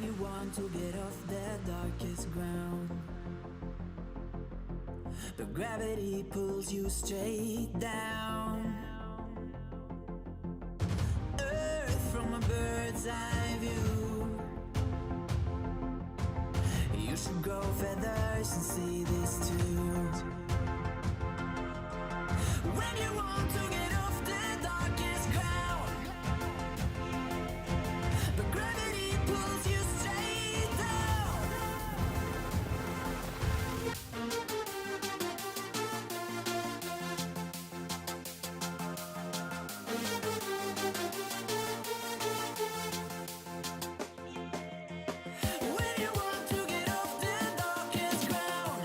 you want to get off the darkest ground, but gravity pulls you straight down. Earth from a bird's eye view. You should grow feathers and see this too. When you want to get off the darkest ground, but gravity pulls you straight down. When you want to get off the darkest ground,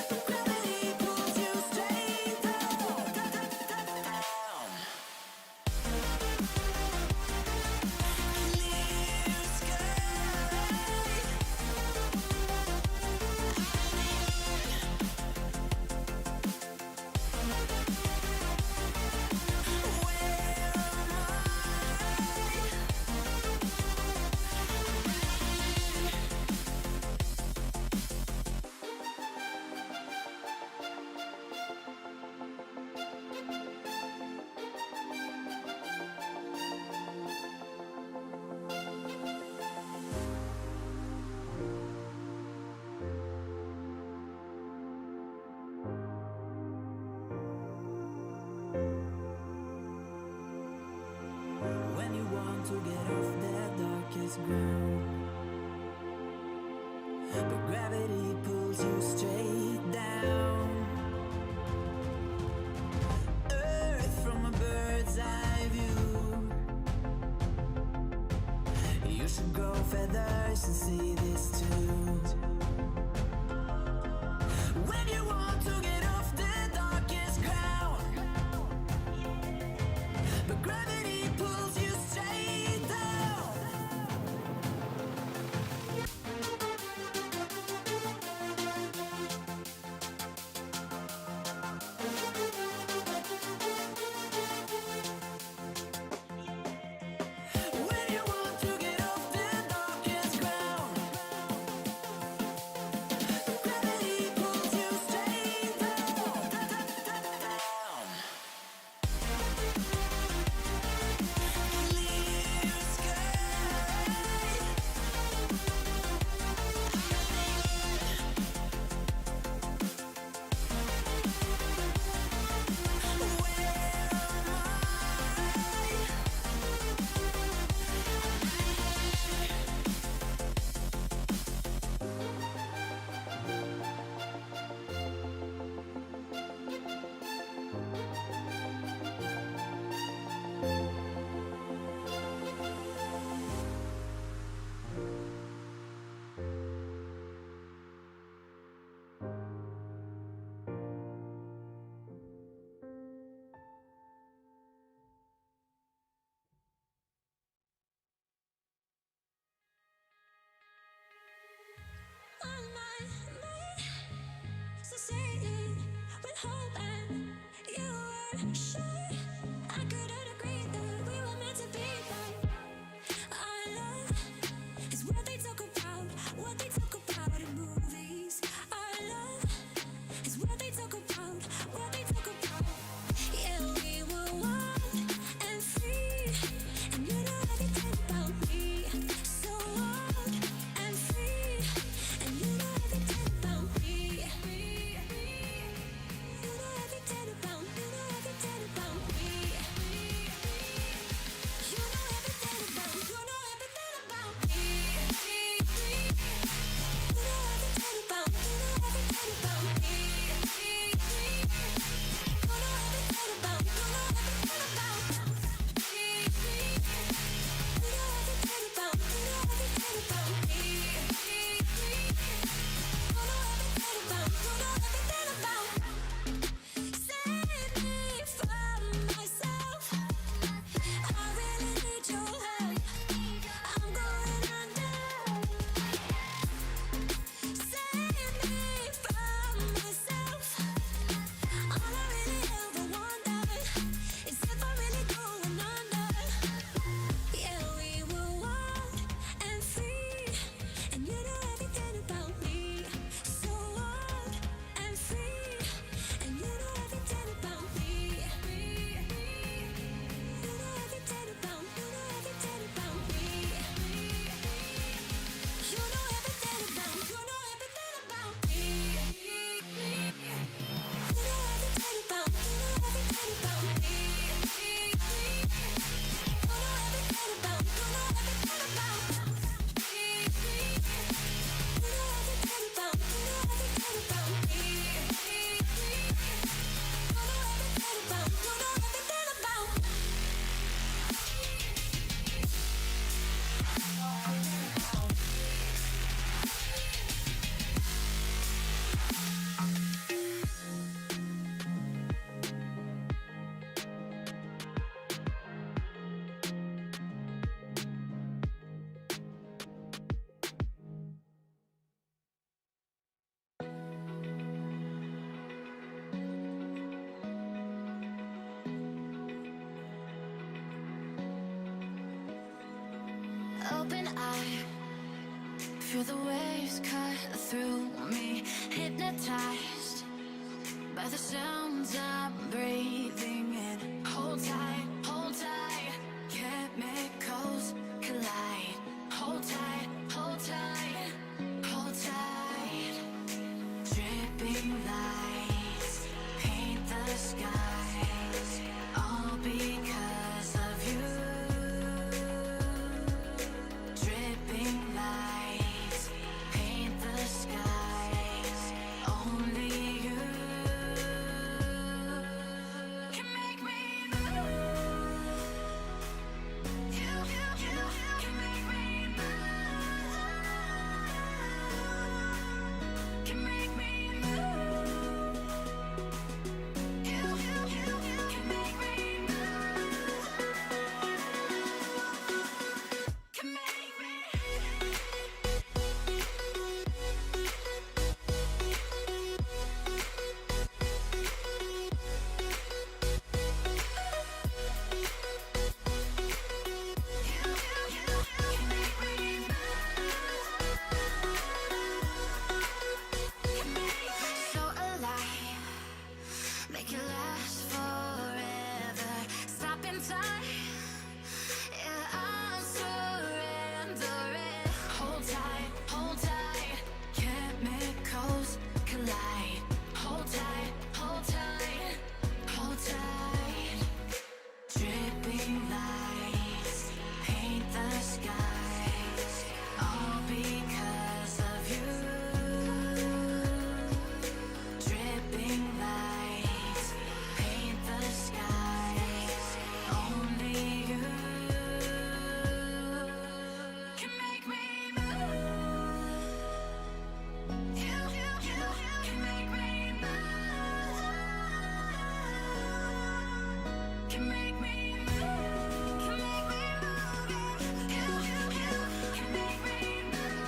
but gravity pulls you straight down. Clear sky. Where am When you want to get off the darkest ground, but gravity pulls you straight down. Earth from a bird's eye view. You should grow feathers and see this too. When you want to get off the darkest ground, but gravity pulls you straight down. open eye, feel the waves cut through me, hypnotized by the sounds I'm breathing in. Hold tight, chemicals collide. Hold tight, hold tight, hold tight. Dripping lights paint the skies, all because of you. Dripping lights paint the skies, only you can make me move. You can make me move. Can make me move. You can make me move. Can make me. So alive, make it last forever. Stop in time, yeah, I'm surrendering. Hold tight, chemicals collide. Hold tight, hold tight, hold tight. Dripping lights paint the skies, all because of you. Dripping lights paint the skies, only you can make me move. You can make me move. Can make me move. Can make me move. You can make me move.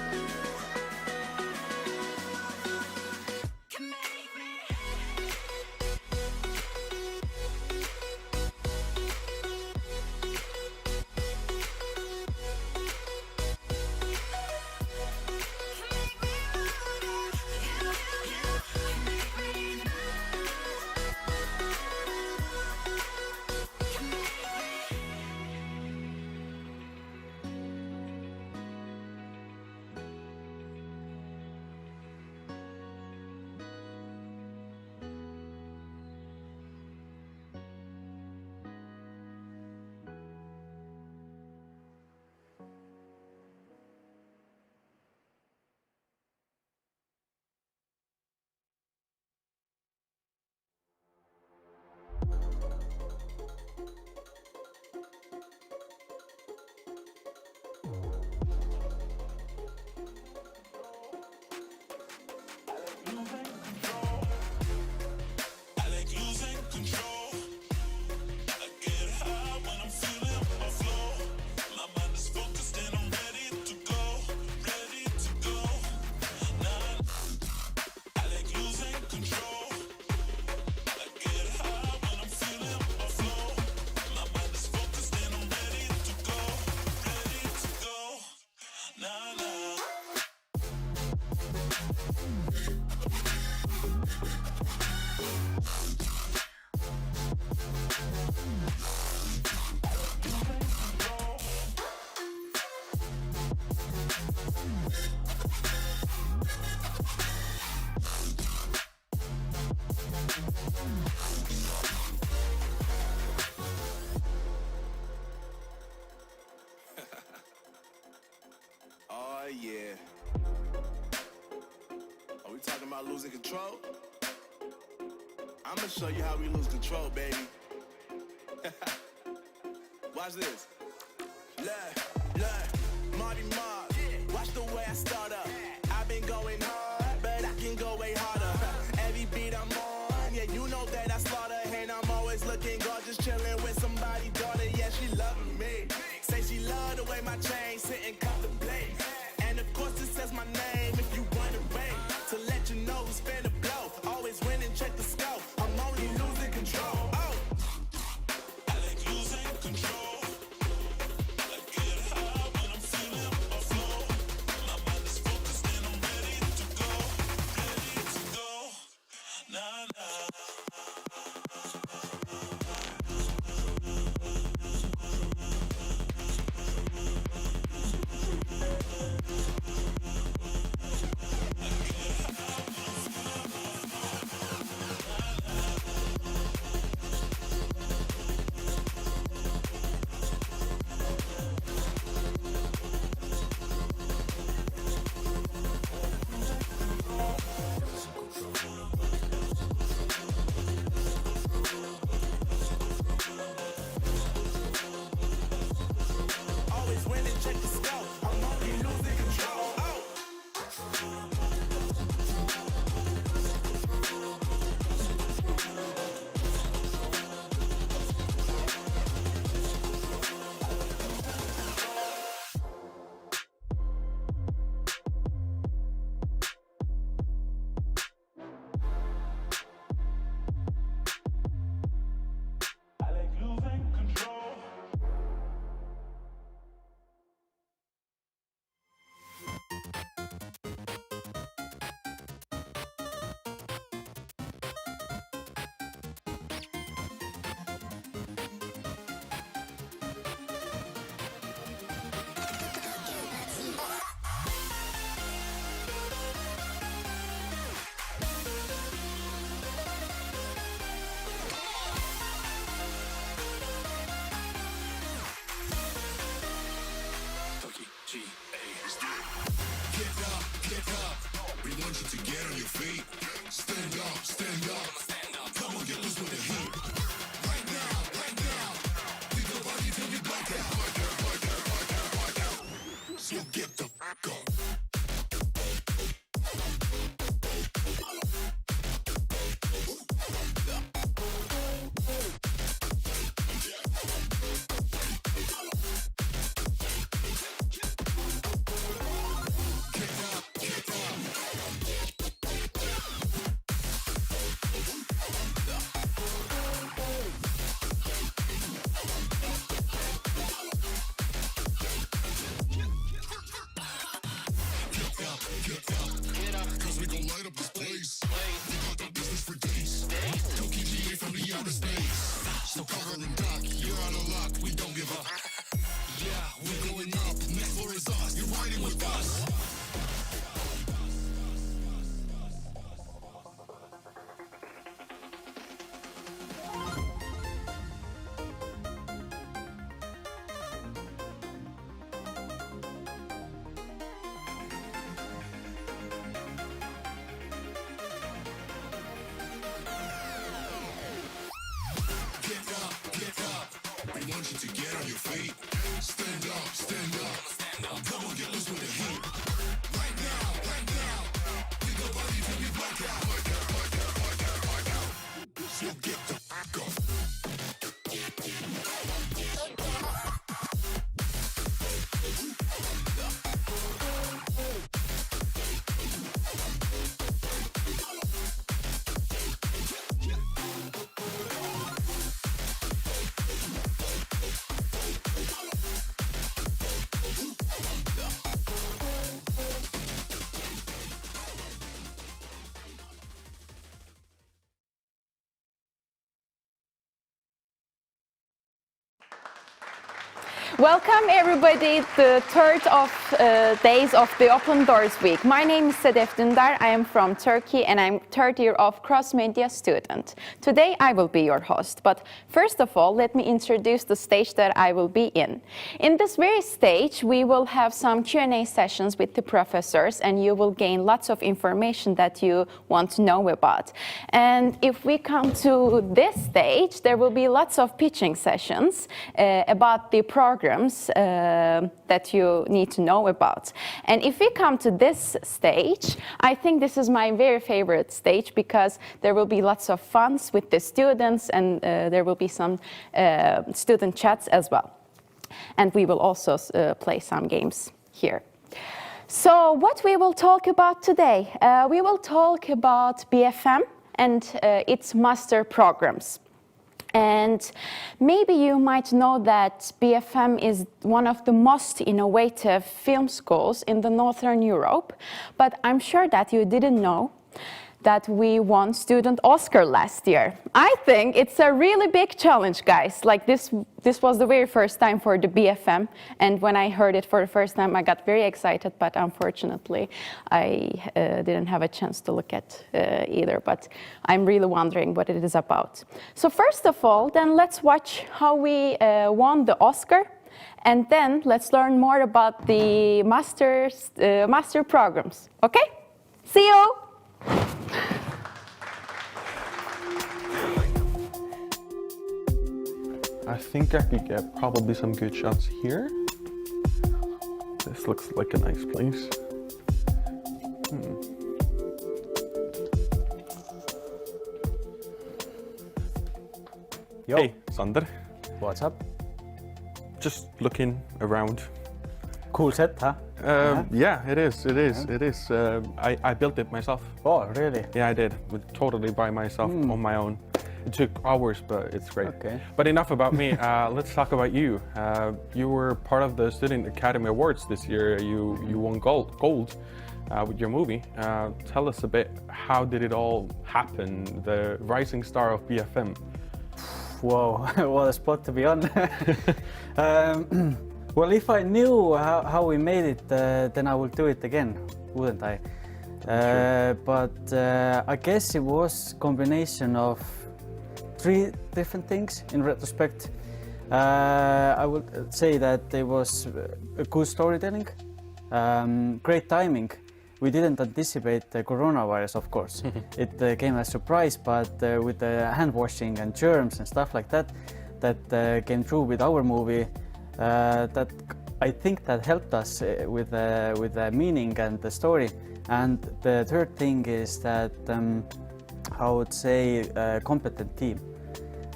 Can make me. I like losing control. I get high when I'm feeling my flow. My mind is focused and I'm ready to go, ready to go. Nah, I like losing control. I get high when I'm feeling my flow. My mind is focused and I'm ready to go, ready to go. Nah, nah. Oh yeah. Are we talking about losing control? I'ma show you how we lose control, baby. Watch this. Look, Marty Mark. Watch the way I start up. I've been going hard, but I can go way harder. Every beat I'm on, yeah, you know that I slaughter. And I'm always looking gorgeous, chilling with somebody's daughter. Yeah, she loving me. Say she love the way my chain sit and contemplate. And of course it says my name if you wanna rate. To let you know who's finna blow. Always win and check the scope. I'm only losing control. Oh. I like losing control. I get high when I'm feeling outer space. So cover and duck, you're out of luck, we don't give up. Yeah, we're going up, next floor is us, you're riding with us. We want you to get on your feet. Stand up, stand up, stand up. Come on, get loose with the heat. Right now, pick up body till we black out. So get the fuck up. Welcome everybody, the third of days of the Open Doors Week. My name is Sedef Dündar, I am from Turkey and I'm third year of cross-media student. Today I will be your host, but first of all let me introduce the stage that I will be in. In this very stage we will have some Q&A sessions with the professors and you will gain lots of information that you want to know about. And if we come to this stage, there will be lots of pitching sessions about the programs that you need to know about. And if we come to this stage, I think this is my very favorite stage because there will be lots of funs with the students and there will be some student chats as well. And we will also play some games here. So what we will talk about today? We will talk about BFM and its master programs. And maybe you might know that BFM is one of the most innovative film schools in the Northern Europe, but I'm sure that you didn't know that we won Student Oscar last year. I think it's a really big challenge, guys. Like this was the very first time for the BFM, and when I heard it for the first time, I got very excited, but unfortunately, I didn't have a chance to look at either, but I'm really wondering what it is about. So first of all, then let's watch how we won the Oscar, and then let's learn more about the master programs, okay? See you! I think I could get probably some good shots here. This looks like a nice place. Yo. Hey, Sander. What's up? Just looking around. Cool set, huh? Yeah, it is. I built it myself. Oh, really? Yeah, I did. Totally by myself on my own. It took hours, but it's great. Okay. But enough about me. Let's talk about you. You were part of the Student Academy Awards this year. You won gold with your movie. Tell us a bit, how did it all happen? The rising star of BFM. Whoa, what a spot to be on. Well, if I knew how we made it, then I would do it again, wouldn't I? But I guess it was a combination of 3 different things in retrospect. I would say that it was a good storytelling, great timing. We didn't anticipate the coronavirus, of course. It came as a surprise, but with the hand washing and germs and stuff like that, that came true with our movie. That I think that helped us with the meaning and the story. And the third thing is that I would say a competent team,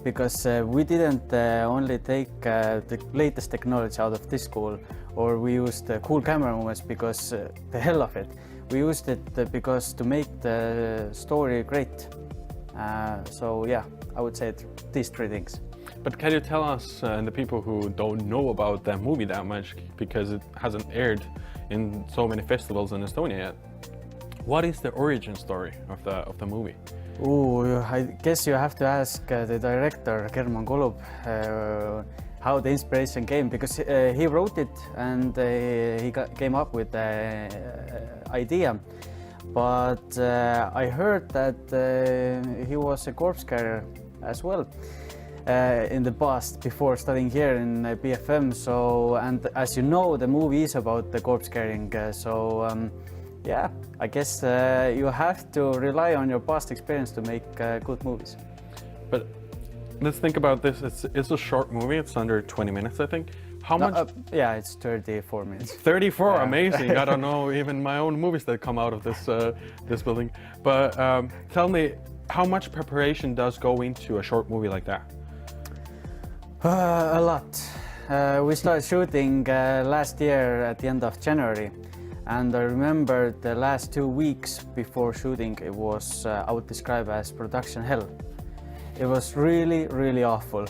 because we didn't only take the latest technology out of this school, or we used cool camera moments because the hell of it. We used it because to make the story great. So yeah, I would say these 3 things. But can you tell us and the people who don't know about that movie that much, because it hasn't aired in so many festivals in Estonia yet, what is the origin story of the movie? Ooh, I guess you have to ask the director, German Golub, how the inspiration came, because he wrote it and came up with the idea. But I heard that he was a corpse carrier as well in the past before studying here in BFM. So, and as you know, the movie is about the corpse carrying. Yeah, I guess you have to rely on your past experience to make good movies. But let's think about this. It's a short movie. It's under 20 minutes, I think. How much? Yeah, it's 34 minutes. 34, Yeah. amazing. I don't know even my own movies that come out of this this building. But tell me, how much preparation does go into a short movie like that? A lot. We started shooting last year at the end of January, and I remember the last 2 weeks before shooting, it was, I would describe as production hell. It was really, really awful.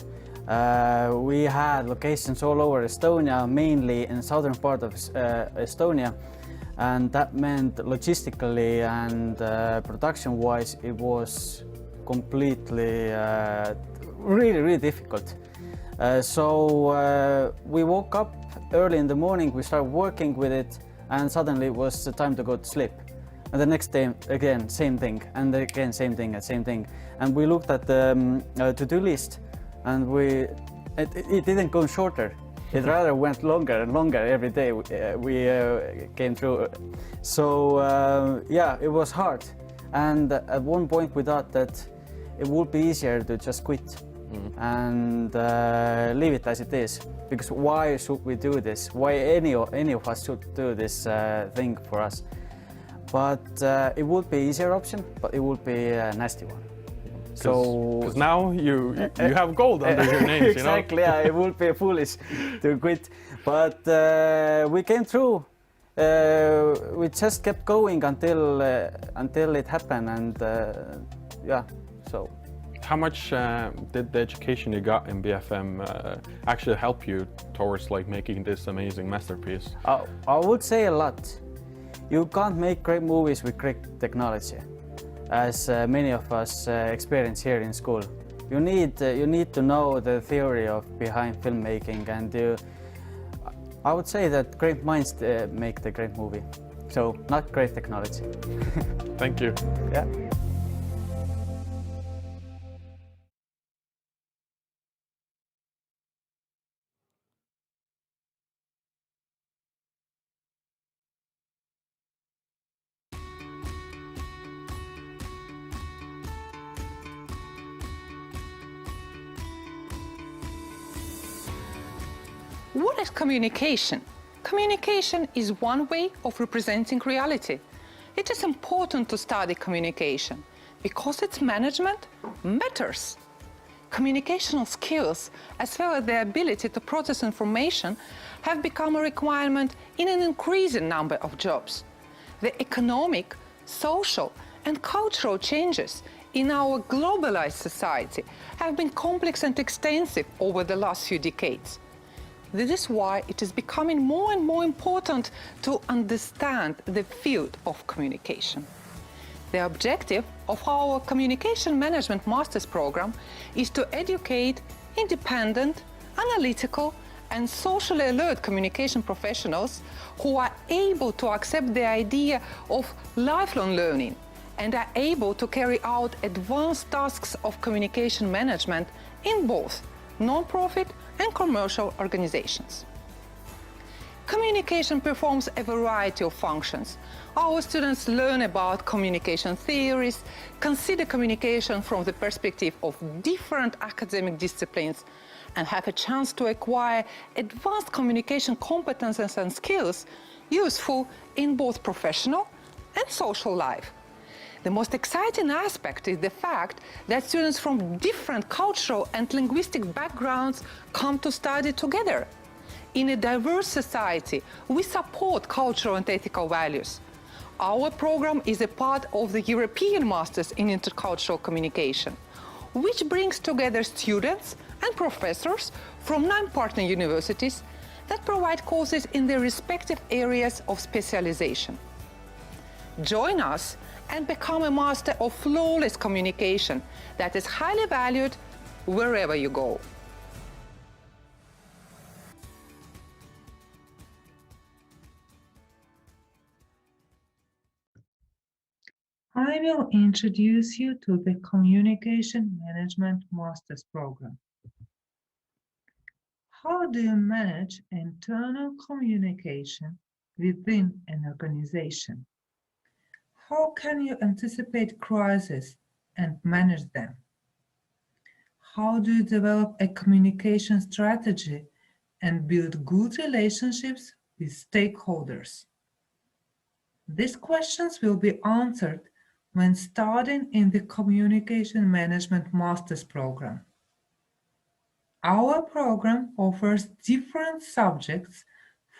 We had locations all over Estonia, mainly in southern part of Estonia, and that meant logistically and production-wise, it was completely really, really difficult. So we woke up early in the morning, we started working with it, and suddenly it was the time to go to sleep. And the next day, again, same thing, and again, same thing, and same thing. And we looked at the to-do list, and it didn't go shorter. It rather went longer and longer every day we came through. So yeah, it was hard. And at one point we thought that it would be easier to just quit and leave it as it is. Because why should we do this? Why any of us should do this thing for us? But it would be easier option, but it would be a nasty one. Because now you have gold under your names, exactly, you know? Yeah, it would be foolish to quit. But we came through. We just kept going until it happened, and yeah, so. How much did the education you got in BFM actually help you towards like making this amazing masterpiece? I would say a lot. You can't make great movies with great technology, as many of us experience here in school. You need to know the theory behind filmmaking, and I would say that great minds make the great movie. So not great technology. Thank you. Yeah. What is communication? Communication is one way of representing reality. It is important to study communication because its management matters. Communicational skills, as well as the ability to process information, have become a requirement in an increasing number of jobs. The economic, social, and cultural changes in our globalized society have been complex and extensive over the last few decades. This is why it is becoming more and more important to understand the field of communication. The objective of our Communication Management Master's Program is to educate independent, analytical, and socially alert communication professionals who are able to accept the idea of lifelong learning and are able to carry out advanced tasks of communication management in both non-profit and commercial organizations. Communication performs a variety of functions. Our students learn about communication theories, consider communication from the perspective of different academic disciplines, and have a chance to acquire advanced communication competences and skills useful in both professional and social life. The most exciting aspect is the fact that students from different cultural and linguistic backgrounds come to study together. In a diverse society, we support cultural and ethical values. Our program is a part of the European Masters in Intercultural Communication, which brings together students and professors from 9 partner universities that provide courses in their respective areas of specialization. Join us and become a master of flawless communication that is highly valued wherever you go. I will introduce you to the Communication Management Master's Program. How do you manage internal communication within an organization? How can you anticipate crises and manage them? How do you develop a communication strategy and build good relationships with stakeholders? These questions will be answered when studying in the Communication Management Master's Program. Our program offers different subjects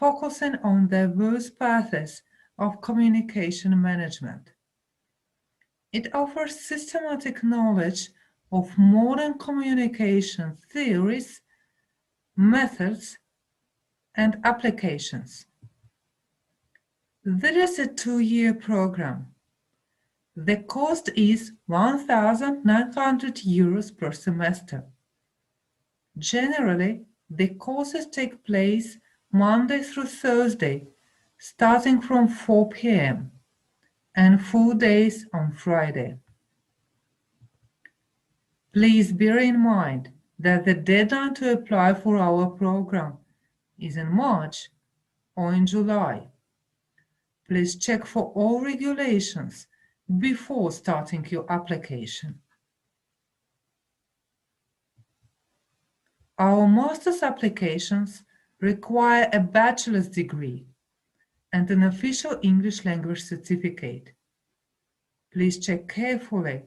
focusing on diverse paths of communication management. It offers systematic knowledge of modern communication theories, methods, and applications. There is a 2-year program. The cost is €1,900 per semester. Generally, the courses take place Monday through Thursday, starting from 4 p.m., and full days on Friday. Please bear in mind that the deadline to apply for our program is in March or in July. Please check for all regulations before starting your application. Our master's applications require a bachelor's degree and an official English language certificate. Please check carefully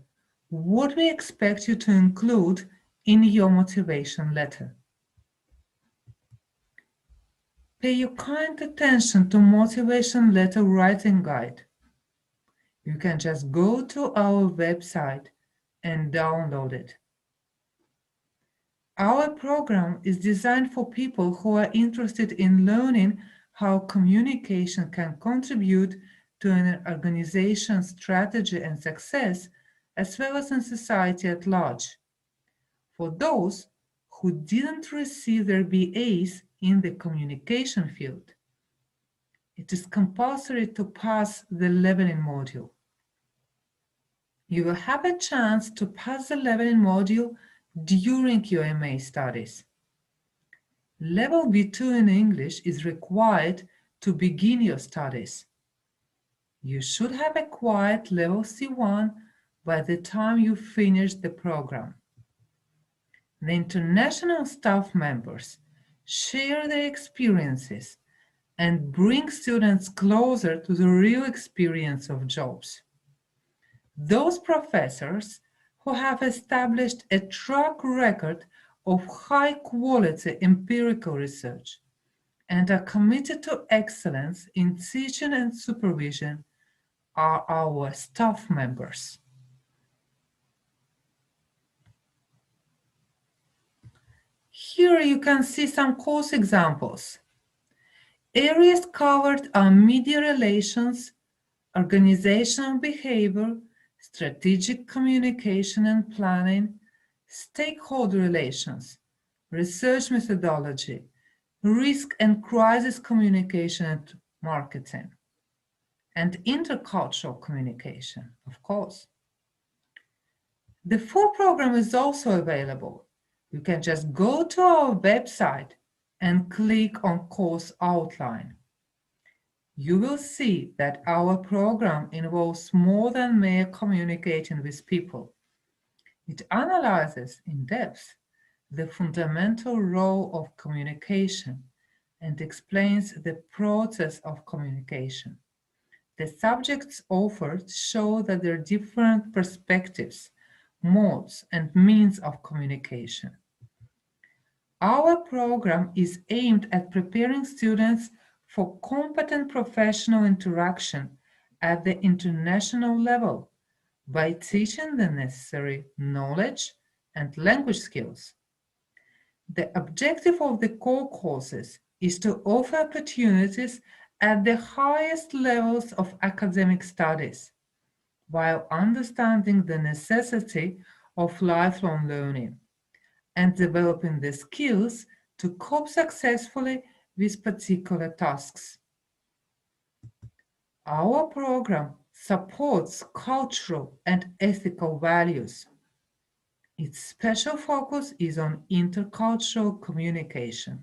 what we expect you to include in your motivation letter. Pay your kind attention to motivation letter writing guide. You can just go to our website and download it. Our program is designed for people who are interested in learning how communication can contribute to an organization's strategy and success, as well as in society at large. For those who didn't receive their BAs in the communication field, it is compulsory to pass the leveling module. You will have a chance to pass the leveling module during your MA studies. Level B2 in English is required to begin your studies. You should have acquired level C1 by the time you finish the program. The international staff members share their experiences and bring students closer to the real experience of jobs. Those professors who have established a track record of high-quality empirical research and are committed to excellence in teaching and supervision are our staff members. Here you can see some course examples. Areas covered are media relations, organizational behavior, strategic communication and planning, stakeholder relations, research methodology, risk and crisis communication and marketing, and intercultural communication, of course. The full program is also available. You can just go to our website and click on course outline. You will see that our program involves more than mere communicating with people. It analyzes in depth the fundamental role of communication and explains the process of communication. The subjects offered show that there are different perspectives, modes, and means of communication. Our program is aimed at preparing students for competent professional interaction at the international level by teaching the necessary knowledge and language skills. The objective of the core courses is to offer opportunities at the highest levels of academic studies, while understanding the necessity of lifelong learning and developing the skills to cope successfully with particular tasks. Our program supports cultural and ethical values. Its special focus is on intercultural communication,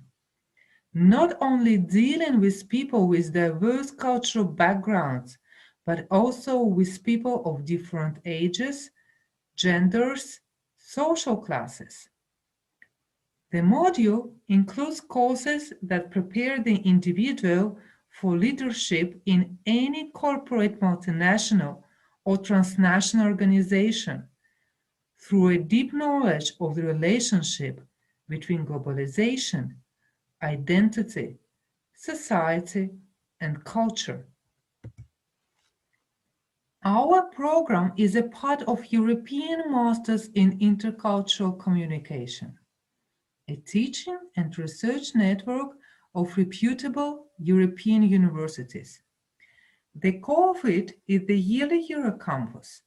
not only dealing with people with diverse cultural backgrounds, but also with people of different ages, genders, social classes. The module includes courses that prepare the individual for leadership in any corporate, multinational, or transnational organization through a deep knowledge of the relationship between globalization, identity, society, and culture. Our program is a part of European Masters in Intercultural Communication, a teaching and research network of reputable European universities. The core of it is the yearly Eurocampus,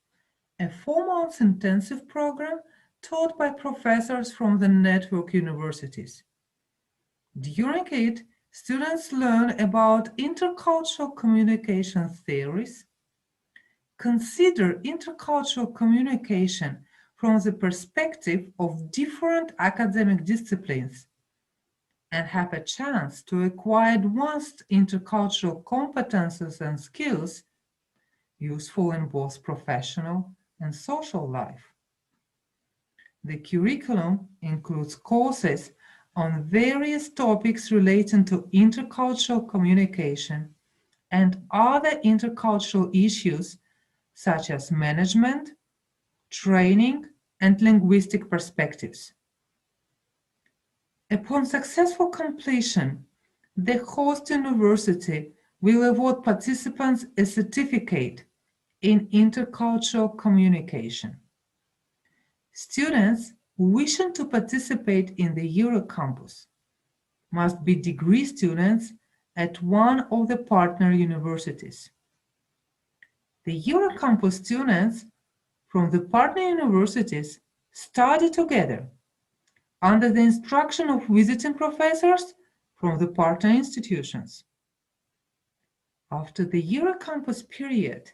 a 4-month intensive program taught by professors from the network universities. During it, students learn about intercultural communication theories, consider intercultural communication from the perspective of different academic disciplines, and have a chance to acquire advanced intercultural competences and skills useful in both professional and social life. The curriculum includes courses on various topics relating to intercultural communication and other intercultural issues such as management, training, and linguistic perspectives. Upon successful completion, the host university will award participants a certificate in intercultural communication. Students wishing to participate in the Eurocampus must be degree students at one of the partner universities. The Eurocampus students from the partner universities study together under the instruction of visiting professors from the partner institutions. After the Eurocampus period,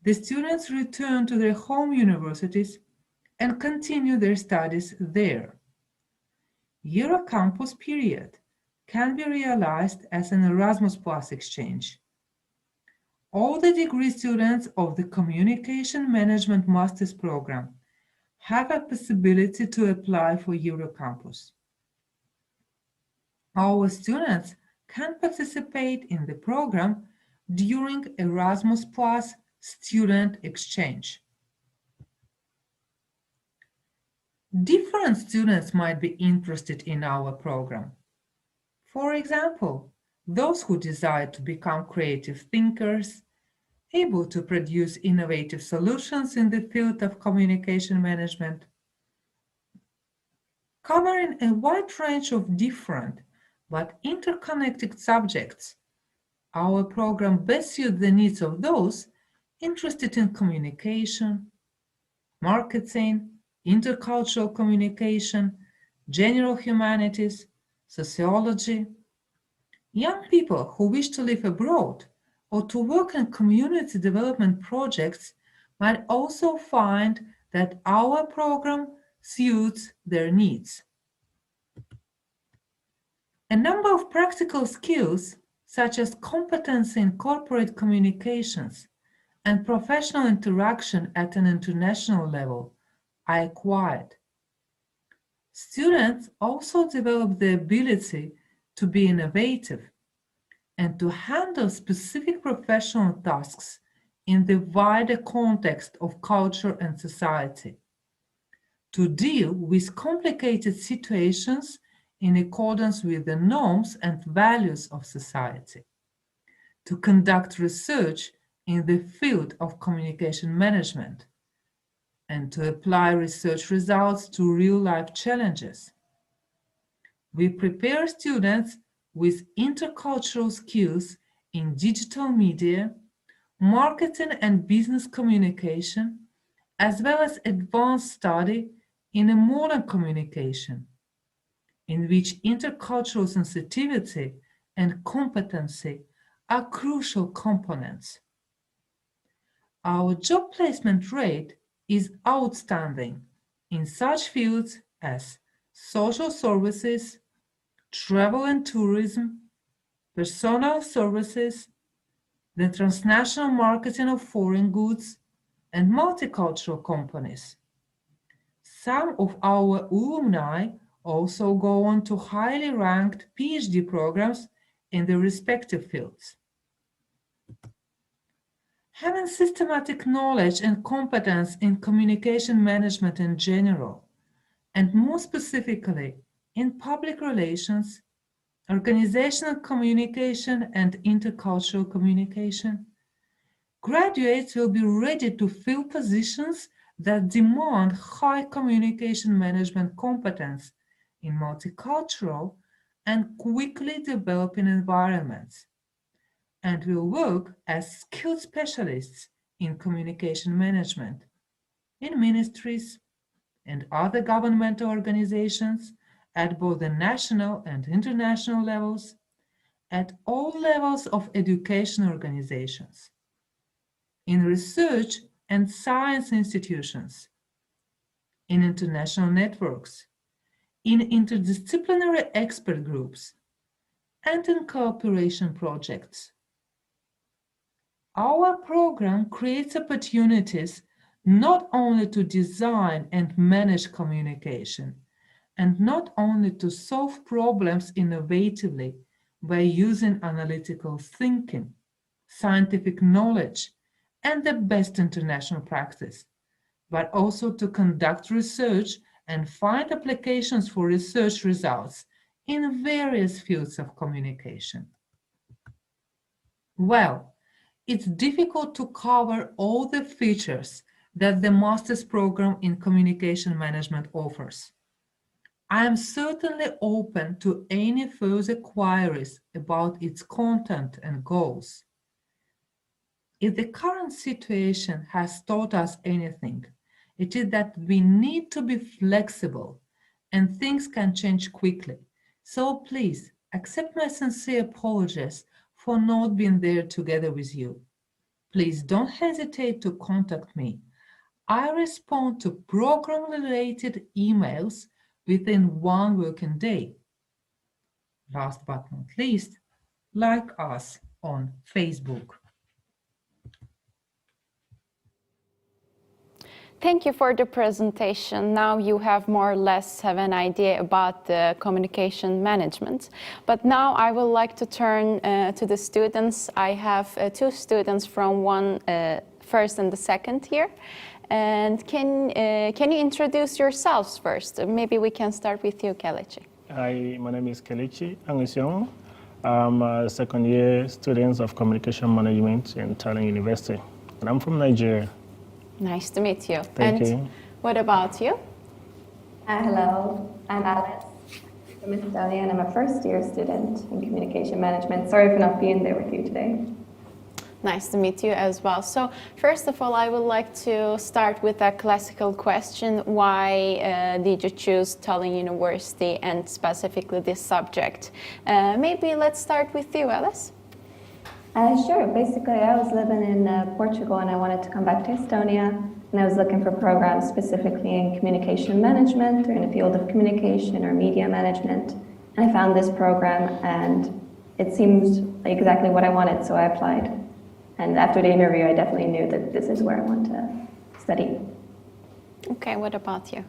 the students return to their home universities and continue their studies there. Eurocampus period can be realized as an Erasmus Plus exchange. All the degree students of the Communication Management Master's Program have a possibility to apply for Eurocampus. Our students can participate in the program during Erasmus Plus student exchange. Different students might be interested in our program. For example, those who desire to become creative thinkers, able to produce innovative solutions in the field of communication management. Covering a wide range of different but interconnected subjects, our program best suits the needs of those interested in communication, marketing, intercultural communication, general humanities, sociology. Young people who wish to live abroad or to work in community development projects might also find that our program suits their needs. A number of practical skills, such as competency in corporate communications and professional interaction at an international level, are acquired. Students also develop the ability to be innovative and to handle specific professional tasks in the wider context of culture and society, to deal with complicated situations in accordance with the norms and values of society, to conduct research in the field of communication management, and to apply research results to real-life challenges. We prepare students with intercultural skills in digital media, marketing and business communication, as well as advanced study in a modern communication, in which intercultural sensitivity and competency are crucial components. Our job placement rate is outstanding in such fields as social services, travel and tourism, personal services, the transnational marketing of foreign goods, and multicultural companies. Some of our alumni also go on to highly ranked PhD programs in their respective fields. Having systematic knowledge and competence in communication management in general, and more specifically in public relations, organizational communication, and intercultural communication, graduates will be ready to fill positions that demand high communication management competence in multicultural and quickly developing environments, and will work as skilled specialists in communication management in ministries and other governmental organizations at both the national and international levels, at all levels of education organizations, in research and science institutions, in international networks, in interdisciplinary expert groups, and in cooperation projects. Our program creates opportunities not only to design and manage communication, and not only to solve problems innovatively by using analytical thinking, scientific knowledge, and the best international practice, but also to conduct research and find applications for research results in various fields of communication. Well, it's difficult to cover all the features that the master's program in communication management offers. I am certainly open to any further queries about its content and goals. If the current situation has taught us anything, it is that we need to be flexible and things can change quickly. So please accept my sincere apologies for not being there together with you. Please don't hesitate to contact me. I respond to program-related emails within 1 working day. Last but not least, like us on Facebook. Thank you for the presentation. Now you have more or less have an idea about the communication management. But now I would like to turn to the students. I have 2 students from first and the second year. And can you introduce yourselves first? Maybe we can start with you, Kelechi. Hi, my name is Kelechi Angusion. I'm a second year student of communication management in Tallinn University. And I'm from Nigeria. Nice to meet you. Thank you. What about you? Hello, I'm Alice from Estonia, and I'm a first-year student in communication management. Sorry for not being there with you today. Nice to meet you as well. So first of all, I would like to start with a classical question. Why did you choose Tallinn University and specifically this subject? Maybe let's start with you, Alice. Sure. Basically, I was living in Portugal and I wanted to come back to Estonia, and I was looking for programs specifically in communication management or in the field of communication or media management. And I found this program and it seemed like exactly what I wanted, so I applied. And after the interview, I definitely knew that this is where I want to study. Okay, what about you?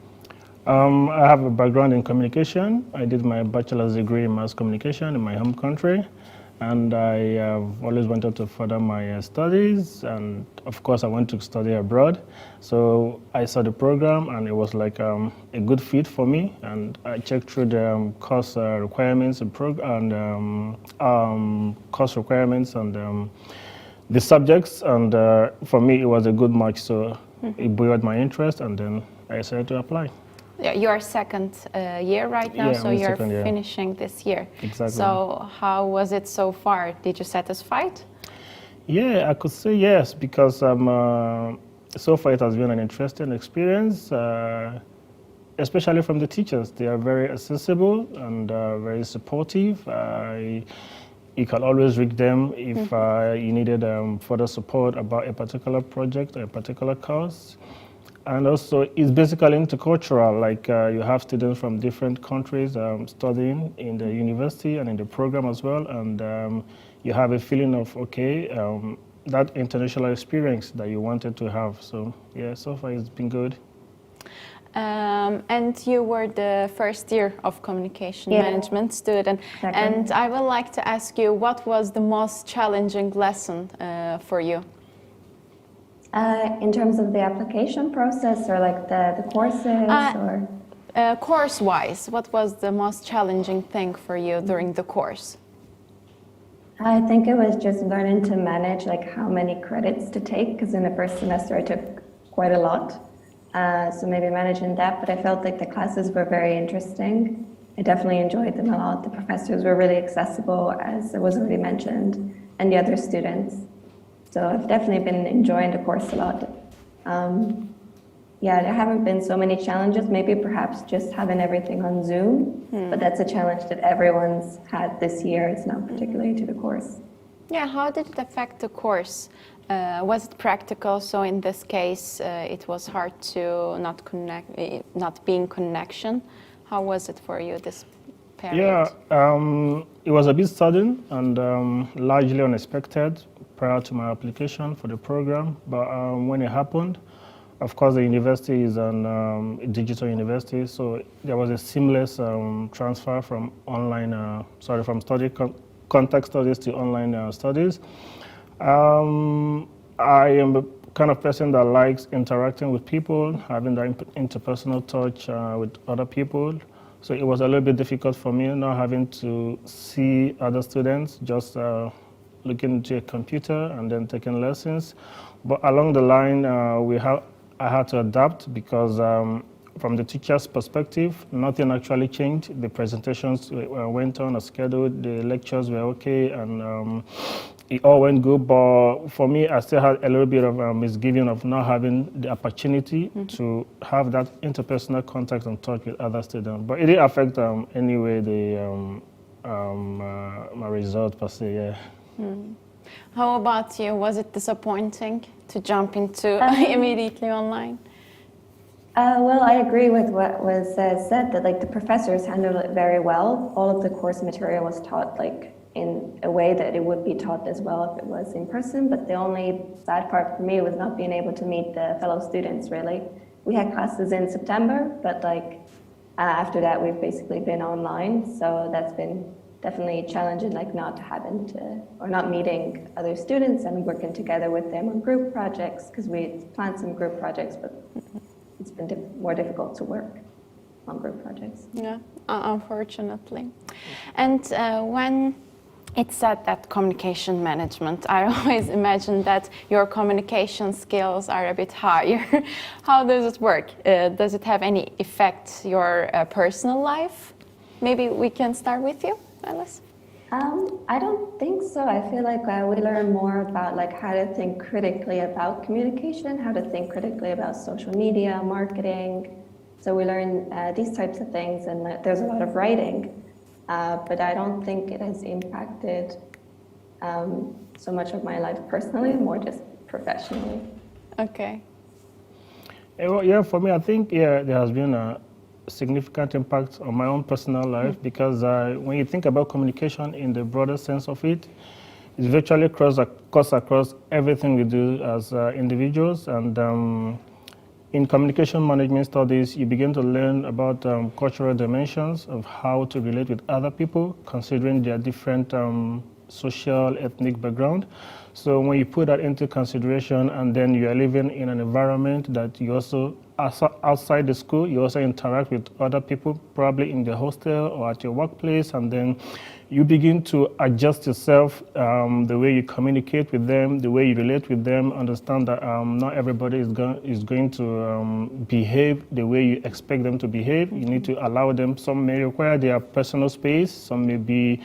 I have a background in communication. I did my bachelor's degree in mass communication in my home country. And I have always wanted to further my studies, and of course I went to study abroad. So I saw the program and it was like a good fit for me, and I checked through the course requirements and course requirements and the subjects, and for me it was a good match, so it buoyed my interest, and then I decided to apply. You're second year right now, so you're finishing this year. Exactly. So how was it so far? Did you satisfied? Yeah, I could say yes because so far it has been an interesting experience, especially from the teachers. They are very accessible and very supportive. You can always reach them if you needed further support about a particular project or a particular course. And also, it's basically intercultural. Like you have students from different countries studying in the university and in the program as well. And you have a feeling of, okay, that international experience that you wanted to have. So yeah, so far it's been good. And you were the first year of communication Yeah. management student. Exactly. And I would like to ask you, what was the most challenging lesson for you? In terms of the application process or like the courses or? Course-wise, what was the most challenging thing for you during the course? I think it was just learning to manage like how many credits to take, because in the first semester I took quite a lot. So maybe managing that, but I felt like the classes were very interesting. I definitely enjoyed them a lot. The professors were really accessible, as was already mentioned, and the other students. So I've definitely been enjoying the course a lot. Yeah, there haven't been so many challenges, maybe perhaps just having everything on Zoom, but that's a challenge that everyone's had this year. It's not particularly to the course. Yeah, how did it affect the course? Was it practical? So in this case, it was hard to not be in connection. How was it for you this period? Yeah, it was a bit sudden and largely unexpected prior to my application for the program. But when it happened, of course, the university is a digital university, so there was a seamless transfer from online, from contact studies to online studies. I am the kind of person that likes interacting with people, having that interpersonal touch with other people. So it was a little bit difficult for me not having to see other students, just looking into a computer and then taking lessons. But along the line, I had to adapt because from the teacher's perspective, nothing actually changed. The presentations went on as scheduled, the lectures were okay, and it all went good. But for me, I still had a little bit of a misgiving of not having the opportunity to have that interpersonal contact and touch with other students. But it didn't affect anyway my result per se. Yeah. How about you? Was it disappointing to jump into immediately online? Well, I agree with what was said, that like the professors handled it very well. All of the course material was taught like in a way that it would be taught as well if it was in person. But the only sad part for me was not being able to meet the fellow students, really. We had classes in September, but like after that, we've basically been online. So that's been definitely challenging, like not having to, or not meeting other students and working together with them on group projects, because we planned some group projects, but it's been more difficult to work on group projects. Yeah, unfortunately. And when it's said that communication management, I always imagine that your communication skills are a bit higher. How does it work? Does it have any effect your personal life? Maybe we can start with you, Alice. I don't think so. I feel like we learn more about like how to think critically about communication, how to think critically about social media, marketing. So we learn these types of things, and there's a lot of writing. But I don't think it has impacted so much of my life personally, more just professionally. Okay. Well, yeah, for me, I think there has been a significant impact on my own personal life because when you think about communication in the broader sense of it, it's virtually cuts across everything we do as individuals. And in communication management studies, you begin to learn about cultural dimensions of how to relate with other people, considering their different social, ethnic background. So when you put that into consideration and then you are living in an environment that you also, outside the school, you also interact with other people, probably in the hostel or at your workplace, and then you begin to adjust yourself, the way you communicate with them, the way you relate with them, understand that not everybody is going to behave the way you expect them to behave. You need to allow them. Some may require their personal space, some may be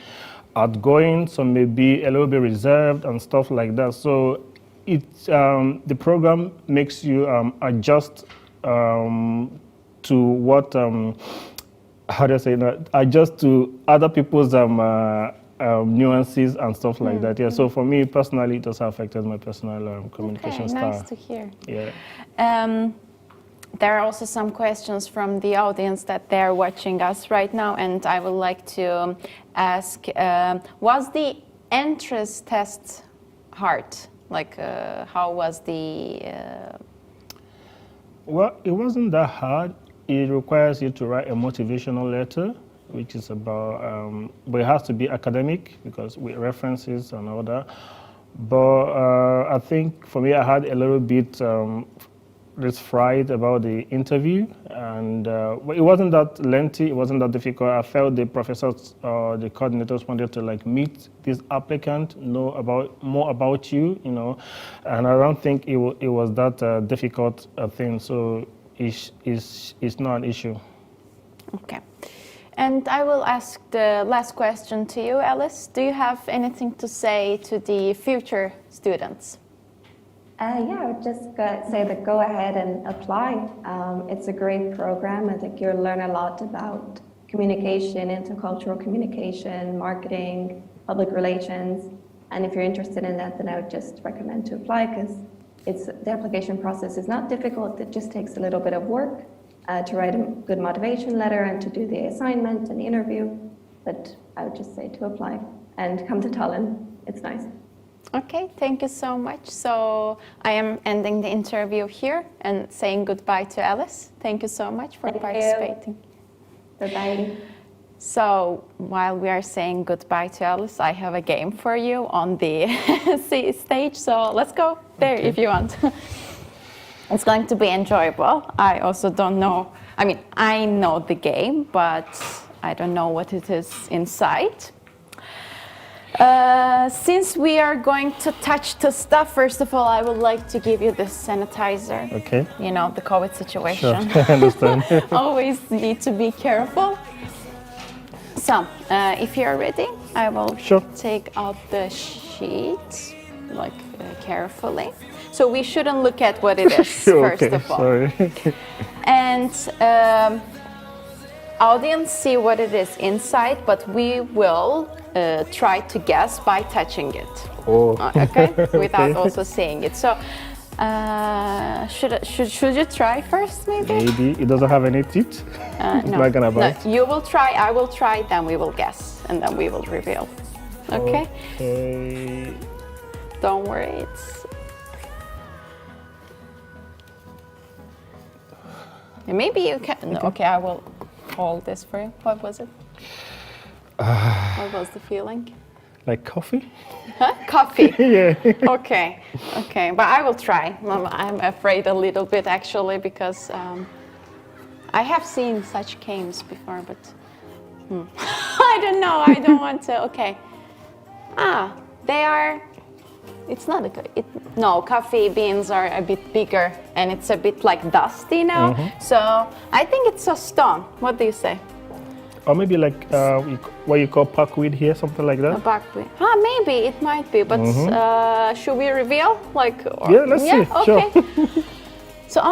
outgoing, some may be a little bit reserved and stuff like that. So the program makes you adjust to what, how do I say that? Adjust to other people's nuances and stuff like that. Yeah. So for me personally, it has affected my personal communication style. Nice to hear. Yeah. There are also some questions from the audience that they're watching us right now, and I would like to ask, was the entrance test hard? Like, how was the... Well, it wasn't that hard. It requires you to write a motivational letter, which is about, but it has to be academic because with references and all that. But I think for me, I had a little bit this fright about the interview, and it wasn't that lengthy, it wasn't that difficult. I felt the professors, the coordinators wanted to like meet this applicant, know more about you, you know, and I don't think it was that difficult a thing. So it's not an issue. Okay. And I will ask the last question to you, Alice. Do you have anything to say to the future students? Yeah, I would just say that go ahead and apply. It's a great program. I think you'll learn a lot about communication, intercultural communication, marketing, public relations. And if you're interested in that, then I would just recommend to apply because the application process is not difficult. It just takes a little bit of work to write a good motivation letter and to do the assignment and the interview. But I would just say to apply and come to Tallinn. It's nice. Okay, thank you so much. So I am ending the interview here and saying goodbye to Alice. Thank you so much for participating. Bye-bye. So while we are saying goodbye to Alice, I have a game for you on the stage. So let's go there if you want. It's going to be enjoyable. I also don't know, I mean, I know the game, but I don't know what it is inside. Since we are going to touch the stuff, first of all, I would like to give you this sanitizer. Okay. You know, the COVID situation. Sure, I understand. Always need to be careful. So, if you're ready, I will take out the sheet, like carefully. So we shouldn't look at what it is, first of all. Sorry. And audience see what it is inside, but we will try to guess by touching it. Oh. Okay, without also seeing it. So, should you try first, maybe? Maybe it doesn't have any teeth. No. Not gonna bite. No, you will try. I will try. Then we will guess, and then we will reveal. Okay. Okay. Don't worry. It's. Maybe you can. No, okay, I will hold this for you. What was it? What was the feeling? Like coffee? Huh? Coffee? Yeah. Okay, okay, but I will try. I'm afraid a little bit actually because I have seen such games before, but I don't know. I don't want to. Okay. They are. It's not a good. No, coffee beans are a bit bigger and it's a bit like dusty now. Mm-hmm. So I think it's a stone. What do you say? Or maybe like what you call buckwheat here, something like that. A buckwheat. Maybe it might be, but should we reveal? Like. Yeah, let's see. Okay. Sure. So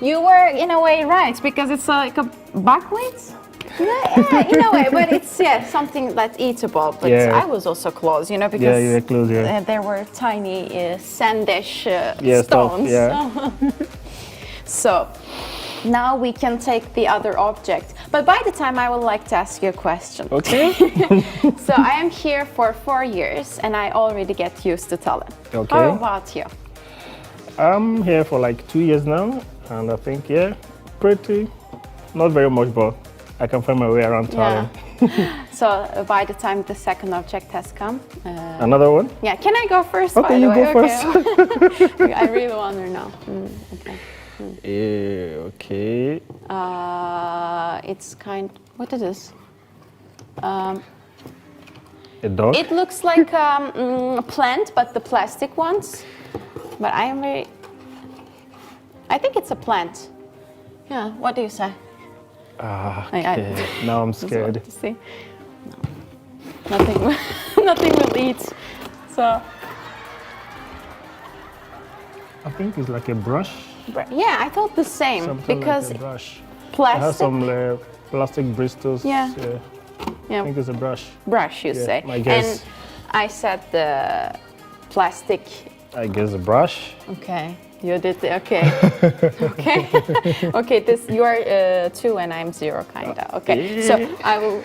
you were in a way right because it's like a buckwheat. Yeah, in a way, but it's something that's eatable. But I was also close, you know, because you were close, there were tiny sandish Stuff, stones. yeah. So now we can take the other object. But by the time I would like to ask you a question. Okay. So I am here for 4 years and I already get used to Tallinn. Okay. How about you? I'm here for like 2 years now, and I think pretty, not very much, but I can find my way around Tallinn. Yeah. So by the time the second object has come. Another one? Yeah, can I go first? Okay, by the you way? go first. I really want to know. Okay. Okay. It's what is this? A dog? It looks like a plant, but the plastic ones. But I think it's a plant. Yeah, what do you say? Okay. Now I'm scared. To see. Nothing, nothing will eat. So, I think it's like a brush. yeah, I thought the same Something because like a brush. It plastic. has some plastic bristles. Yeah. I Yeah, think it's a brush. brush, you Yeah, say. my guess. And I said the plastic. I guess a brush. Okay, you did. Okay, okay, okay. This you are 2 and I'm 0, kinda. Okay, so I will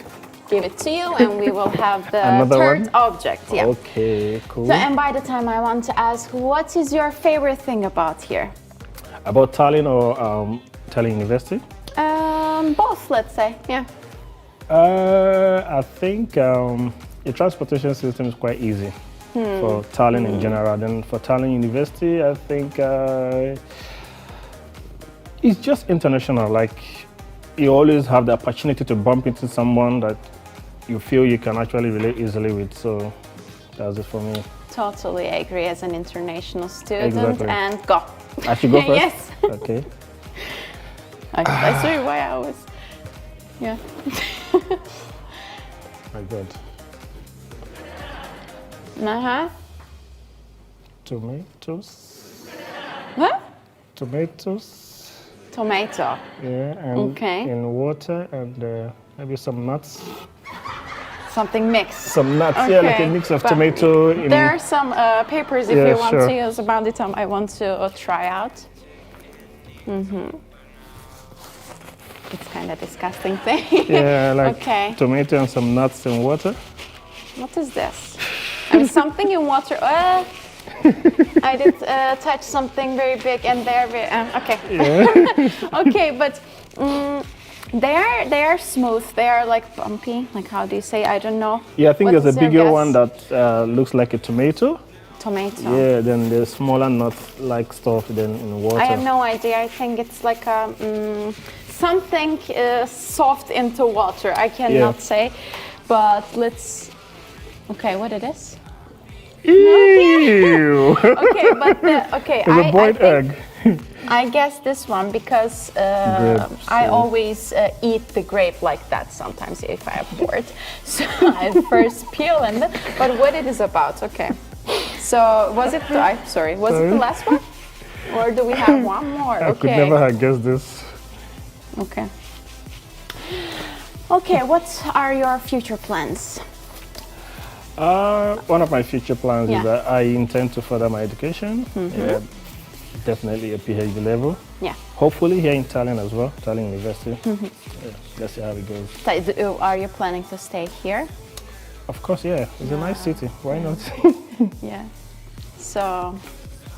give it to you, and we will have the Another third one? object. Yeah. Okay, cool. So, and by the time I want to ask, what is your favorite thing about here? About Tallinn or Tallinn University? Both, let's say. Yeah. I think the transportation system is quite easy for Tallinn in general. Then for Tallinn University, I think it's just international. Like you always have the opportunity to bump into someone that you feel you can actually relate easily with. So that's it for me. Totally agree as an international student. Exactly. And go. I should go first? Yes. Okay. I see why I was. Yeah. My God. Uh-huh. Tomatoes. What? Tomatoes. Tomato. Yeah, and Okay. in water and maybe some nuts. Something mixed. Some nuts, yeah, like a Okay, mix of but tomato. There are some papers if Yeah, you want sure. to use about the I want to try out. It's kind of disgusting thing. Yeah, like Okay. tomato and some nuts in water. What is this? I mean, something in water. I did touch something very big and they're very, okay. Okay, but they are smooth. They are like bumpy. Like how do you say? I don't know. Yeah, I think What there's a is your bigger guess? one that looks like a tomato. Tomato. Yeah, then there's smaller nut-like stuff then in water. I have no idea. I think it's like a something soft into water. I cannot say, but let's. Okay, what it is? Ew! Okay, but okay. It's a boiled think, egg. I guess this one because Grapes, I yeah. always eat the grape like that sometimes if I am bored. So I first peel and then, but what it is about? Okay. So was it? I'm sorry. Was it the last one, or do we have one more? I could never have guessed this. Okay. Okay. What are your future plans? One of my future plans Yeah. is that I intend to further my education. Yeah, definitely a PhD level. Yeah. Hopefully here in Tallinn as well, Tallinn University. Yeah, let's see how it goes. So, are you planning to stay here? Of course, yeah. It's a nice city. Why not? Yeah. So,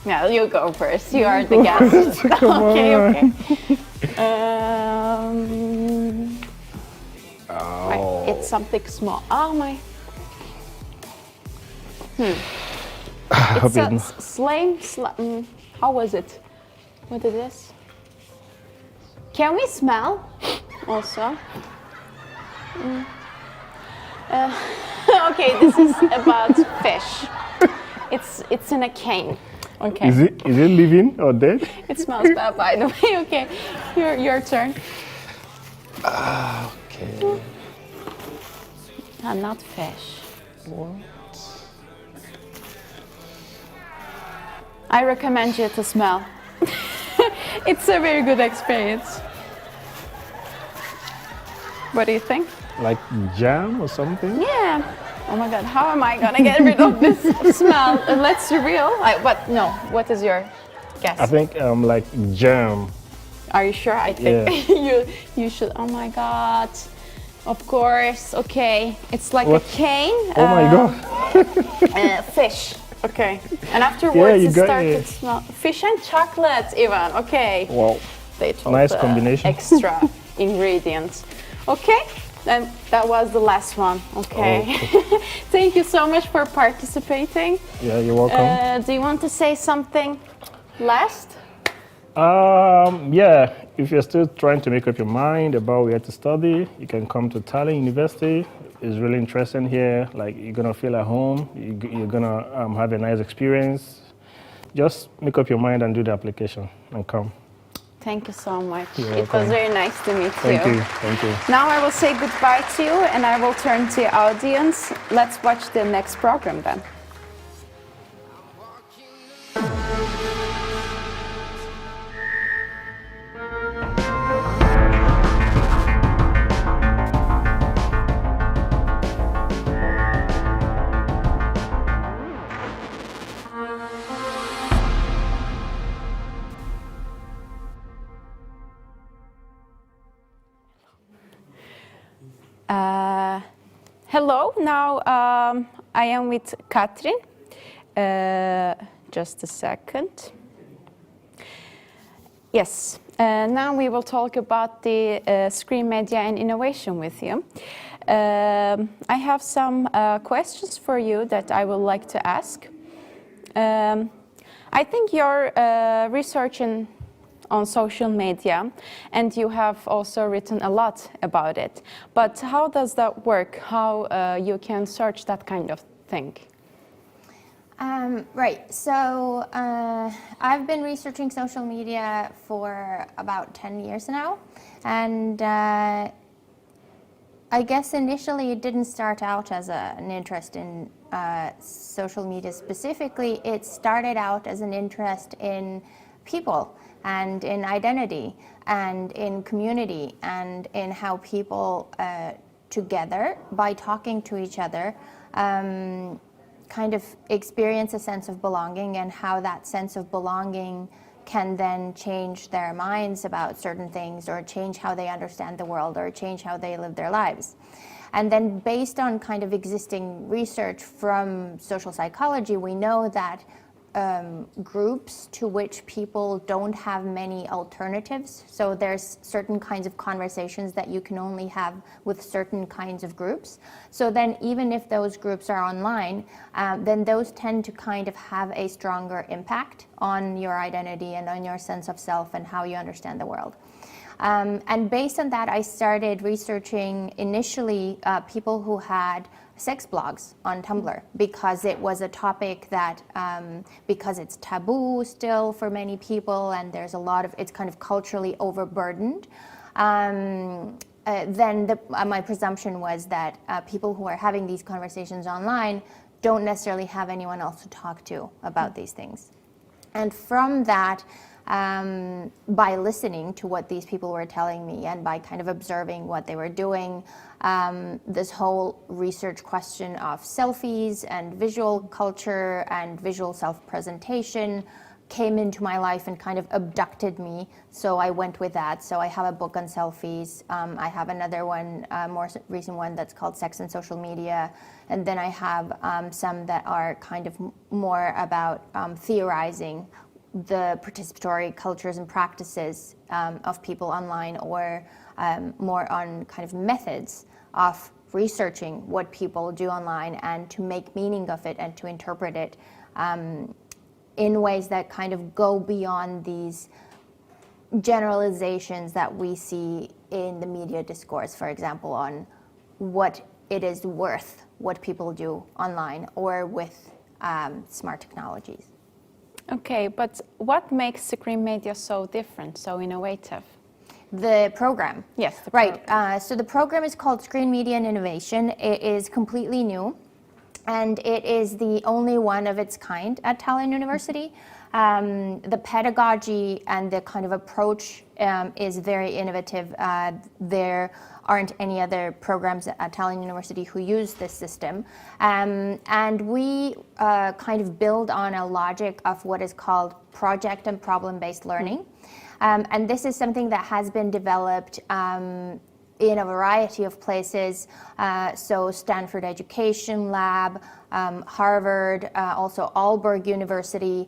yeah, you go first. You are the guest. Okay, okay. Right, it's something small. Oh my. It's a slime. How was it? What is this? Can we smell? Also. Okay, this is about fish. It's in a cane. Okay. Is it living or dead? It smells bad, by the way. Okay, your turn. Okay. Not fish. What? I recommend you to smell. It's a very good experience. What do you think? Like jam or something? Yeah. Oh my God, how am I gonna get rid of this smell? Let's reveal. But no, what is your guess? I think like jam. Are you sure? I think you should. Oh my God. Of course. Okay. It's like What? a cane. Oh my God. Fish. Okay. And afterwards you it got started it. to smell. Fish and chocolate even. Okay. Wow. They told Nice the combination. extra ingredients. Okay. And that was the last one. Okay. Thank you so much for participating. Yeah, you're welcome. Do you want to say something last? Yeah, if you're still trying to make up your mind about where to study, you can come to Tallinn University. It's really interesting here. Like, you're gonna feel at home. You're gonna have a nice experience. Just make up your mind and do the application and come. Thank you so much. You're It was welcome. very nice to meet Thank you. Thank you. Now I will say goodbye to you and I will turn to the audience. Let's watch the next program then. Hello, now I am with Katrin. Just a second. Yes, now we will talk about the screen media and innovation with you. I have some questions for you that I would like to ask. I think you're researching on social media and you have also written a lot about it. But how does that work? How you can search that kind of thing? Right, so I've been researching social media for about 10 years now, and I guess initially it didn't start out as an interest in social media specifically. It started out as an interest in people and in identity and in community and in how people together, by talking to each other, kind of experience a sense of belonging, and how that sense of belonging can then change their minds about certain things, or change how they understand the world, or change how they live their lives. And then based on kind of existing research from social psychology, we know that groups to which people don't have many alternatives. So there's certain kinds of conversations that you can only have with certain kinds of groups. So then even if those groups are online, then those tend to kind of have a stronger impact on your identity and on your sense of self and how you understand the world. And based on that, I started researching initially people who had sex blogs on Tumblr, because it was a topic that, because it's taboo still for many people, and there's a lot of, it's kind of culturally overburdened, then my presumption was that people who are having these conversations online don't necessarily have anyone else to talk to about these things. And from that, by listening to what these people were telling me and by kind of observing what they were doing, this whole research question of selfies and visual culture and visual self-presentation came into my life and kind of abducted me. So I went with that. So I have a book on selfies. I have another one, more recent one, that's called Sex and Social Media. And then I have some that are kind of more about theorizing the participatory cultures and practices of people online, or more on kind of methods of researching what people do online and to make meaning of it and to interpret it in ways that kind of go beyond these generalizations that we see in the media discourse, for example, on what it is worth, what people do online or with smart technologies. Okay, but what makes screen media so different, so innovative? The program. Yes, the right. program. So the program is called Screen Media and Innovation. It is completely new, and it is the only one of its kind at Tallinn University. The pedagogy and the kind of approach is very innovative. There aren't any other programs at Tallinn University who use this system. And we kind of build on a logic of what is called project and problem-based learning. And this is something that has been developed in a variety of places. So Stanford Education Lab, Harvard, also Aalborg University.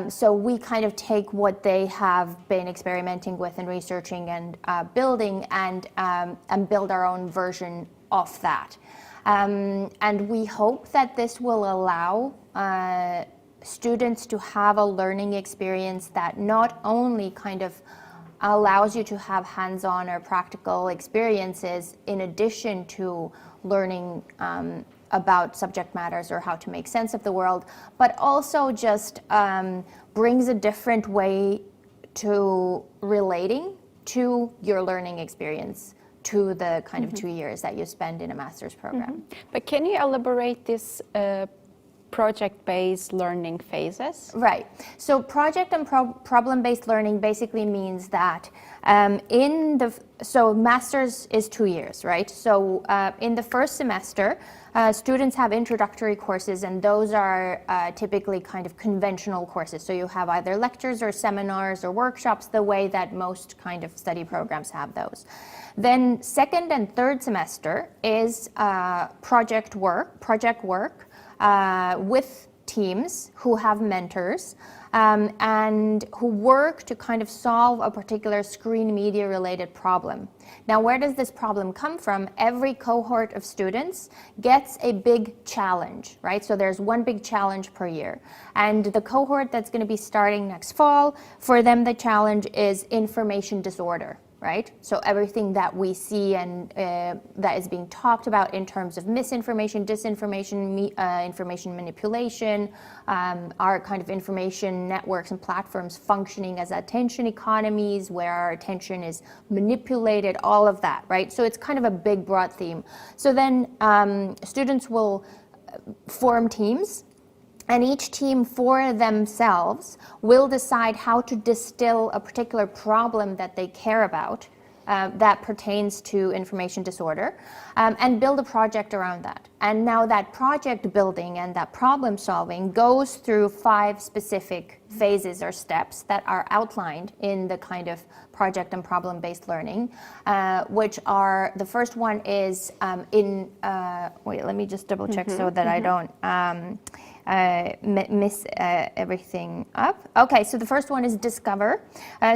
So we kind of take what they have been experimenting with and researching and building and build our own version of that. And we hope that this will allow students to have a learning experience that not only kind of allows you to have hands-on or practical experiences in addition to learning about subject matters or how to make sense of the world, but also just brings a different way to relating to your learning experience, to the kind of 2 years that you spend in a master's program. But can you elaborate this project-based learning phases? Right. So project and problem-based learning basically means that so master's is 2 years, right? So in the first semester, students have introductory courses, and those are typically kind of conventional courses. So you have either lectures or seminars or workshops, the way that most kind of study programs have those. Then second and third semester is project work with teams who have mentors and who work to kind of solve a particular screen media related problem. Now, where does this problem come from? Every cohort of students gets a big challenge, right? So there's one big challenge per year. And the cohort that's going to be starting next fall, for them the challenge is information disorder. Right? So everything that we see and that is being talked about in terms of misinformation, disinformation, information manipulation, our kind of information networks and platforms functioning as attention economies where our attention is manipulated, all of that, right? So it's kind of a big broad theme. So then students will form teams, and each team for themselves will decide how to distill a particular problem that they care about that pertains to information disorder and build a project around that. And now that project building and that problem solving goes through 5 specific phases or steps that are outlined in the kind of project and problem-based learning, which are, the first one is wait, let me just double check so that I don't miss everything up. Okay, so the first one is discover.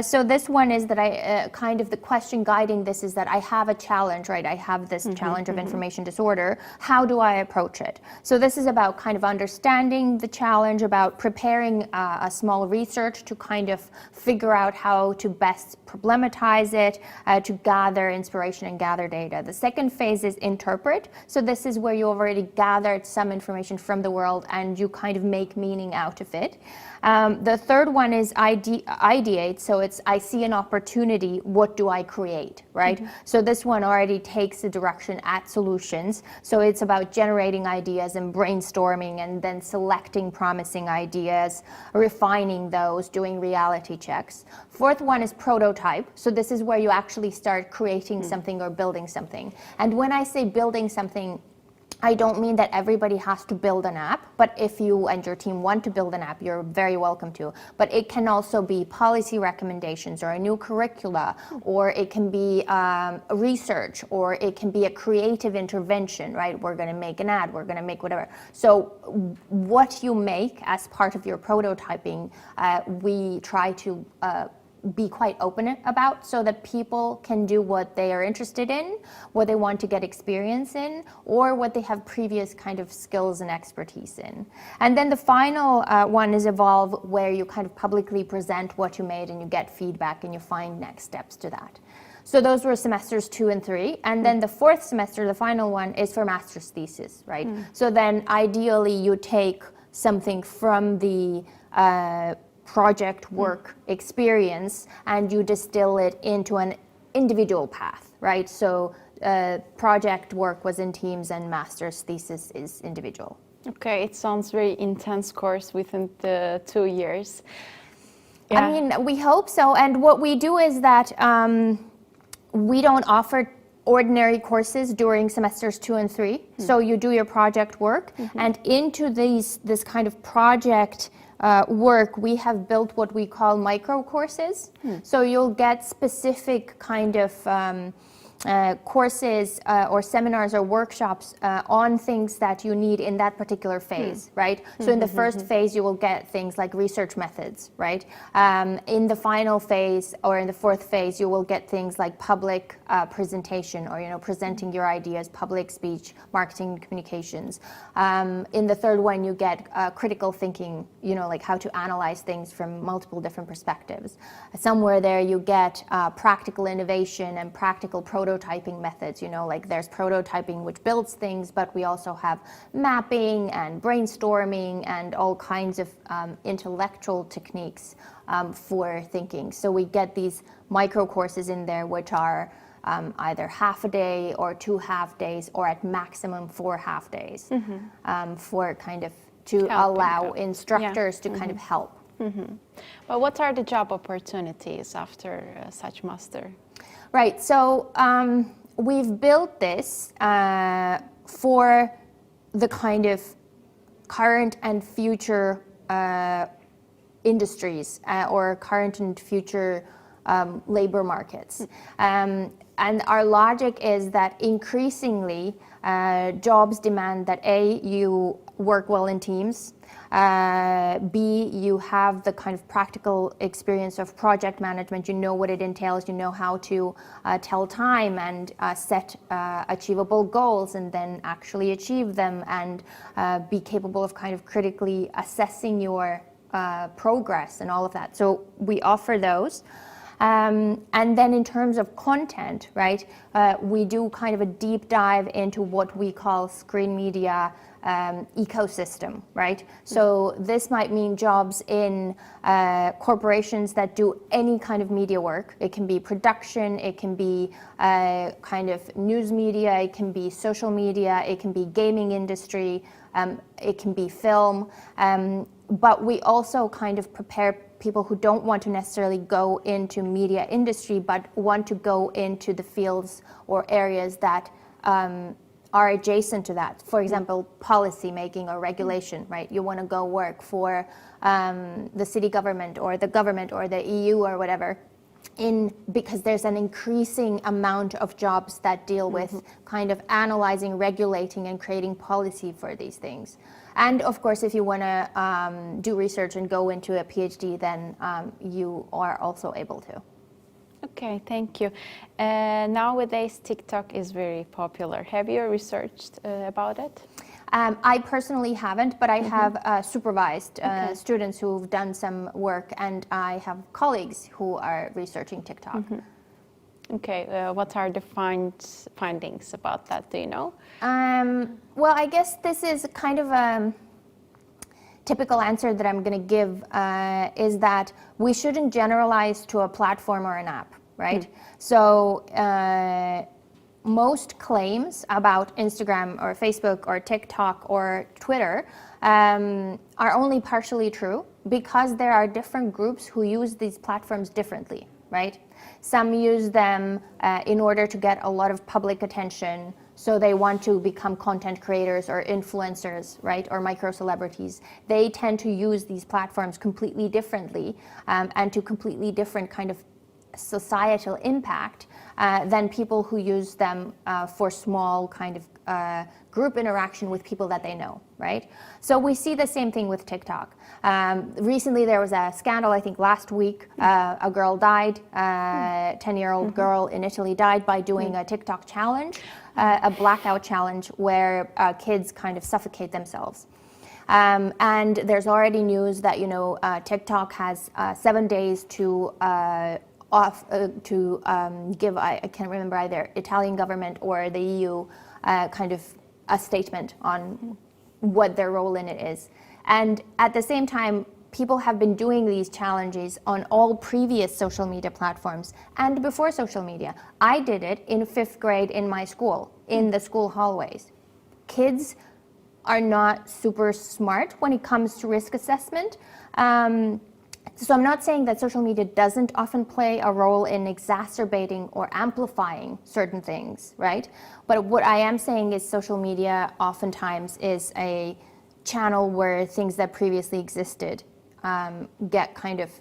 So this one is that I kind of the question guiding this is that I have a challenge, right? I have this challenge of information disorder. How do I approach it? So this is about kind of understanding the challenge, about preparing a small research to kind of figure out how to best problematize it, to gather inspiration and gather data. The second phase is interpret. So this is where you already gathered some information from the world and you kind of make meaning out of it. The third one is ideate. So it's I see an opportunity, what do I create, right? So this one already takes the direction at solutions. So it's about generating ideas and brainstorming and then selecting promising ideas, refining those, doing reality checks. Fourth one is prototype. So this is where you actually start creating something or building something. And when I say building something, I don't mean that everybody has to build an app, but if you and your team want to build an app, you're very welcome to. But it can also be policy recommendations or a new curricula, or it can be research, or it can be a creative intervention, right? We're going to make an ad, we're going to make whatever. So what you make as part of your prototyping, we try to be quite open about so that people can do what they are interested in, what they want to get experience in, or what they have previous kind of skills and expertise in. And then the final one is evolve, where you kind of publicly present what you made and you get feedback and you find next steps to that. So those were semesters 2 and 3. And then the fourth semester, the final one, is for master's thesis, right? So then ideally you take something from the project work experience and you distill it into an individual path, right? So project work was in teams and master's thesis is individual. Okay, it sounds very intense course within the 2 years. Yeah. I mean, we hope so. And what we do is that we don't offer ordinary courses during semesters 2 and 3. So you do your project work and into this kind of project work, we have built what we call micro courses. So you'll get specific kind of courses or seminars or workshops on things that you need in that particular phase, right? So in the first phase, you will get things like research methods, right? In the final phase or in the fourth phase, you will get things like public presentation or, presenting your ideas, public speech, marketing, communications. In the third one, you get critical thinking, like how to analyze things from multiple different perspectives. Somewhere there, you get practical innovation and practical prototyping prototyping methods, you know, like there's prototyping which builds things, but we also have mapping and brainstorming and all kinds of intellectual techniques for thinking. So we get these micro courses in there which are either half a day or 2 half days or at maximum 4 half days for kind of to allow instructors to kind of help. But what are the job opportunities after such master? Right, so we've built this for the kind of current and future industries or current and future labor markets. And our logic is that increasingly jobs demand that A, you work well in teams, B, you have the kind of practical experience of project management, you know what it entails, you know how to tell time and set achievable goals and then actually achieve them and be capable of kind of critically assessing your progress and all of that. So we offer those. And then in terms of content, right, we do kind of a deep dive into what we call screen media ecosystem, right? So this might mean jobs in corporations that do any kind of media work. It can be production, it can be kind of news media, it can be social media, it can be gaming industry, it can be film. But we also kind of prepare people who don't want to necessarily go into media industry, but want to go into the fields or areas that are adjacent to that. For example, policy making or regulation, right? You want to go work for the city government or the EU or whatever, because there's an increasing amount of jobs that deal with kind of analyzing, regulating, and creating policy for these things. And of course, if you want to do research and go into a PhD, then you are also able to. Okay, thank you. Nowadays, TikTok is very popular. Have you researched about it? I personally haven't, but I have supervised students who've done some work, and I have colleagues who are researching TikTok. Okay, what are the findings about that? Do you know? Well, I guess this is kind of a typical answer that I'm going to give is that we shouldn't generalize to a platform or an app, right? So most claims about Instagram or Facebook or TikTok or Twitter are only partially true because there are different groups who use these platforms differently, right? Some use them in order to get a lot of public attention, so they want to become content creators or influencers, right, or micro celebrities. They tend to use these platforms completely differently and to completely different kind of societal impact than people who use them for small kind of group interaction with people that they know, right? So we see the same thing with TikTok. Recently there was a scandal, I think last week, a girl died, 10-year-old girl in Italy died by doing a TikTok challenge, a blackout challenge where kids kind of suffocate themselves. And there's already news that, you know, TikTok has 7 days to give, I can't remember either, Italian government or the EU kind of a statement on what their role in it is. And at the same time, people have been doing these challenges on all previous social media platforms and before social media. I did it in 5th grade in my school, in the school hallways. Kids are not super smart when it comes to risk assessment. So I'm not saying that social media doesn't often play a role in exacerbating or amplifying certain things, right? But what I am saying is social media oftentimes is a channel where things that previously existed get kind of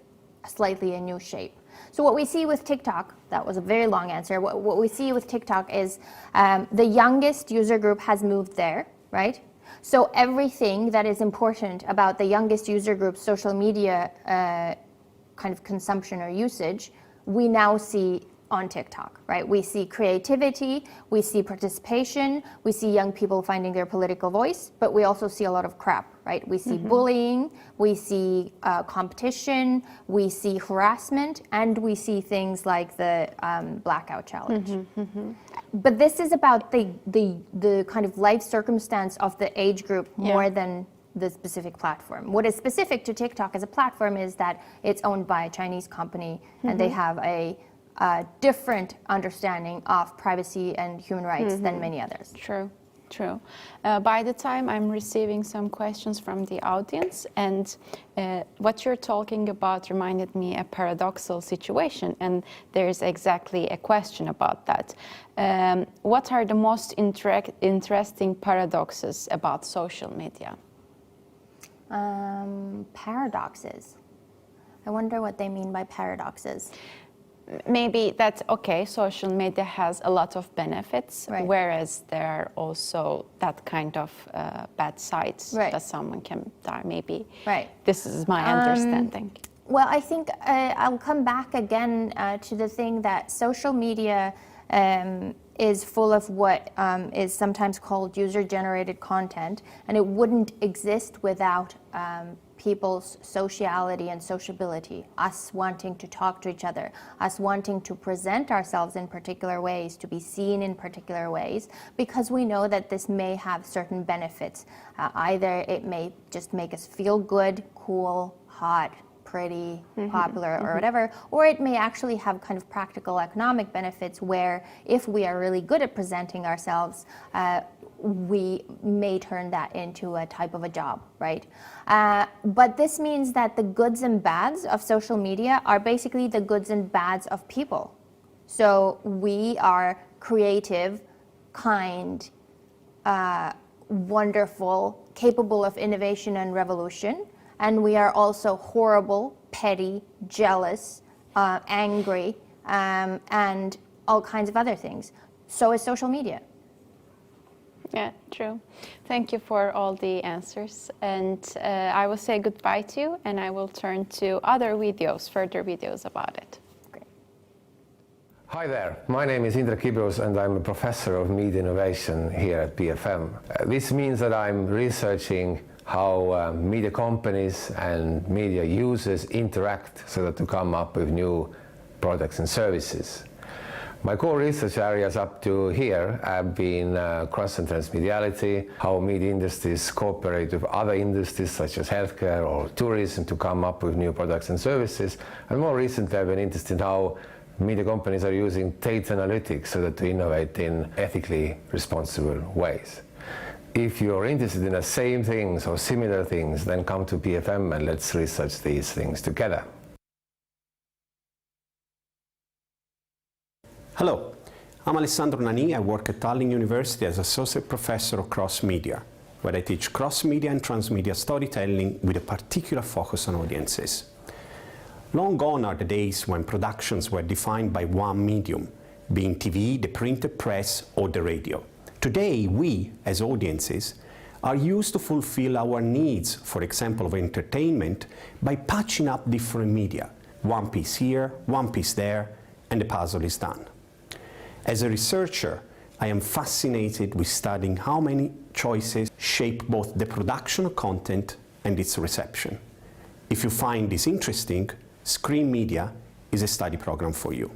slightly a new shape. So what we see with TikTok, that was a very long answer, what we see with TikTok is the youngest user group has moved there, right? So everything that is important about the youngest user group's social media kind of consumption or usage, we now see on TikTok, right? We see creativity, we see participation, we see young people finding their political voice, but we also see a lot of crap, right? We see bullying, we see competition, we see harassment, and we see things like the blackout challenge. But this is about the kind of life circumstance of the age group more than the specific platform. What is specific to TikTok as a platform is that it's owned by a Chinese company and they have a different understanding of privacy and human rights than many others. True. By the time I'm receiving some questions from the audience, and what you're talking about reminded me a paradoxical situation, and there's exactly a question about that. What are the most interesting paradoxes about social media? Paradoxes. I wonder what they mean by paradoxes. Maybe that's okay, social media has a lot of benefits, whereas there are also that kind of bad sides that someone can die, maybe. This is my understanding. Well, I think I'll come back again to the thing that social media is full of what is sometimes called user-generated content, and it wouldn't exist without people's sociality and sociability, us wanting to talk to each other, us wanting to present ourselves in particular ways, to be seen in particular ways, because we know that this may have certain benefits. Either it may just make us feel good, cool, hot, pretty, popular, or whatever, or it may actually have kind of practical economic benefits where if we are really good at presenting ourselves, we may turn that into a type of a job, right? But this means that the goods and bads of social media are basically the goods and bads of people. So we are creative, kind, wonderful, capable of innovation and revolution, and we are also horrible, petty, jealous, angry, and all kinds of other things. So is social media. Yeah, true. Thank you for all the answers. And I will say goodbye to you, and I will turn to other videos, further videos about it. Great. Hi there, my name is Indrek Ibrus and I'm a professor of media innovation here at BFM. This means that I'm researching how media companies and media users interact so that to come up with new products and services. My core research areas up to here have been cross and transmediality, how media industries cooperate with other industries such as healthcare or tourism to come up with new products and services, and more recently I've been interested in how media companies are using data analytics so that to innovate in ethically responsible ways. If you're interested in the same things or similar things, then come to BFM and let's research these things together. Hello, I'm Alessandro Nani. I work at Tallinn University as Associate Professor of Cross Media, where I teach cross-media and transmedia storytelling with a particular focus on audiences. Long gone are the days when productions were defined by one medium, being TV, the printed press, or the radio. Today, we, as audiences, are used to fulfill our needs, for example, of entertainment, by patching up different media. One piece here, one piece there, and the puzzle is done. As a researcher, I am fascinated with studying how many choices shape both the production of content and its reception. If you find this interesting, Screen Media is a study program for you.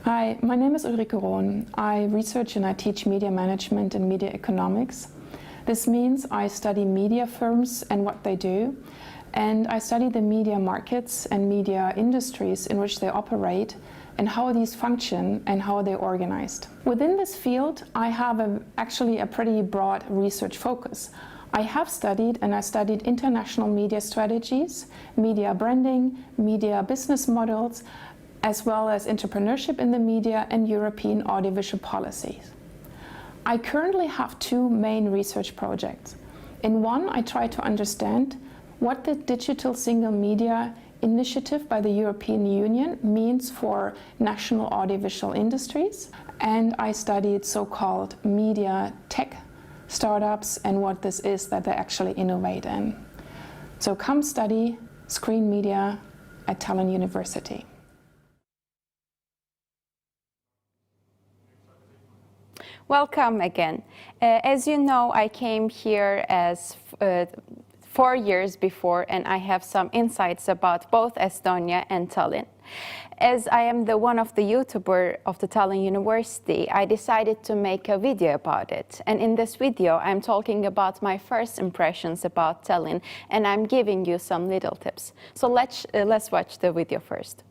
Hi, my name is Ulrike Rohn. I research and I teach media management and media economics. This means I study media firms and what they do, and I study the media markets and media industries in which they operate and how these function and how they're organized. Within this field, I have actually a pretty broad research focus. I have studied international media strategies, media branding, media business models, as well as entrepreneurship in the media and European audiovisual policies. I currently have two main research projects. In one, I try to understand what the Digital Single Media Initiative by the European Union means for national audiovisual industries, and I studied so-called media tech startups and what this is that they actually innovate in. So come study screen media at Tallinn University. Welcome again. As you know, I came here as 4 years before, and I have some insights about both Estonia and Tallinn. As I am one of the YouTuber of the Tallinn University, I decided to make a video about it. And in this video, I'm talking about my first impressions about Tallinn, and I'm giving you some little tips. So let's watch the video first.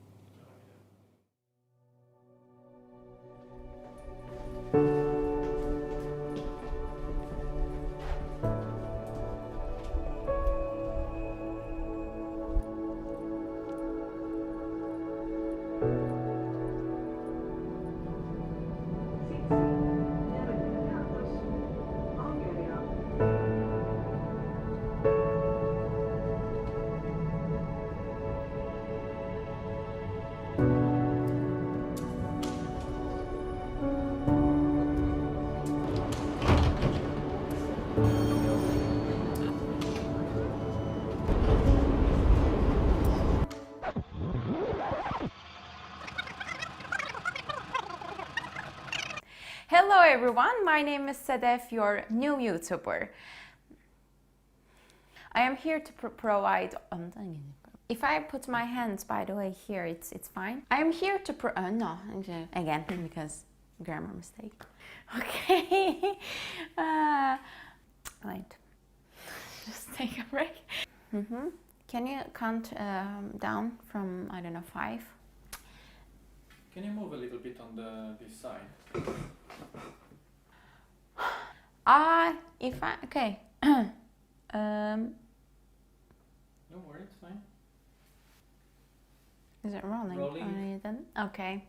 Hello everyone, my name is Sedef, your new YouTuber. I am here to provide... If I put my hands, by the way, here, it's fine. I am here to no, again, because grammar mistake. Okay. Wait. Just take a break. Can you count down from, I don't know, 5? Can you move a little bit on this side? Okay. Don't worry, it's fine. Is it rolling? Rolling. Okay.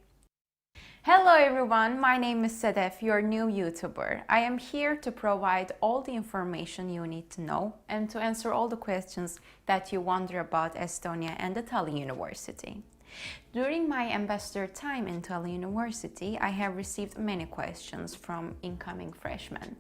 Hello everyone, my name is Sedef, your new YouTuber. I am here to provide all the information you need to know and to answer all the questions that you wonder about Estonia and the Tallinn University. During my ambassador time in Tallinn University, I have received many questions from incoming freshmen.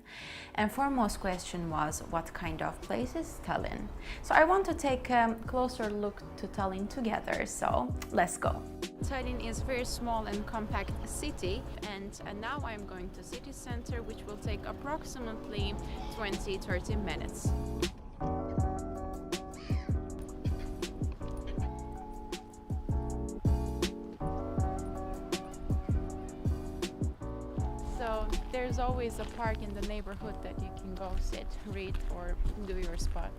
And foremost question was, what kind of place is Tallinn? So I want to take a closer look to Tallinn together, so let's go. Tallinn is a very small and compact city, and now I'm going to city center, which will take approximately 20-30 minutes. So there's always a park in the neighborhood that you can go sit, read, or do your sport.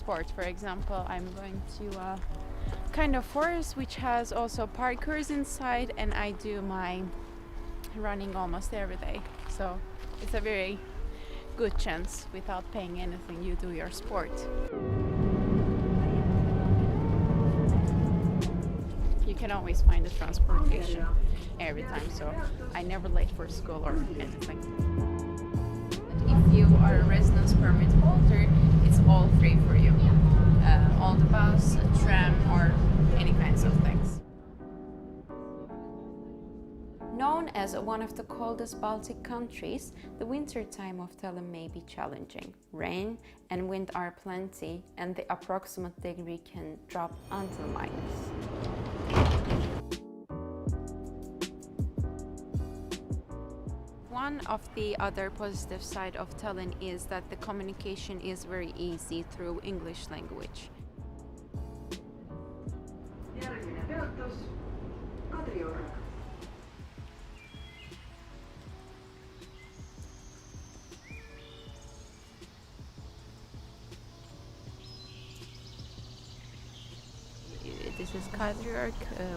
For example, I'm going to a kind of forest which has also parkers inside, and I do my running almost every day. So it's a very good chance, without paying anything, you do your sport. You can always find the transportation every time, so I never late for school or anything. If you are a residence permit holder, it's all free for you. All the bus, tram, or any kinds of things. Known as one of the coldest Baltic countries, the winter time of Tallinn may be challenging. Rain and wind are plenty, and the approximate degree can drop until minus. One of the other positive side of Tallinn is that the communication is very easy through English language. This is Cadre,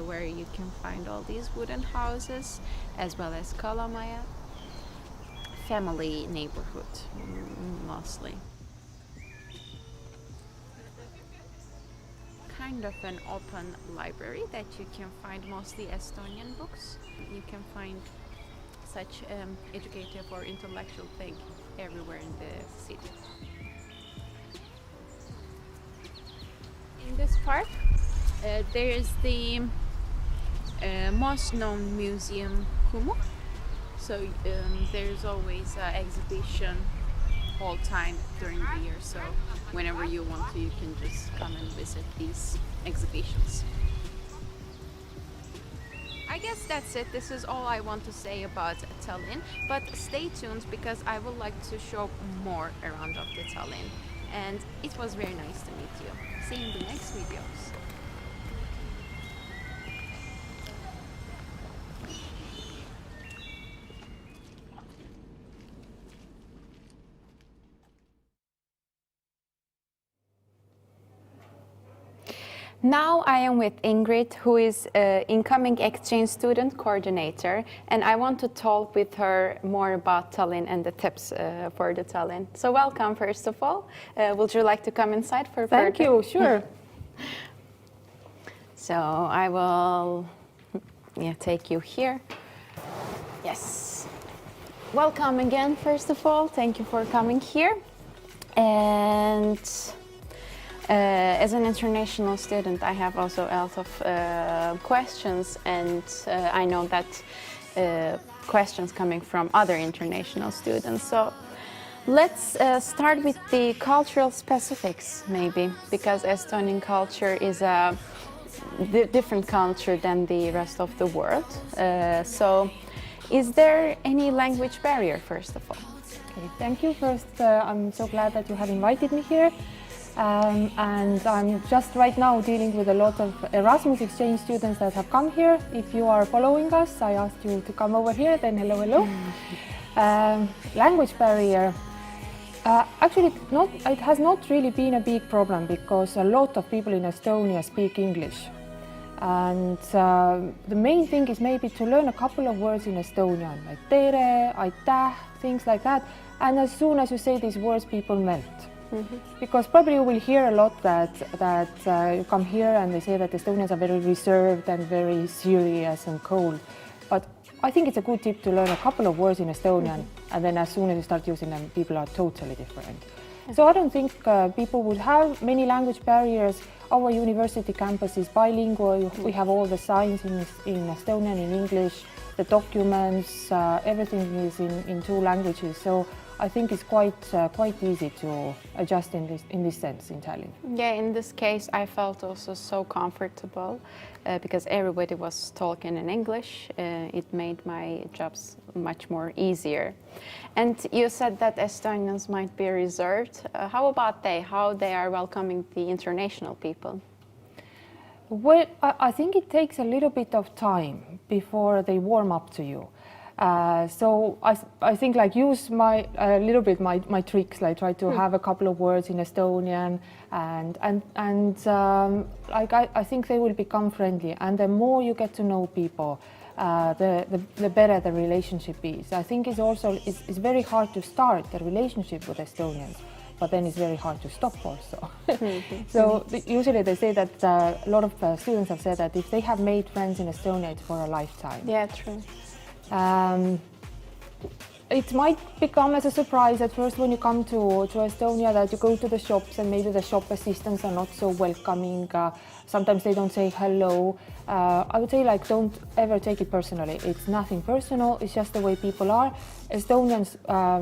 where you can find all these wooden houses, as well as Kalamaya. Family neighborhood, mostly. Kind of an open library that you can find mostly Estonian books. You can find such educative or intellectual thing everywhere in the city. In this park, there is the most known museum, Humu. So there's always an exhibition whole time during the year. So whenever you want to, you can just come and visit these exhibitions. I guess that's it. This is all I want to say about Tallinn, but stay tuned because I would like to show more around of the Tallinn. And it was very nice to meet you. See you in the next videos. Now I am with Ingrid, who is incoming exchange student coordinator, and I want to talk with her more about Tallinn and the tips for the Tallinn. So welcome, first of all. Would you like to come inside for Thank you, sure. So I will take you here. Yes. Welcome again, first of all. Thank you for coming here. And as an international student, I have also a lot of questions, and I know that questions coming from other international students. So let's start with the cultural specifics, maybe, because Estonian culture is a different culture than the rest of the world. So is there any language barrier, first of all? Okay, thank you. First, I'm so glad that you have invited me here. And I'm just right now dealing with a lot of Erasmus exchange students that have come here. If you are following us, I asked you to come over here, then hello, hello. Language barrier. Actually, it has not really been a big problem because a lot of people in Estonia speak English. And the main thing is maybe to learn a couple of words in Estonian, like tere, aitäh, things like that. And as soon as you say these words, people melt. Because probably you will hear a lot that you come here and they say that Estonians are very reserved and very serious and cold. But I think it's a good tip to learn a couple of words in Estonian, and then as soon as you start using them, people are totally different. So I don't think people would have many language barriers. Our university campus is bilingual. We have all the signs in Estonian, in English, the documents, everything is in two languages. So I think it's quite easy to adjust in this sense in Tallinn. Yeah, in this case, I felt also so comfortable because everybody was talking in English. It made my jobs much more easier. And you said that Estonians might be reserved. How about how they are welcoming the international people? Well, I think it takes a little bit of time before they warm up to you. So I think like use a little bit my tricks, like try to have a couple of words in Estonian, and like I think they will become friendly, and the more you get to know people, the better the relationship is. I think it's very hard to start the relationship with Estonians, but then it's very hard to stop also. So usually they say that a lot of students have said that if they have made friends in Estonia, it's for a lifetime. Yeah, true. It might become as a surprise at first when you come to Estonia, that you go to the shops and maybe the shop assistants are not so welcoming. Sometimes they don't say hello. I would say like don't ever take it personally. It's nothing personal, it's just the way people are. Estonians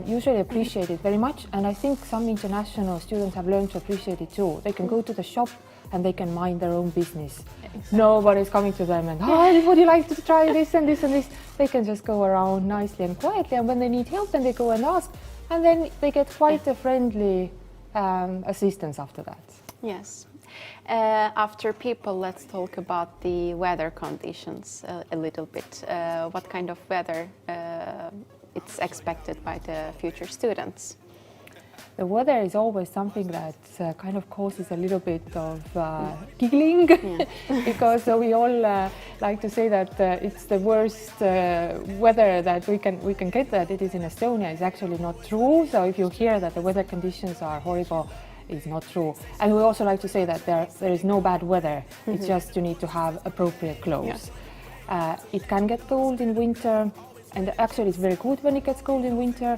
usually appreciate it very much, and I think some international students have learned to appreciate it too. They can go to the shop and they can mind their own business. Exactly. Nobody's coming to them and, oh, would you like to try this and this and this? They can just go around nicely and quietly, and when they need help, then they go and ask, and then they get quite a friendly assistance after that. Yes. After people, let's talk about the weather conditions a little bit. What kind of weather it's expected by the future students? The weather is always something that kind of causes a little bit of giggling, because we all like to say that it's the worst weather that we can get, that it is in Estonia. Is actually not true. So if you hear that the weather conditions are horrible, it's not true. And we also like to say that there is no bad weather. It's just you need to have appropriate clothes. It can get cold in winter. And actually it's very good when it gets cold in winter.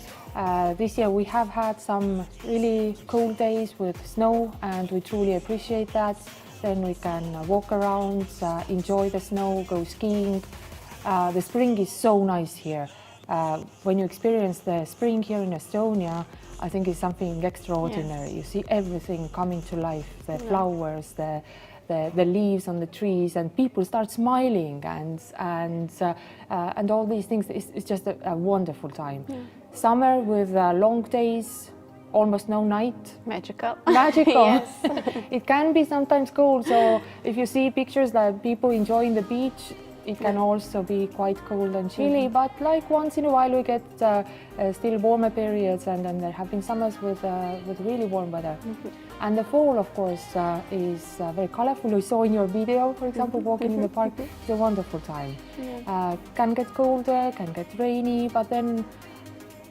This year we have had some really cold days with snow, and we truly appreciate that. Then we can walk around, enjoy the snow, go skiing. The spring is so nice here. When you experience the spring here in Estonia, I think is something extraordinary. You see everything coming to life, the flowers, the leaves on the trees, and people start smiling, and all these things. It's just a wonderful time. Summer with long days, almost no night. Magical. Magical. Yes. It can be sometimes cold, so if you see pictures that people enjoying the beach, it can also be quite cold and chilly, but like once in a while we get still warmer periods, and then there have been summers with really warm weather. And the fall, of course, is very colorful. We saw in your video, for example, walking in the park. It's a wonderful time. Can get colder, can get rainy, but then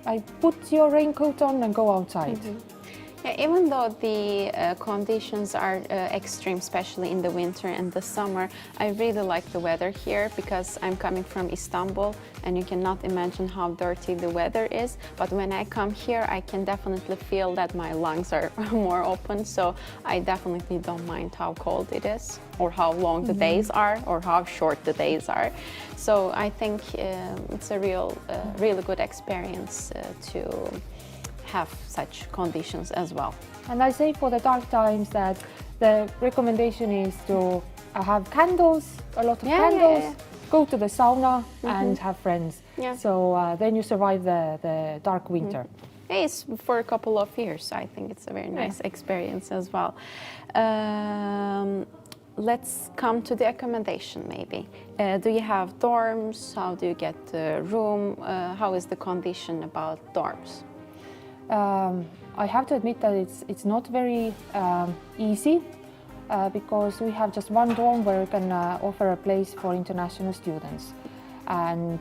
I put your raincoat on and go outside. Yeah, even though the conditions are extreme, especially in the winter and the summer, I really like the weather here because I'm coming from Istanbul and you cannot imagine how dirty the weather is. But when I come here, I can definitely feel that my lungs are more open. So I definitely don't mind how cold it is or how long the days are or how short the days are. So I think it's a really good experience to have such conditions as well. And I say for the dark times that the recommendation is to have candles, a lot of candles, go to the sauna and have friends. So then you survive the dark winter. It's for a couple of years. I think it's a very nice experience as well. Let's come to the accommodation maybe. Do you have dorms? How do you get the room? How is the condition about dorms? I have to admit that it's not very easy because we have just one dorm where we can offer a place for international students. And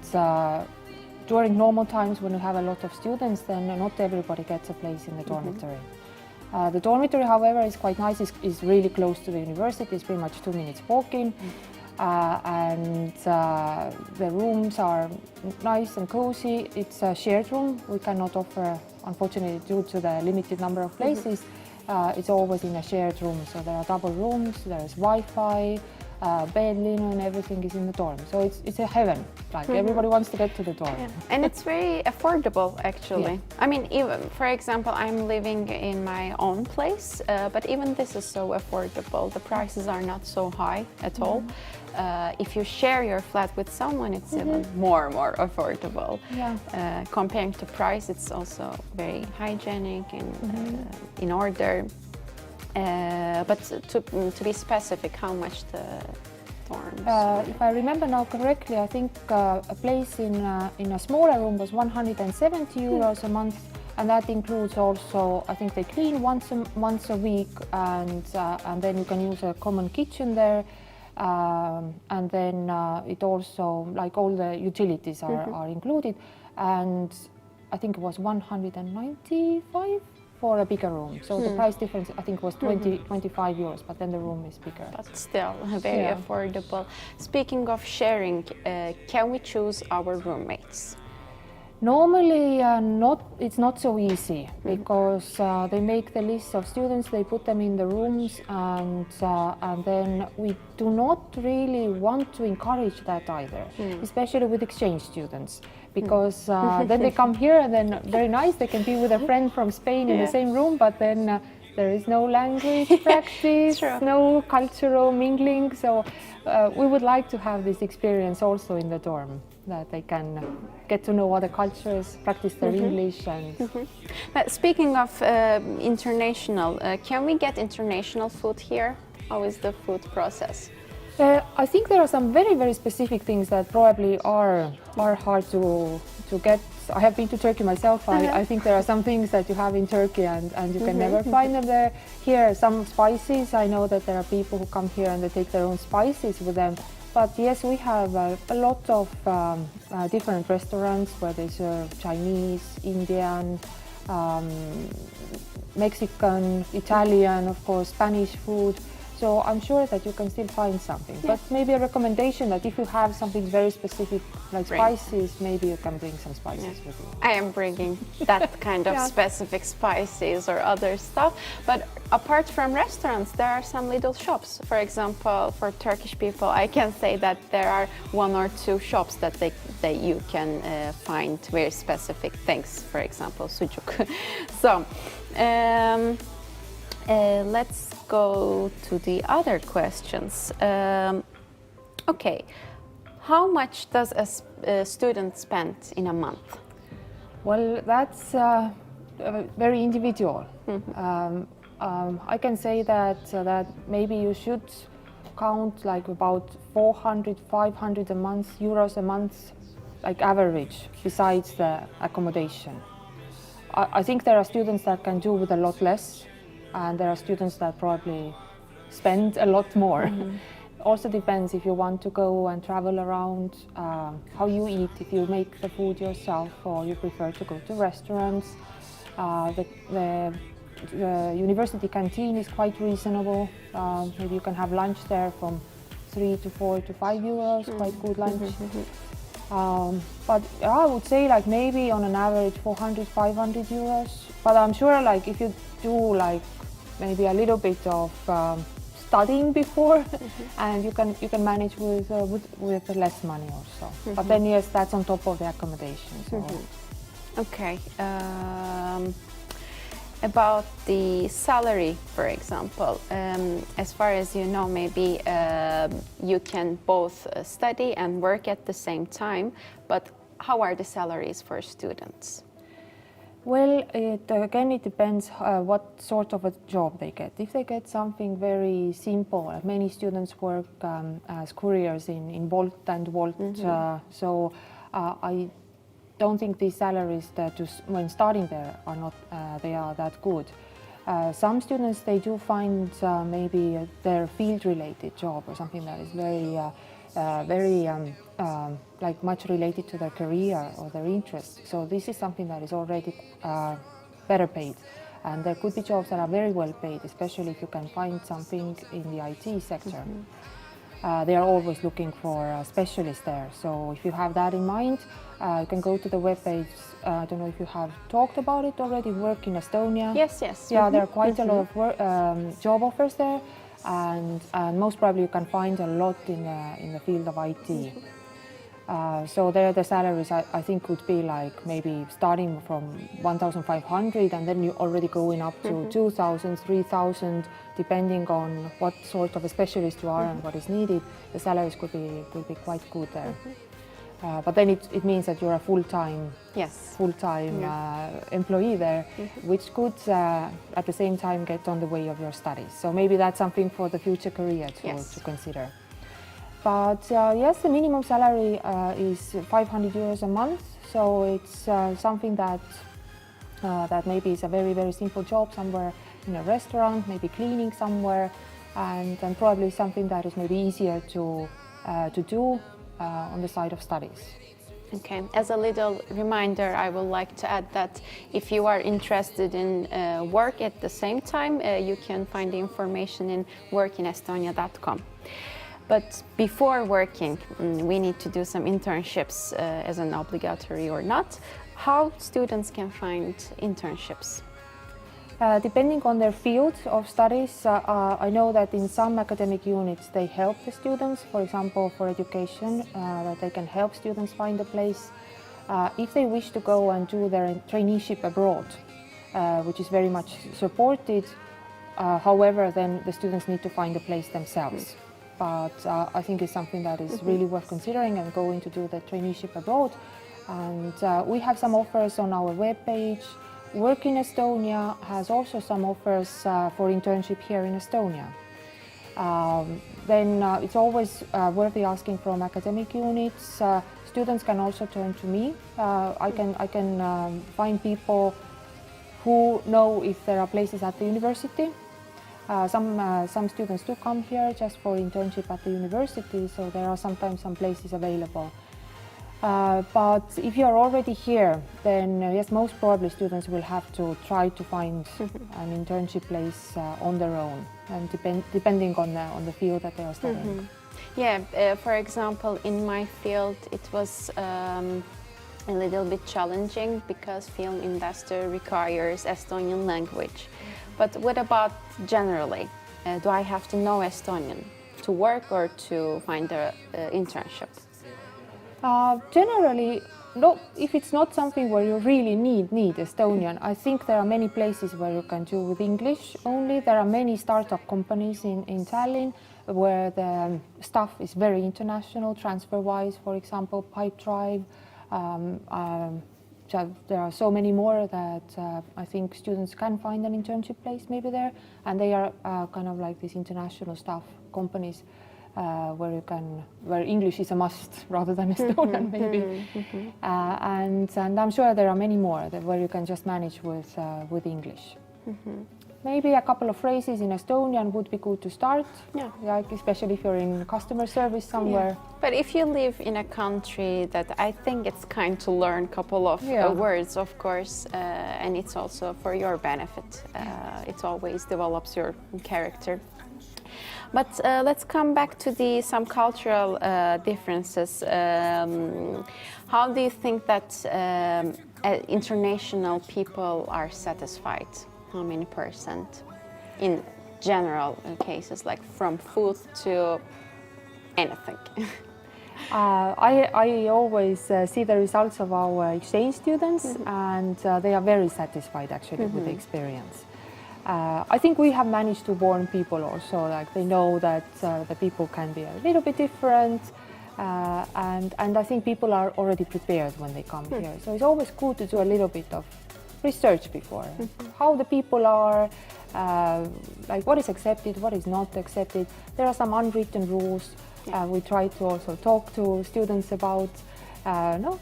during normal times when we have a lot of students, then not everybody gets a place in the dormitory. The dormitory, however, is quite nice. It's really close to the university. It's pretty much 2 minutes walking. And the rooms are nice and cozy. It's a shared room. We cannot offer, unfortunately, due to the limited number of places, it's always in a shared room. So there are double rooms, there's Wi-Fi, bed linen, everything is in the dorm. So it's a heaven. Like everybody wants to get to the dorm. And it's very affordable, actually. I mean, even for example, I'm living in my own place, but even this is so affordable. The prices are not so high at all. If you share your flat with someone, it's even more affordable. Comparing to price, it's also very hygienic and in order. But to be specific, how much the dorms? If I remember now correctly, I think a place in a smaller room was 170 euros a month, and that includes also, I think they clean once a week, and then you can use a common kitchen there. And then it also, like all the utilities are included, and I think it was 195 for a bigger room. So the price difference, I think, was 25 euros, but then the room is bigger. But still very affordable. Speaking of sharing, can we choose our roommates? Normally, it's not so easy because they make the list of students, they put them in the rooms, and then we do not really want to encourage that either, especially with exchange students, because then they come here and then very nice, they can be with a friend from Spain in the same room, but then there is no language practice, no cultural mingling, so we would like to have this experience also in the dorm, that they can get to know other cultures, practice their English. And But speaking of international, can we get international food here? How is the food process? I think there are some very specific things that probably are hard to get. I have been to Turkey myself. I think there are some things that you have in Turkey and you can never find them there. Here, some spices, I know that there are people who come here and they take their own spices with them. But yes, we have a lot of different restaurants where they serve Chinese, Indian, Mexican, Italian, of course, Spanish food. So I'm sure that you can still find something, but maybe a recommendation that if you have something very specific like spices, maybe you can bring some spices with you. I am bringing that kind of specific spices or other stuff. But apart from restaurants, there are some little shops. For example, for Turkish people, I can say that there are 1 or 2 shops that you can find very specific things. For example, sucuk. So let's go to the other questions. Okay, how much does a student spend in a month? Well, that's very individual. I can say that maybe you should count like about 400, 500 a month, euros a month, like average, besides the accommodation. I think there are students that can do with a lot less, and there are students that probably spend a lot more. Also depends if you want to go and travel around, how you eat, if you make the food yourself or you prefer to go to restaurants. The university canteen is quite reasonable. Maybe you can have lunch there from 3 to 4 to 5 euros, quite good lunch. But I would say like maybe on an average 400, 500 euros. But I'm sure like if you do like maybe a little bit of studying before, and you can manage with less money also. But then yes, that's on top of the accommodation. So. Okay. About the salary, for example, as far as you know, maybe you can both study and work at the same time, but how are the salaries for students? Well, it depends what sort of a job they get. If they get something very simple, many students work as couriers in Bolt and Wolt, so I don't think these salaries that when starting there are not they are that good. Some students, they do find maybe their field-related job or something that is very like much related to their career or their interests. So this is something that is already better paid, and there could be jobs that are very well paid, especially if you can find something in the IT sector. They are always looking for specialists there. So if you have that in mind, you can go to the webpage. I don't know if you have talked about it already. Work in Estonia. Yes, yes. Yeah, there are quite a lot of job offers there, and most probably you can find a lot in the field of IT. So there the salaries I think would be like maybe starting from 1,500 and then you already going up to 2,000, 3,000, depending on what sort of a specialist you are and what is needed. The salaries could be quite good there. But then it means that you're a full-time employee there, which could at the same time get on the way of your studies. So maybe that's something for the future career to consider. But yes, the minimum salary is 500 euros a month. So it's something that maybe is a very, very simple job somewhere in a restaurant, maybe cleaning somewhere, and probably something that is maybe easier to do on the side of studies. Okay, as a little reminder, I would like to add that if you are interested in work at the same time, you can find the information in workinestonia.com. But before working, we need to do some internships as an obligatory or not. How students can find internships? Depending on their field of studies, I know that in some academic units they help the students, for example, for education, that they can help students find a place. If they wish to go and do their traineeship abroad, which is very much supported, however, then the students need to find a place themselves. But I think it's something that is really worth considering and going to do the traineeship abroad. And we have some offers on our webpage. Work in Estonia has also some offers for internship here in Estonia. Then it's always worth asking from academic units. Students can also turn to me. I can find people who know if there are places at the university. Some students do come here just for internship at the university, so there are sometimes some places available. But if you are already here, then yes, most probably students will have to try to find an internship place on their own, and depending on the field that they are studying. Yeah, for example, in my field, it was a little bit challenging because film industry requires Estonian language. But what about generally? Do I have to know Estonian to work or to find an internship? Generally, no, if it's not something where you really need Estonian, I think there are many places where you can do with English only. There are many startup companies in Tallinn where the staff is very international, transfer-wise, for example, Pipedrive. There are so many more that I think students can find an internship place maybe there, and they are kind of like these international staff companies where English is a must rather than Estonian maybe. And I'm sure there are many more where you can just manage with English. Maybe a couple of phrases in Estonian would be good to start, like especially if you're in customer service somewhere. Yeah. But if you live in a country that I think it's kind to learn a couple of words, of course, and it's also for your benefit. It always develops your character. But let's come back to some cultural differences. How do you think that international people are satisfied? How many percent in general cases, like from food to anything? I always see the results of our exchange students, and they are very satisfied actually with the experience. I think we have managed to warn people also, like they know that the people can be a little bit different, and I think people are already prepared when they come here. So it's always good to do a little bit of research before, how the people are, like what is accepted, what is not accepted. There are some unwritten rules. We try to also talk to students about.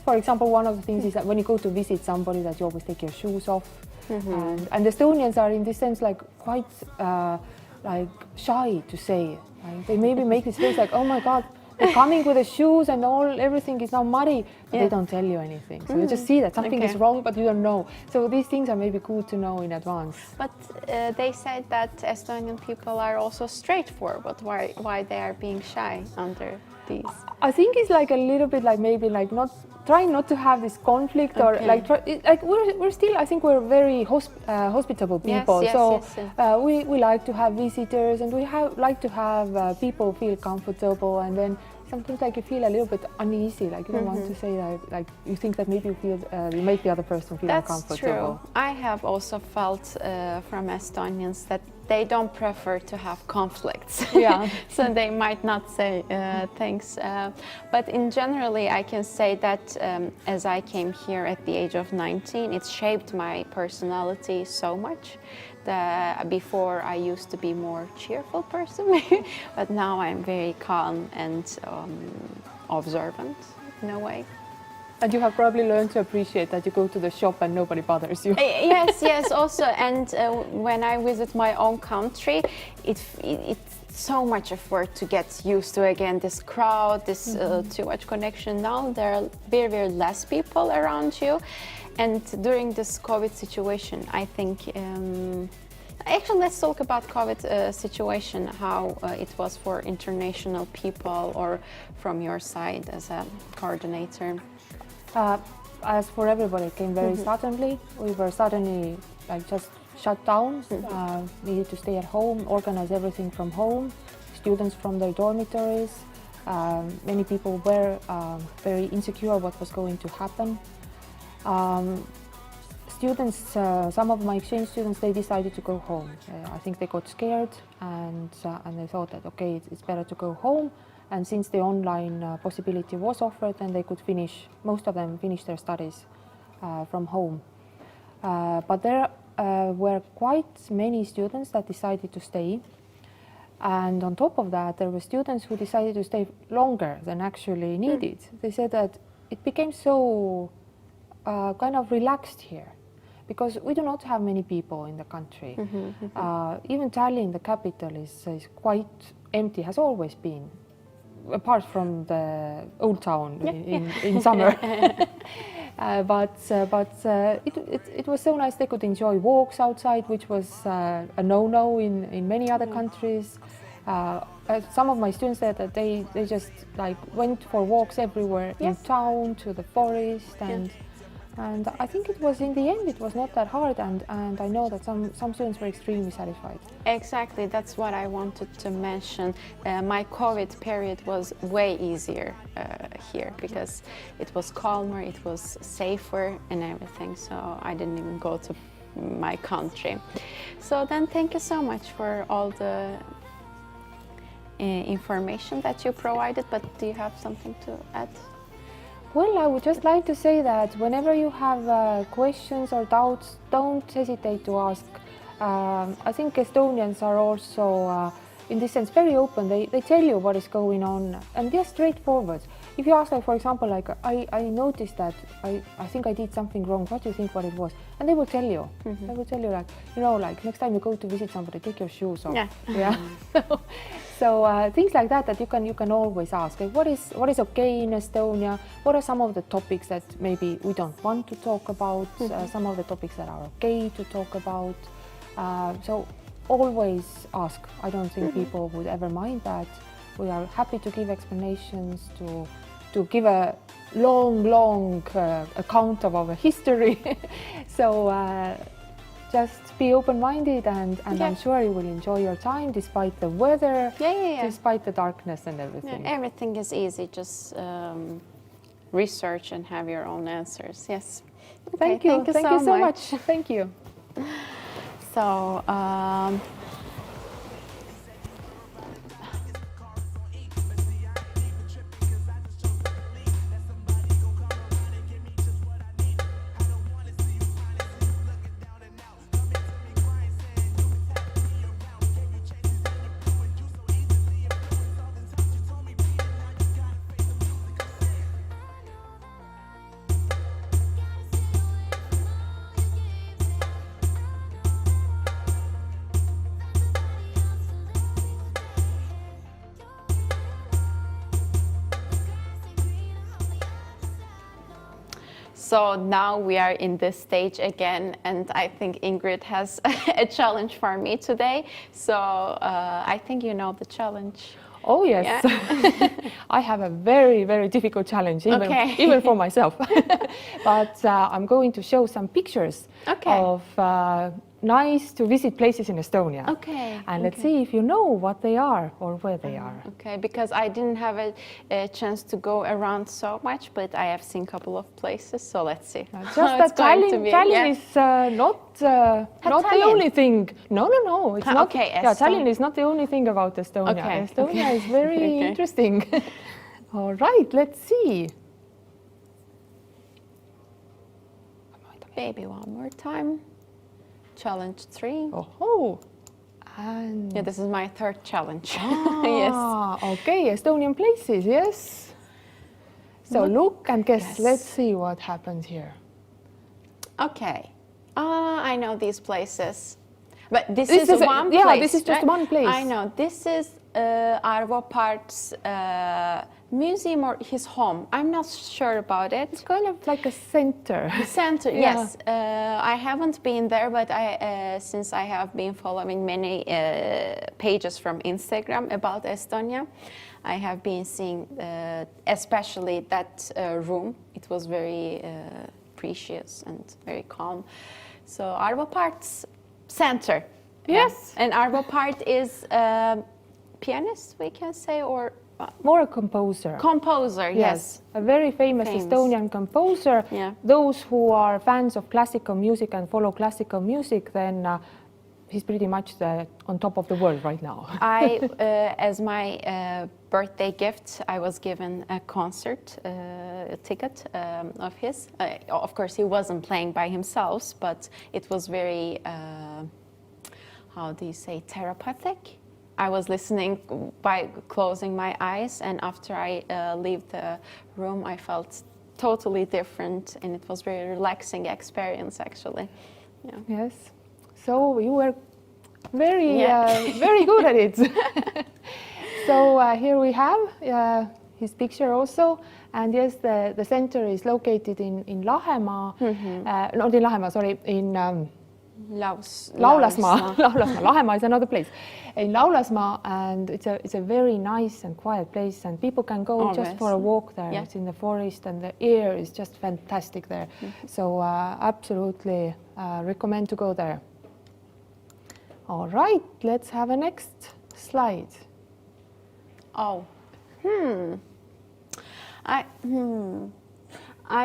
For example, one of the things is that when you go to visit somebody, that you always take your shoes off. And Estonians are in this sense like quite like shy to say. Like, they maybe make this face like, oh my God, they're coming with the shoes and everything is now muddy, but they don't tell you anything. So you just see that something is wrong, but you don't know. So these things are maybe good to know in advance. But they said that Estonian people are also straightforward. Why they are being shy under these? I think it's like a little bit like maybe like not trying not to have this conflict or like we're still, I think we're very hospitable people. We like to have visitors, and we like to have people feel comfortable, and then sometimes like you feel a little bit uneasy, like you don't want to say that, like you think that maybe you make the other person feel uncomfortable. That's true. I have also felt from Estonians that they don't prefer to have conflicts. So they might not say thanks. But in generally, I can say that as I came here at the age of 19, it shaped my personality so much. Before I used to be more cheerful person, but now I'm very calm and observant in a way. And you have probably learned to appreciate that you go to the shop and nobody bothers you. Yes, also. And when I visit my own country, it's so much effort to get used to again this crowd, this too much connection. Now there are very, very less people around you. And during this COVID situation, I think, actually let's talk about COVID situation, how it was for international people or from your side as a coordinator. As for everybody, it came very suddenly. We were suddenly like just shut down, needed to stay at home, organize everything from home, students from their dormitories. Many people were very insecure what was going to happen. Students, some of my exchange students, they decided to go home. I think they got scared and they thought that, okay, it's better to go home. And since the online possibility was offered, then they could finish, most of them finished their studies from home. But there were quite many students that decided to stay. And on top of that, there were students who decided to stay longer than actually needed. They said that it became so kind of relaxed here because we do not have many people in the country. Even Tallinn, the capital, is quite empty, has always been. apart from the old town in summer. But it was so nice. They could enjoy walks outside, which was a no-no in many other countries. Some of my students said that they just like went for walks everywhere in town, to the forest, and I think it was, in the end, it was not that hard, and I know that some students were extremely satisfied. Exactly, that's what I wanted to mention. My COVID period was way easier here because it was calmer, it was safer and everything, so I didn't even go to my country. So then thank you so much for all the information that you provided, but do you have something to add? Well, I would just like to say that whenever you have questions or doubts, don't hesitate to ask. I think Estonians are also, in this sense, very open. They tell you what is going on, and they're straightforward. If you ask, like, for example, like, I noticed that I think I did something wrong, what do you think what it was? And they will tell you. Mm-hmm. They will tell you, like, you know, like, next time you go to visit somebody, take your shoes off. Yeah. Yeah. So things like that you can always ask. Like, what is okay in Estonia? What are some of the topics that maybe we don't want to talk about? Some of the topics that are okay to talk about. So always ask. I don't think people would ever mind that. We are happy to give explanations, to give a long account of our history. So just be open-minded, and I'm sure you will enjoy your time despite the weather, despite the darkness and everything. Yeah, everything is easy, just research and have your own answers. Yes. Okay, Thank you so much. Thank you. So, So now we are in this stage again, and I think Ingrid has a challenge for me today. So I think you know the challenge. Oh yes, yeah. I have a very difficult challenge, even for myself. But I'm going to show some pictures of nice to visit places in Estonia. And let's see if you know what they are or where they are. Okay, because I didn't have a chance to go around so much, but I have seen a couple of places, so let's see. Just that Tallinn is not the only thing. No, it's not. Yeah, Tallinn is not the only thing about Estonia. Estonia is very interesting. All right, let's see. Maybe one more time. Challenge 3. Oh, and yeah, this is my third challenge. Yes. Okay, Estonian places. Yes. So look and guess. Let's see what happens here. Okay. I know these places, but this is one place. Yeah, this is just one place. I know. This is Arvo Part's museum or his home. I'm not sure about it. It's kind of like a center. Center, yes. I haven't been there, but since I have been following many pages from Instagram about Estonia, I have been seeing especially that room. It was very precious and very calm. So Arvo Part's center. Yes. And Arvo Part is pianist, we can say, or more a composer. Composer, yes. A very famous Estonian composer. Yeah. Those who are fans of classical music and follow classical music, then he's pretty much on top of the world right now. As my birthday gift, I was given a concert ticket of his. Of course, he wasn't playing by himself, but it was very, how do you say, therapeutic? I was listening by closing my eyes, and after I leave the room, I felt totally different, and it was very relaxing experience, actually. Yeah. Yes. So you were very good at it. So here we have his picture also. And yes, the center is located in Lahemaa, not in Lahemaa, sorry, in Laulasmaa. Lahemaa is another place. In Laulasmaa, and it's a very nice and quiet place, and people can go just for a walk there. Yeah. It's in the forest, and the air is just fantastic there. So absolutely recommend to go there. All right, let's have a next slide. Oh, I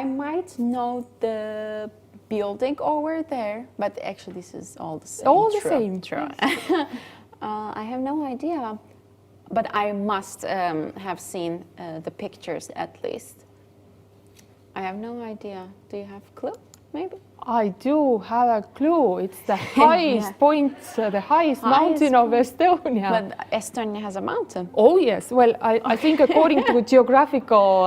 might know the building over there, but actually this is all the same. All the same. True. I have no idea, but I must have seen the pictures at least. I have no idea. Do you have a clue, maybe? I do have a clue. It's the highest point, the highest mountain of Estonia. But Estonia has a mountain. Oh yes. Well, I think according to geographical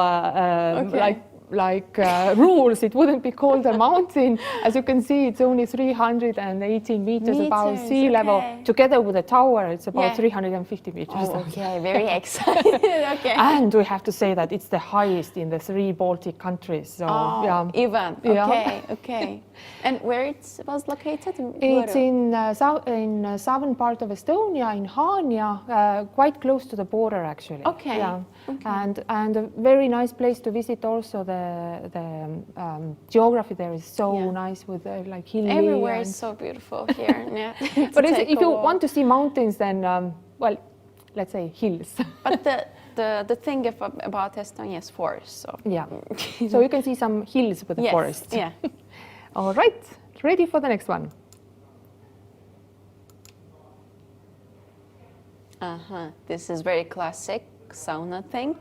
rules, it wouldn't be called a mountain. As you can see, it's only 318 meters above sea level. Together with the tower, it's about 350 meters. Oh, okay, very excited. Okay. And we have to say that it's the highest in the 3 Baltic countries. So, even. Okay, okay. And where it was located? It's in southern part of Estonia, in Haanja, quite close to the border, actually. Okay. Yeah. Okay. And a very nice place to visit also. The geography there is so nice with like hilly. Everywhere is so beautiful here. Yeah. But if you want to see mountains, then well, let's say hills. But the thing about Estonia is forest. So yeah, so you can see some hills with the forest. Yeah. All right, ready for the next one. This is very classic sauna thing.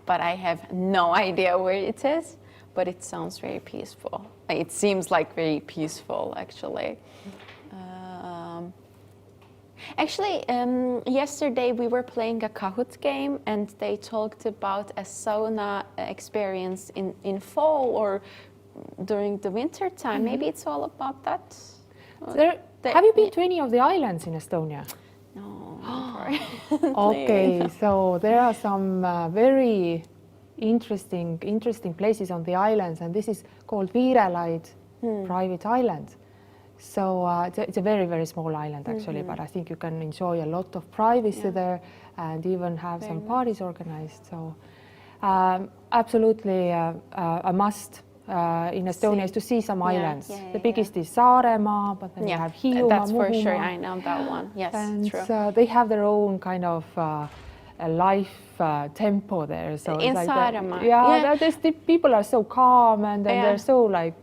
But I have no idea where it is, but it sounds very peaceful. It seems like very peaceful, actually. Yesterday we were playing a Kahoot game, and they talked about a sauna experience in fall or during the winter time. Maybe it's all about that. Have you been to any of the islands in Estonia? No. Okay, so there are some very interesting places on the islands, and this is called Virelaid private island. So it's a very, very small island actually, but I think you can enjoy a lot of privacy there and even have some parties organized. So absolutely a must in Estonia is to see some islands. The biggest is Saaremaa, but then you have Hiiumaa, that's for Muhumaa. sure. I know that one. Yes, and true. They have their own kind of life tempo there. So in it's like Saaremaa, the people are so calm, and then they're so like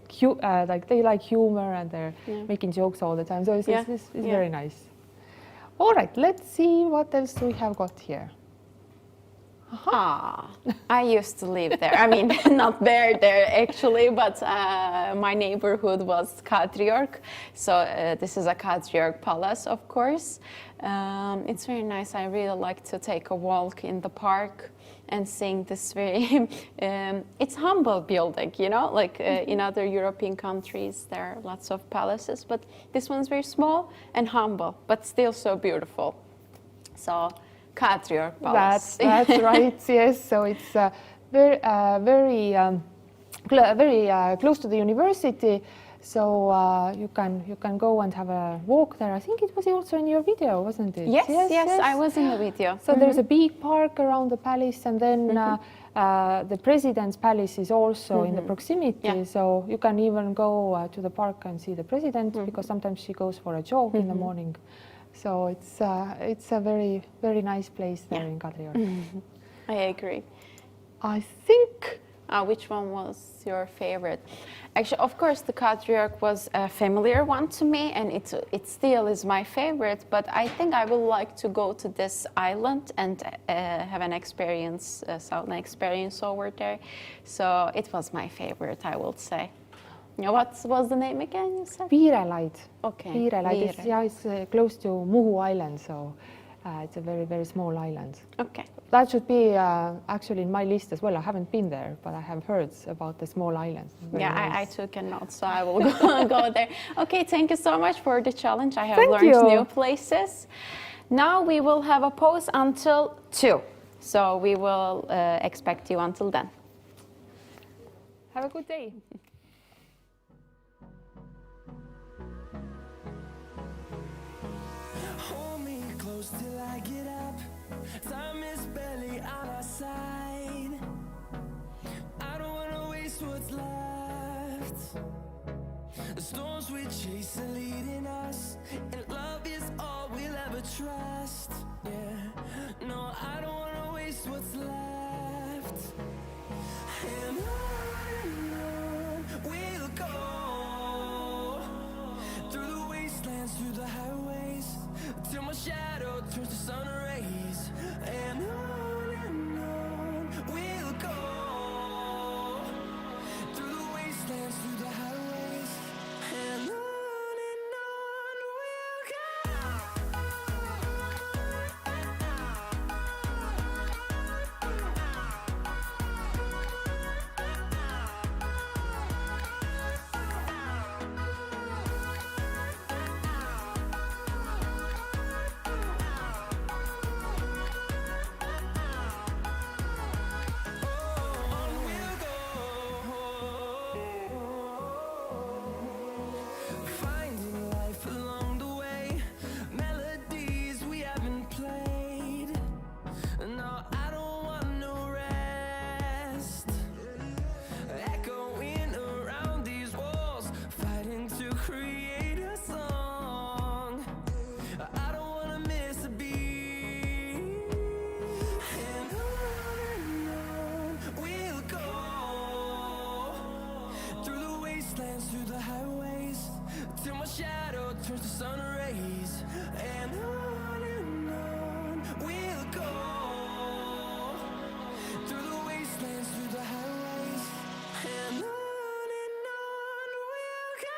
they like humor, and they're making jokes all the time. So it's very nice. All right, let's see what else we have got here. I used to live there. I mean, not there actually, but my neighborhood was Cadre. So this is a Cadre Palace, of course. It's very nice. I really like to take a walk in the park and seeing this very, it's humble building, you know, like in other European countries, there are lots of palaces, but this one's very small and humble, but still so beautiful. So Cadre Palace. That's right. Yes. So it's very close to the university. So you can go and have a walk there. I think it was also in your video, wasn't it? Yes. I was in the video. So there's a big park around the palace, and then the president's palace is also in the proximity. So you can even go to the park and see the president, because sometimes she goes for a jog in the morning. So it's a very, very nice place there in Cadre. I agree. I think. Which one was your favorite? Actually, of course, the Cadre was a familiar one to me, and it still is my favorite. But I think I would like to go to this island and have an experience, sauna experience over there. So it was my favorite, I would say. What was the name again, you said? Virelaid. Okay. Virelaid. It's close to Muhu Island, so it's a very, very small island. Okay. That should be actually in my list as well. I haven't been there, but I have heard about the small islands. I took a note, so I will go there. Okay, thank you so much for the challenge. I have learned new places. Now we will have a pause until 2. So we will expect you until then. Have a good day. Hold me close till I get up. Time is barely on our side. I don't wanna waste what's left. The storms we chase are leading us, and love is all we'll ever trust. Yeah, no, I don't wanna waste what's left. And on we'll go, through the wastelands, through the highways, till my shadow turns to sun rays. And on we'll go, through the wastelands, through the highways, and on we'll go. Finding life along the way, melodies we haven't played. No, I don't want no rest. Echoing around these walls, fighting to create a song. I don't wanna miss a beat. And on we'll go, through the wastelands, through the highways, till my shadow turns to sun rays. And on we'll go, through the wastelands, through the highways, and on we'll go.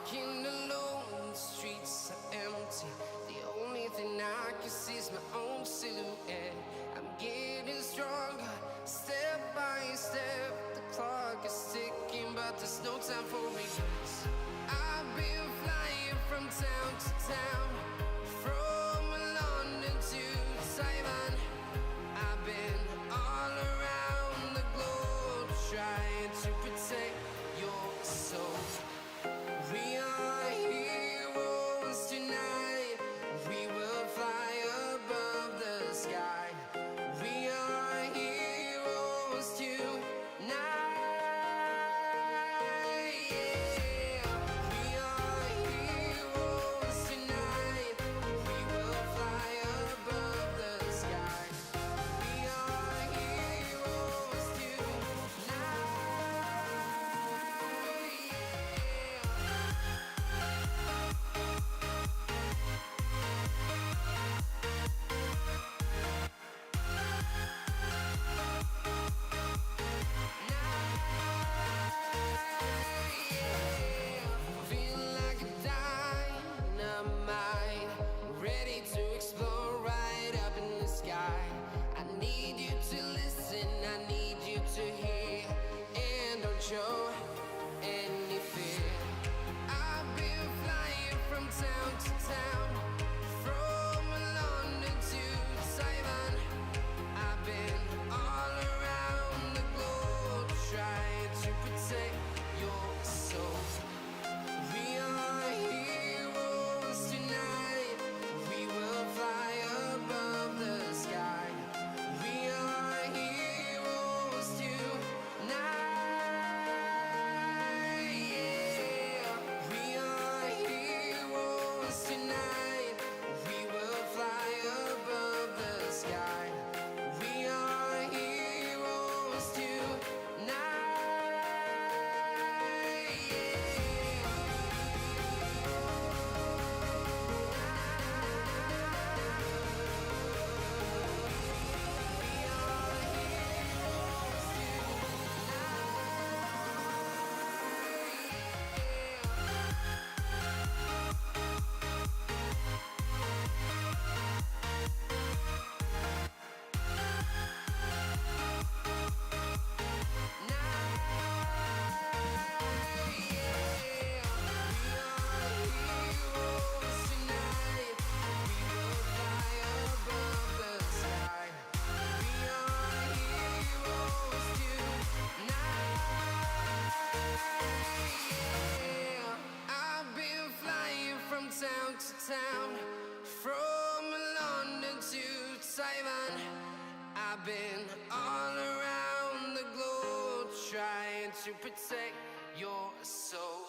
walking alone, the streets are empty. The only thing I can see is my own silhouette. I'm getting stronger, step by step. The clock is ticking, but there's no time for regrets. I've been flying from town to town, from London to Taiwan. I've been all around the globe, trying to protect your soul. We are heroes tonight. We will fly above the sky. We are heroes tonight. Yeah. We are heroes tonight. We will fly above the sky. We are heroes tonight. Feel like a dynamite, ready to explode right up in the sky. I need you to listen, I need you to hear, and don't show any fear. I've been flying from town to town, from London to Taiwan. I've been all around the globe, trying to protect your soul. We are heroes tonight. We will fly above the sky. We are heroes tonight. Yeah. We are heroes tonight. We will fly above the sky. We are heroes tonight. I've been flying from town to town, from London to Taiwan. I've been all around the globe, trying to protect your soul.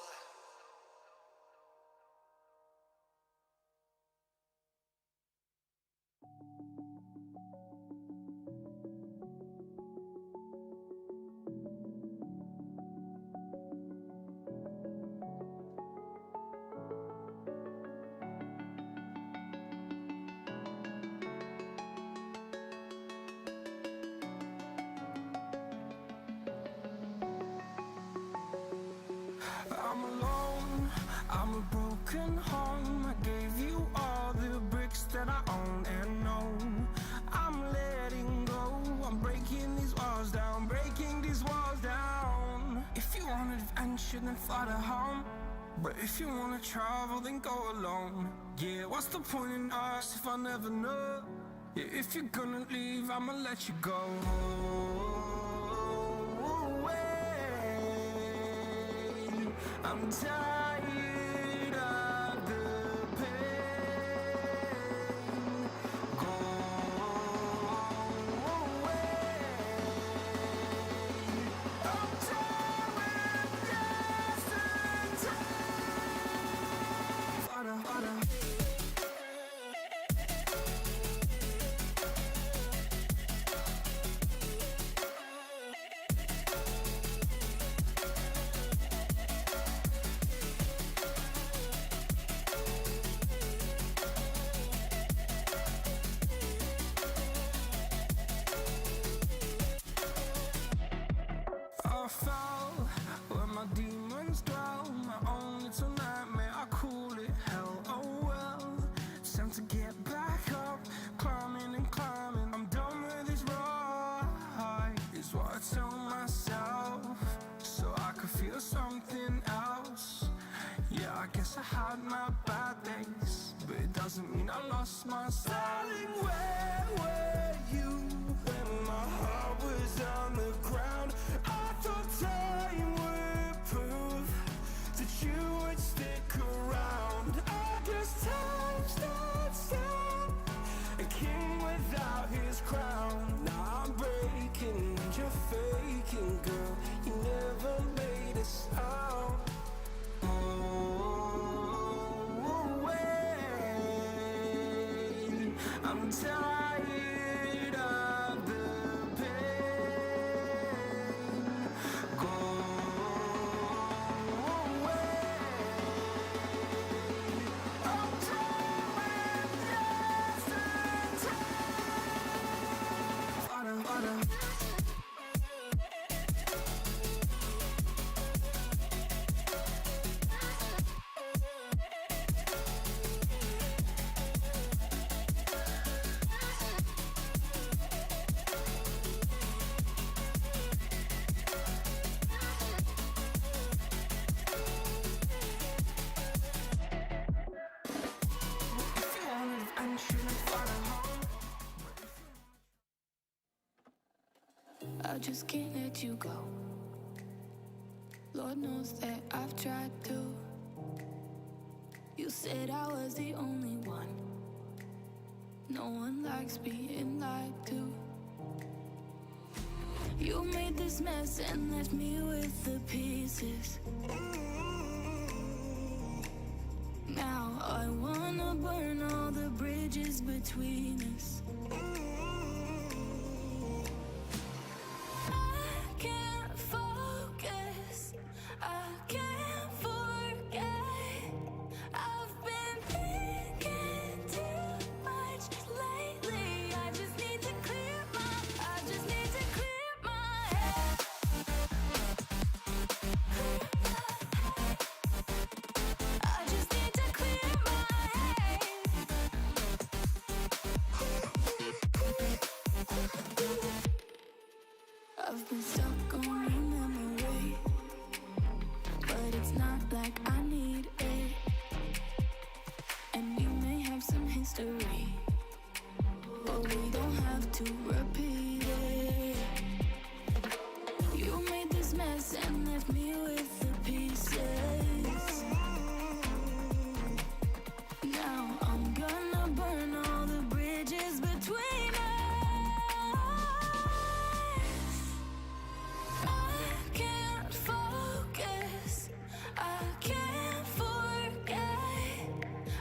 I'm alone, I'm a broken home. I gave you all the bricks that I own and know. I'm letting go, I'm breaking these walls down, breaking these walls down. If you want adventure, then fly to home. But if you wanna travel, then go alone. Yeah, what's the point in us if I never know? Yeah, if you're gonna leave, I'ma let you go. I'm tired of the pain. Go away. I'm tired with yesterday. Yes, I had my bad days, but it doesn't mean I lost my style. Darling, where were you when my heart was on the ground? I thought time would prove that you would stick around. I guess time stood still, a king without his crown. Now I'm breaking and you're faking, girl. You never made a sound. I'm tired of the pain. Go away. I'm trying just in time. I just can't let you go. Lord knows that I've tried to. You said I was the only one. No one likes being lied to. You made this mess and left me with the pieces. Now I wanna burn all the bridges between us. I can't forget. I've been thinking too much lately. I just need to clear my head. I just need to clear my head. I've been stuck on your memory, but it's not like I need it. And you may have some history, but we don't have to repeat it. You made this mess and left me with the pieces. Now I'm gonna burn all the bridges between us. I can't focus. I can't forget.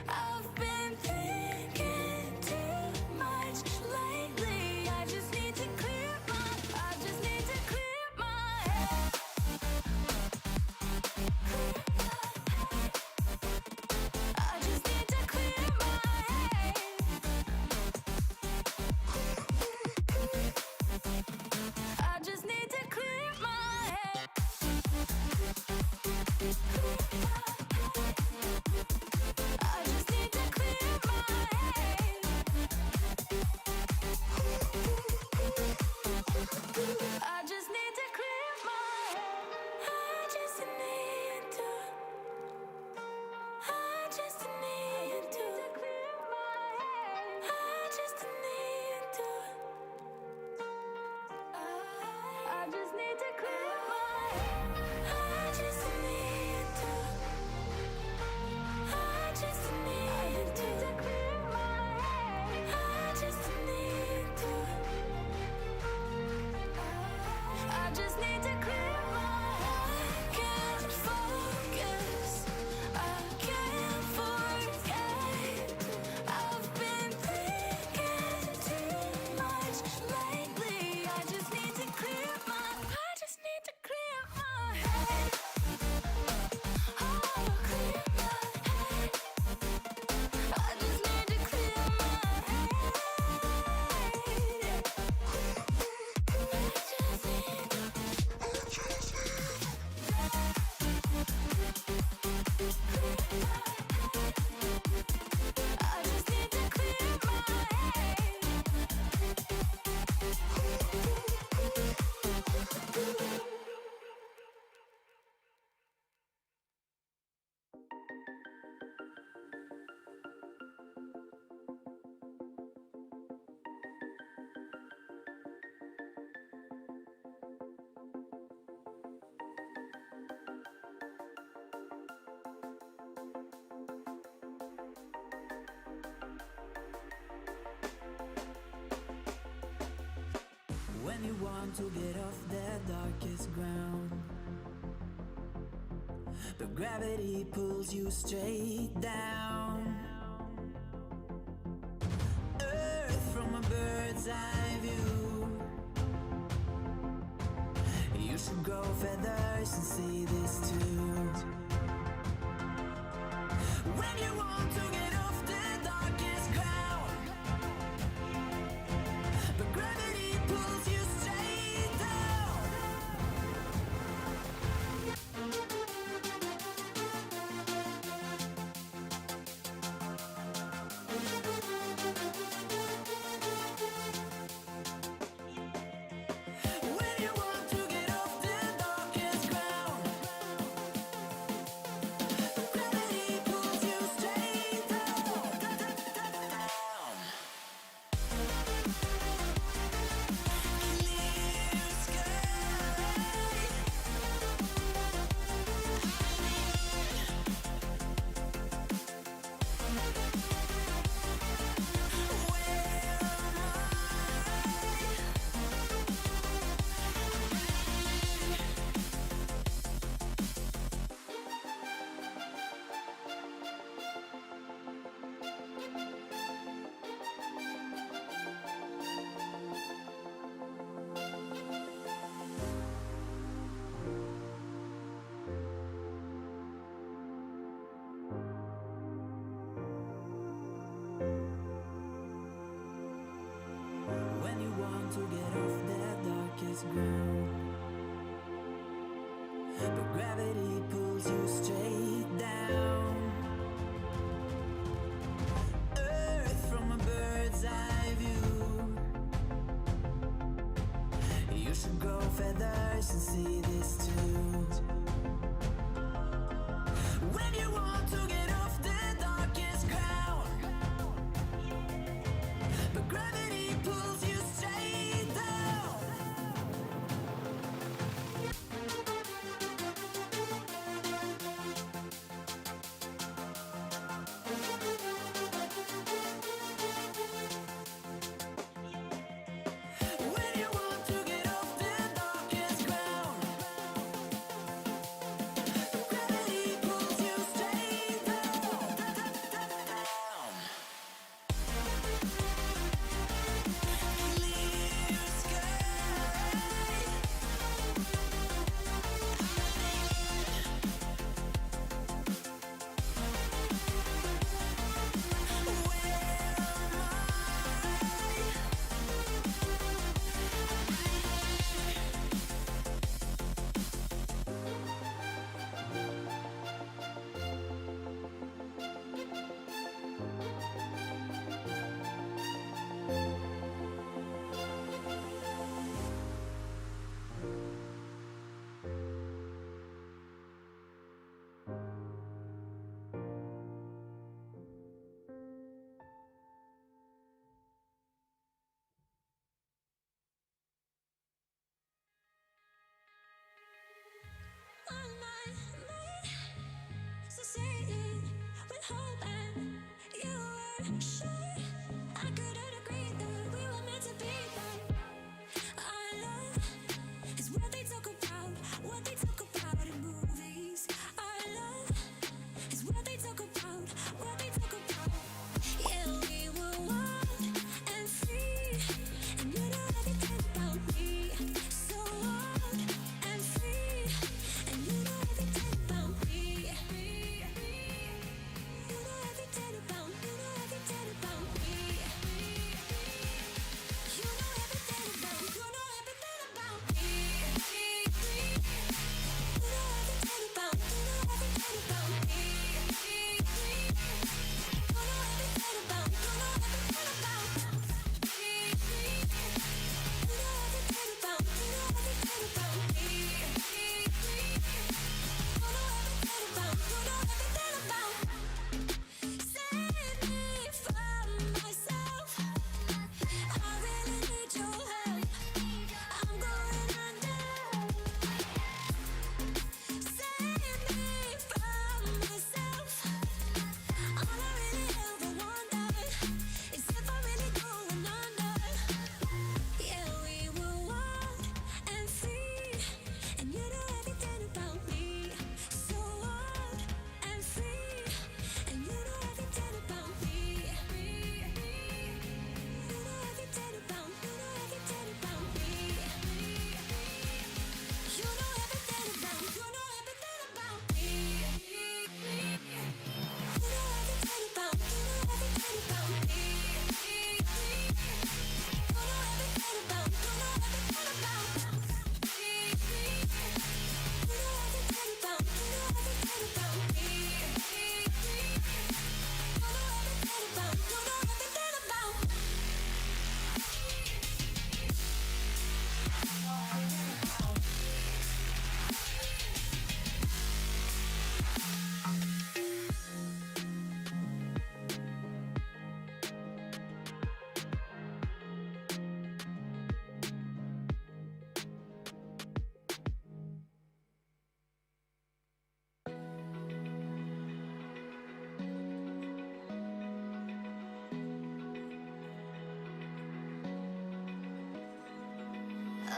I've been thinking too much lately. I just need to clear my head. When you want to get off the darkest ground, but gravity pulls you straight down. Earth from a bird's eye view. You should grow feathers and see this too. When you want to get off the darkest ground, but gravity pulls you straight down. When you want to get off the darkest ground, but gravity pulls you straight down. Clear sky. When you want to get off the darkest ground, but gravity pulls you straight down. Earth from a bird's eye view. You should grow feathers and see this too. When you want to get off the darkest ground, but gravity pulls you straight down. When you want to get off the darkest ground,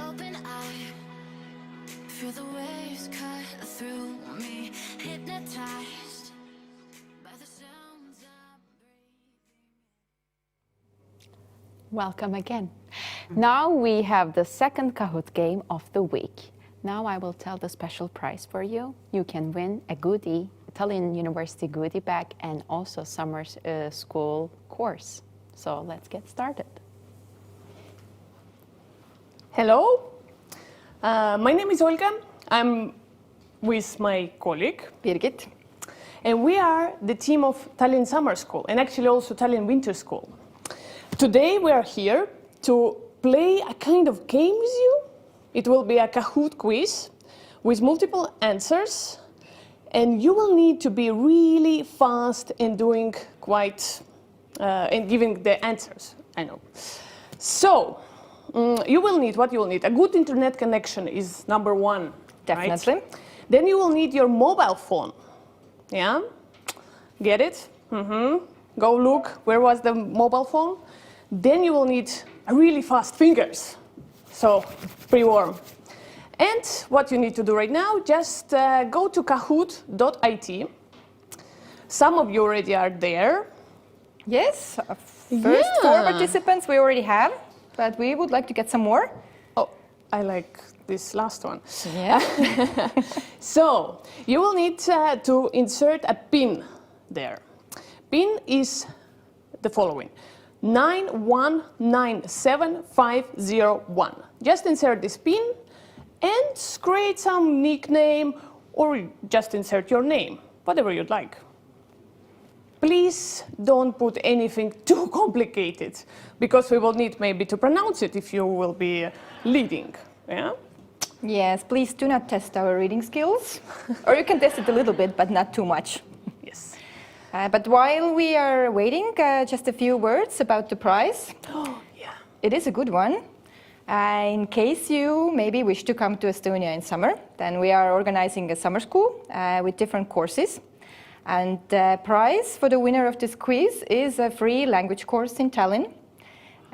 open eye. Feel the waves cut through me, hypnotized by the sounds I'm breathing. Welcome again. Now we have the second Kahoot game of the week. Now I will tell the special prize for you. You can win a goodie, Tallinn University goodie bag, and also summer school course. So let's get started. Hello, my name is Olga. I'm with my colleague Birgit, and we are the team of Tallinn Summer School and actually also Tallinn Winter School. Today we are here to play a kind of game with you. It will be a Kahoot quiz with multiple answers, and you will need to be really fast in doing in giving the answers. I know. So. You will need what you will need. A good internet connection is number one. Definitely. Right? Then you will need your mobile phone. Yeah? Get it? Go look. Where was the mobile phone? Then you will need really fast fingers. So pre-warm. And what you need to do right now, just go to kahoot.it. Some of you already are there. Yes, first 4 participants we already have. But we would like to get some more. Oh, I like this last one. Yeah. So, you will need to insert a PIN there. PIN is the following: 9197501. Just insert this PIN and create some nickname or just insert your name, whatever you'd like. Please don't put anything too complicated, because we will need maybe to pronounce it if you will be leading. Yeah? Yes, please do not test our reading skills. Or you can test it a little bit, but not too much. Yes. But while we are waiting, just a few words about the prize. Oh, yeah. It is a good one. In case you maybe wish to come to Estonia in summer, then we are organizing a summer school with different courses. And the prize for the winner of this quiz is a free language course in Tallinn.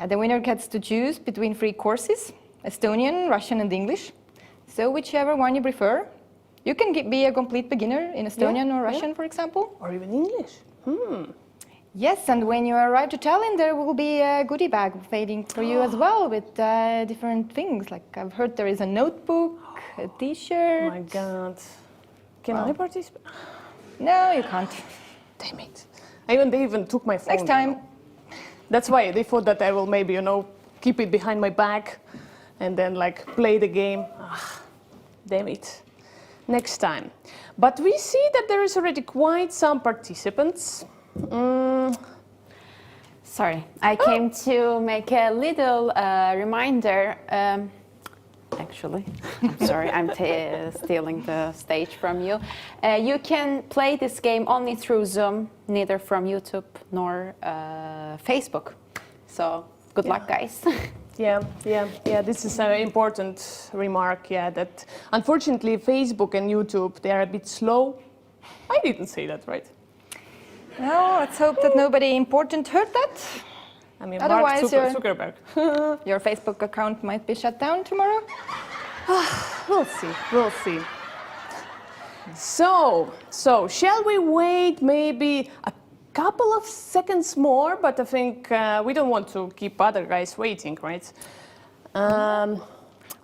The winner gets to choose between 3 courses, Estonian, Russian and English. So whichever one you prefer. You can be a complete beginner in Estonian or Russian, for example. Or even English. Yes, and when you arrive to Tallinn, there will be a goodie bag waiting for you as well with different things. Like I've heard there is a notebook, a t-shirt. Oh my God. Can I participate? No, you can't. Damn it. They even took my phone. Next time. You know. That's why they thought that I will maybe, keep it behind my back and then play the game. Damn it. Next time. But we see that there is already quite some participants. Sorry, I came to make a little reminder. Actually, I'm sorry, I'm stealing the stage from you. You can play this game only through Zoom, neither from YouTube nor Facebook. So good luck, guys. Yeah. This is an important remark. Yeah, that unfortunately Facebook and YouTube, they are a bit slow. I didn't say that, right? Well, let's hope that nobody important heard that. I mean, otherwise, Mark Zuckerberg. Your Facebook account might be shut down tomorrow. We'll see. So, shall we wait maybe a couple of seconds more? But I think we don't want to keep other guys waiting, right? Well,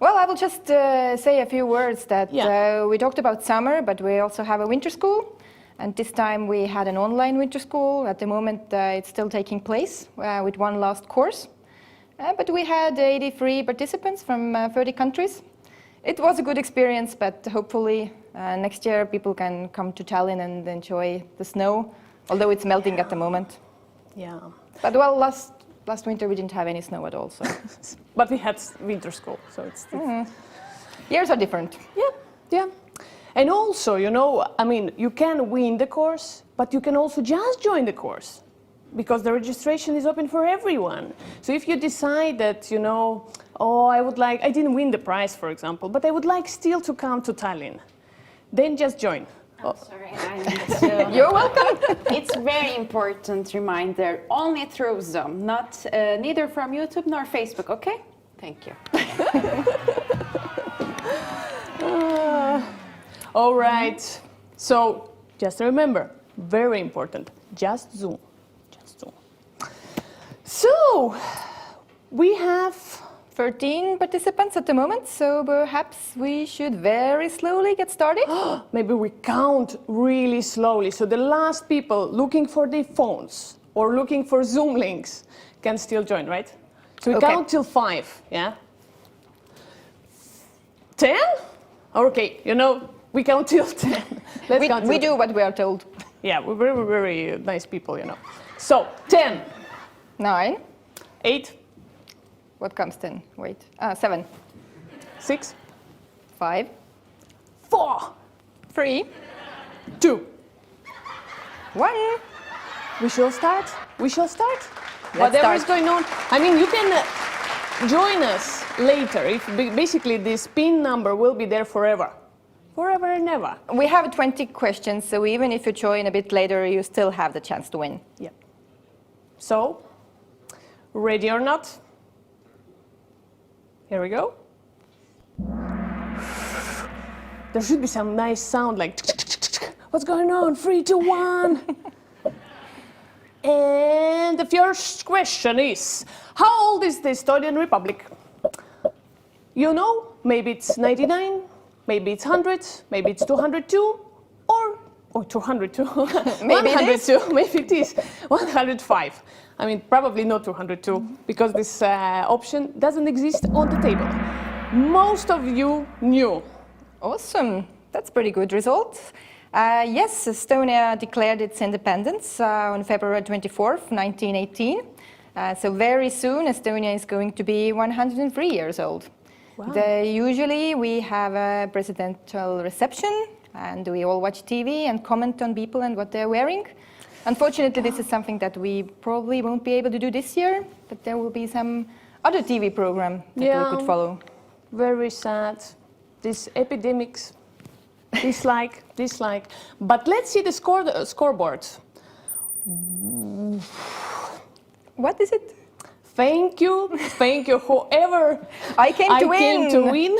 I will just say a few words that we talked about summer, but we also have a winter school. And this time we had an online winter school. At the moment, it's still taking place with one last course. But we had 83 participants from 30 countries. It was a good experience, but hopefully next year people can come to Tallinn and enjoy the snow, although it's melting at the moment. Yeah. But well, last winter we didn't have any snow at all. So. But we had winter school, so it's... Years are different. Yeah. And also, you can win the course, but you can also just join the course because the registration is open for everyone. So if you decide that, I didn't win the prize, for example, but I would like still to come to Tallinn, then just join. I'm sorry, I need to... You're welcome. It's very important reminder, only through Zoom, neither from YouTube nor Facebook, okay? Thank you. All right. So just remember, very important, just Zoom. Just Zoom. So we have 13 participants at the moment, so perhaps we should very slowly get started. Maybe we count really slowly, so the last people looking for their phones or looking for Zoom links can still join, right? So we Okay. count till 5, yeah? 10? Okay, you know, we count till 10. Let's count till We 10. do what we are told. Yeah, we're very, very nice people, you know. So, 10. 9. 8. What comes then? Wait. 7. 6. 5. 4. 3. 2. 1. We shall start. We shall start. Let's Whatever is start. going on. I mean, you can join us later. If basically this PIN number will be there forever. Forever and ever. We have 20 questions, so even if you join a bit later, you still have the chance to win. Yeah. So, ready or not? Here we go. There should be some nice sound like what's going on? 3, 2, 1. And the first question is, how old is the Estonian Republic? You know, maybe it's 99, maybe it's 100, maybe it's 202, or 202, Maybe it is. 102, maybe it is 105. I mean, probably not 202, because this option doesn't exist on the table. Most of you knew. Awesome. That's pretty good result. Yes, Estonia declared its independence on February 24th, 1918. So very soon, Estonia is going to be 103 years old. Wow. Usually we have a presidential reception and we all watch TV and comment on people and what they're wearing. Unfortunately, this is something that we probably won't be able to do this year, but there will be some other TV program that we could follow. Very sad. These epidemics, dislike. But let's see the scoreboard. What is it? Thank you, whoever I came to win.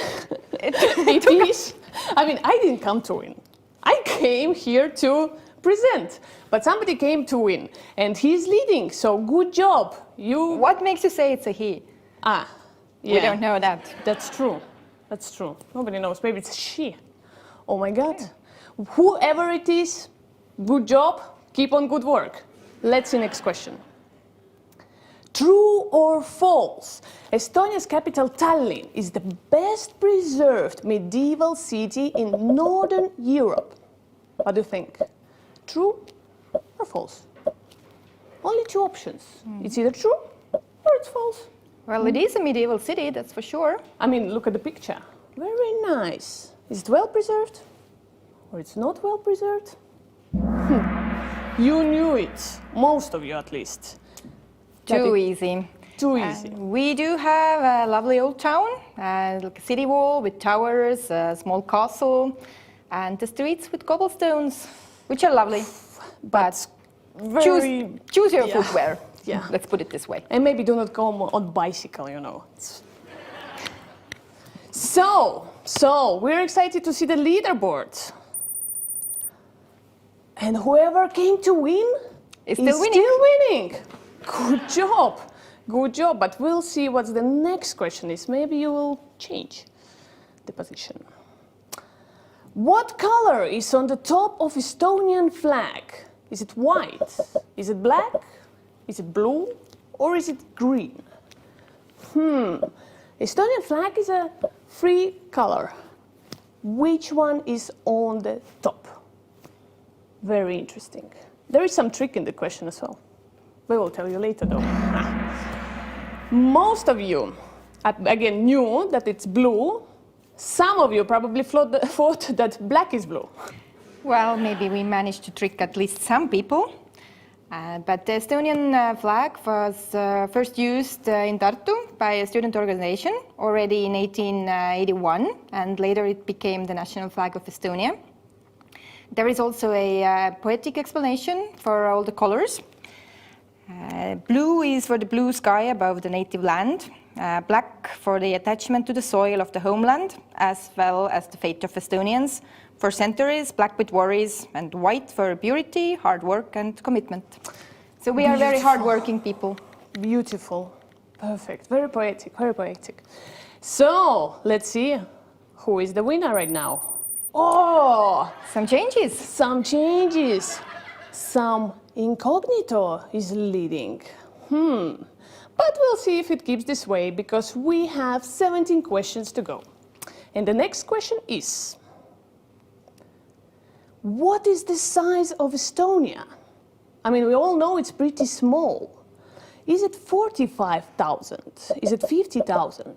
It is. I mean, I didn't come to win. I came here to present, but somebody came to win, and he's leading. So good job. You. What makes you say it's a he? Yeah. We don't know that. That's true. That's true. Nobody knows. Maybe it's she. Oh my God. Whoever it is, good job. Keep on good work. Let's see next question. True or false? Estonia's capital Tallinn is the best preserved medieval city in Northern Europe. What do you think? True or false? Only two options. It's either true or it's false. Well, it is a medieval city, that's for sure. I mean, look at the picture. Very nice. Is it well preserved? Or it's not well preserved? You knew it. Most of you, at least. Too easy. Too easy. We do have a lovely old town, like a city wall with towers, a small castle, and the streets with cobblestones, which are lovely. But choose your footwear. Yeah. Let's put it this way. And maybe do not go on bicycle, you know. So we're excited to see the leaderboard. And whoever came to win is still winning. Good job. Good job. But we'll see what the next question is. Maybe you will change the position. What color is on the top of Estonian flag? Is it white? Is it black? Is it blue? Or is it green? Estonian flag is a free color. Which one is on the top? Very interesting. There is some trick in the question as well. We will tell you later though. Most of you, again, knew that it's blue. Some of you probably thought that black is blue. Well, maybe we managed to trick at least some people. But the Estonian flag was first used in Tartu by a student organization already in 1881, and later it became the national flag of Estonia. There is also a poetic explanation for all the colors. Blue is for the blue sky above the native land, black for the attachment to the soil of the homeland, as well as the fate of Estonians. For centuries, black with worries, and white for purity, hard work, and commitment. So we are very hardworking people. Beautiful. Perfect. Very poetic, very poetic. So, let's see who is the winner right now. Oh! Some changes. Some changes. Some incognito is leading. But we'll see if it keeps this way, because we have 17 questions to go. And the next question is, what is the size of Estonia? I mean, we all know it's pretty small. Is it 45,000? Is it 50,000?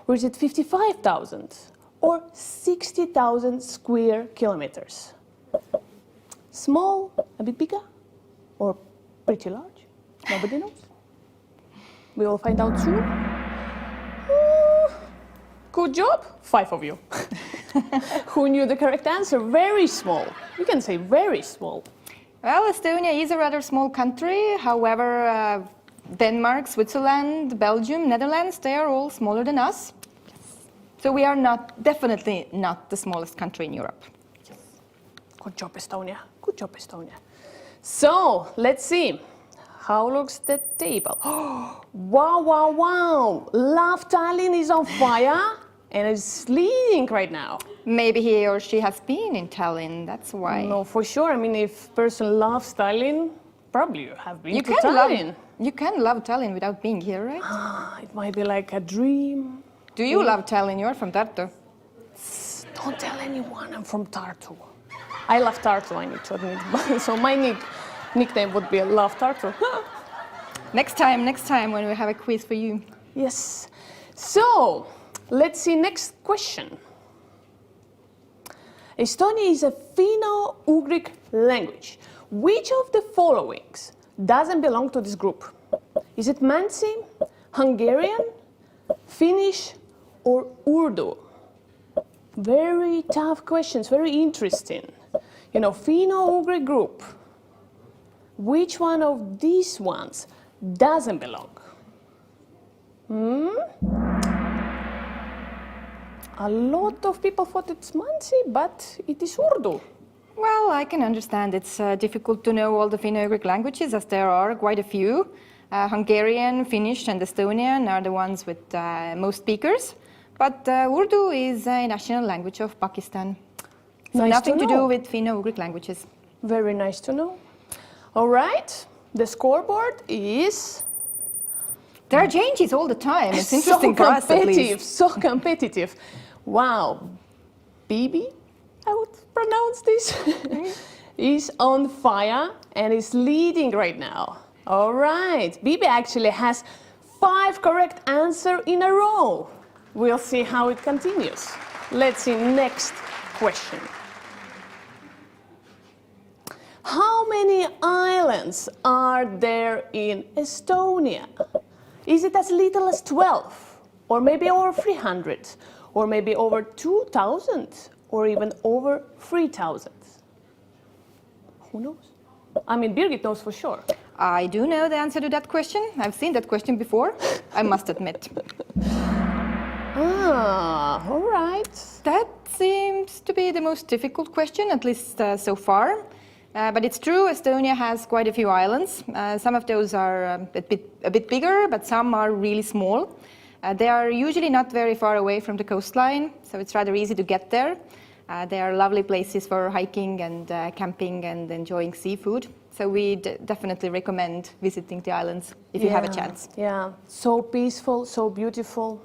Or is it 55,000? Or 60,000 square kilometers? Small, a bit bigger, or pretty large? Nobody knows. We will find out soon. Good job, 5 of you. Who knew the correct answer? Very small. You can say very small. Well, Estonia is a rather small country. However, Denmark, Switzerland, Belgium, Netherlands, they are all smaller than us. So we are definitely not the smallest country in Europe. Yes. Good job, Estonia. Good job, Estonia. So, let's see. How looks the table? Wow, wow, wow! Love Tallinn is on fire and it's leading right now. Maybe he or she has been in Tallinn, that's why. No, for sure. I mean, if person loves Tallinn, probably you have been to Tallinn. You can love Tallinn without being here, right? It might be like a dream. Do you love Tallinn? You're from Tartu. Don't tell anyone I'm from Tartu. I love Tartu, I need to admit. So my nickname would be Love Tartu. Next time when we have a quiz for you. Yes. So, let's see next question. Estonia is a Finno-Ugric language. Which of the followings doesn't belong to this group? Is it Mansi, Hungarian, Finnish, or Urdu? Very tough questions, very interesting. You know, Finno-Ugric group. Which one of these ones doesn't belong? A lot of people thought it's Mansi, but it is Urdu. Well, I can understand it's difficult to know all the Finno-Ugric languages, as there are quite a few. Hungarian, Finnish, and Estonian are the ones with most speakers. But Urdu is a national language of Pakistan. So Nice nothing to to do know. with Finno-Ugric languages. Very nice to know. All right, the scoreboard is... There are changes all the time. It's interesting for us, at least. So competitive. Wow. Bibi, I would pronounce this, is on fire and is leading right now. All right, Bibi actually has 5 correct answers in a row. We'll see how it continues. Let's see next question. How many islands are there in Estonia? Is it as little as 12? Or maybe over 300? Or maybe over 2,000? Or even over 3,000? Who knows? I mean, Birgit knows for sure. I do know the answer to that question. I've seen that question before, I must admit. All right. That seems to be the most difficult question, at least so far. But it's true, Estonia has quite a few islands. Some of those are a bit bigger, but some are really small. They are usually not very far away from the coastline, so it's rather easy to get there. They are lovely places for hiking and camping and enjoying seafood. So we definitely recommend visiting the islands if you have a chance. Yeah, so peaceful, so beautiful.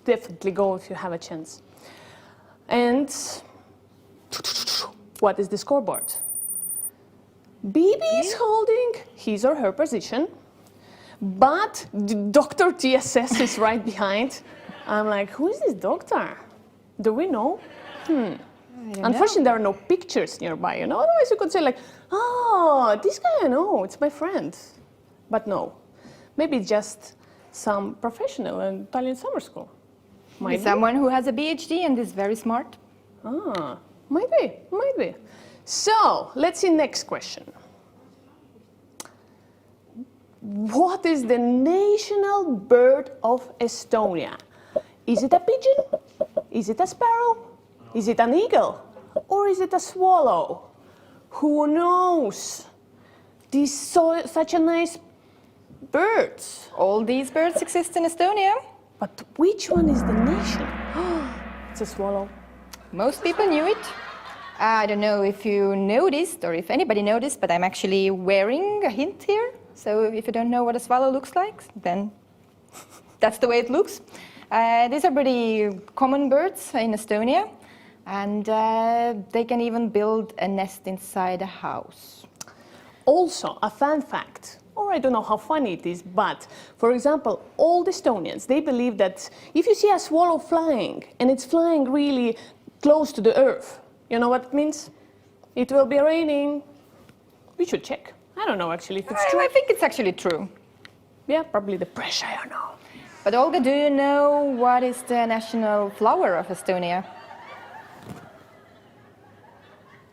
Definitely go if you have a chance. And what is the scoreboard? Bibi is holding his or her position, but Dr. TSS is right behind. I'm like, who is this doctor? Do we know? Unfortunately, there are no pictures nearby, you know? Otherwise, you could say like, oh, this guy I know, it's my friend. But no, maybe it's just some professional in Tallinn summer school. Might be. Someone who has a PhD and is very smart. Ah, might be, might be. So, let's see next question. What is the national bird of Estonia? Is it a pigeon? Is it a sparrow? Is it an eagle? Or is it a swallow? Who knows? These such a nice birds. All these birds exist in Estonia. But which one is the nation? It's a swallow. Most people knew it. I don't know if you noticed or if anybody noticed, but I'm actually wearing a hint here. So if you don't know what a swallow looks like, then that's the way it looks. These are pretty common birds in Estonia, and they can even build a nest inside a house. Also, a fun fact, or I don't know how funny it is, but for example, all the Estonians, they believe that if you see a swallow flying, and it's flying really close to the earth, you know what it means? It will be raining. We should check. I don't know actually if it's true. I think it's actually true. Yeah, probably the pressure, I don't know. But Olga, do you know what is the national flower of Estonia?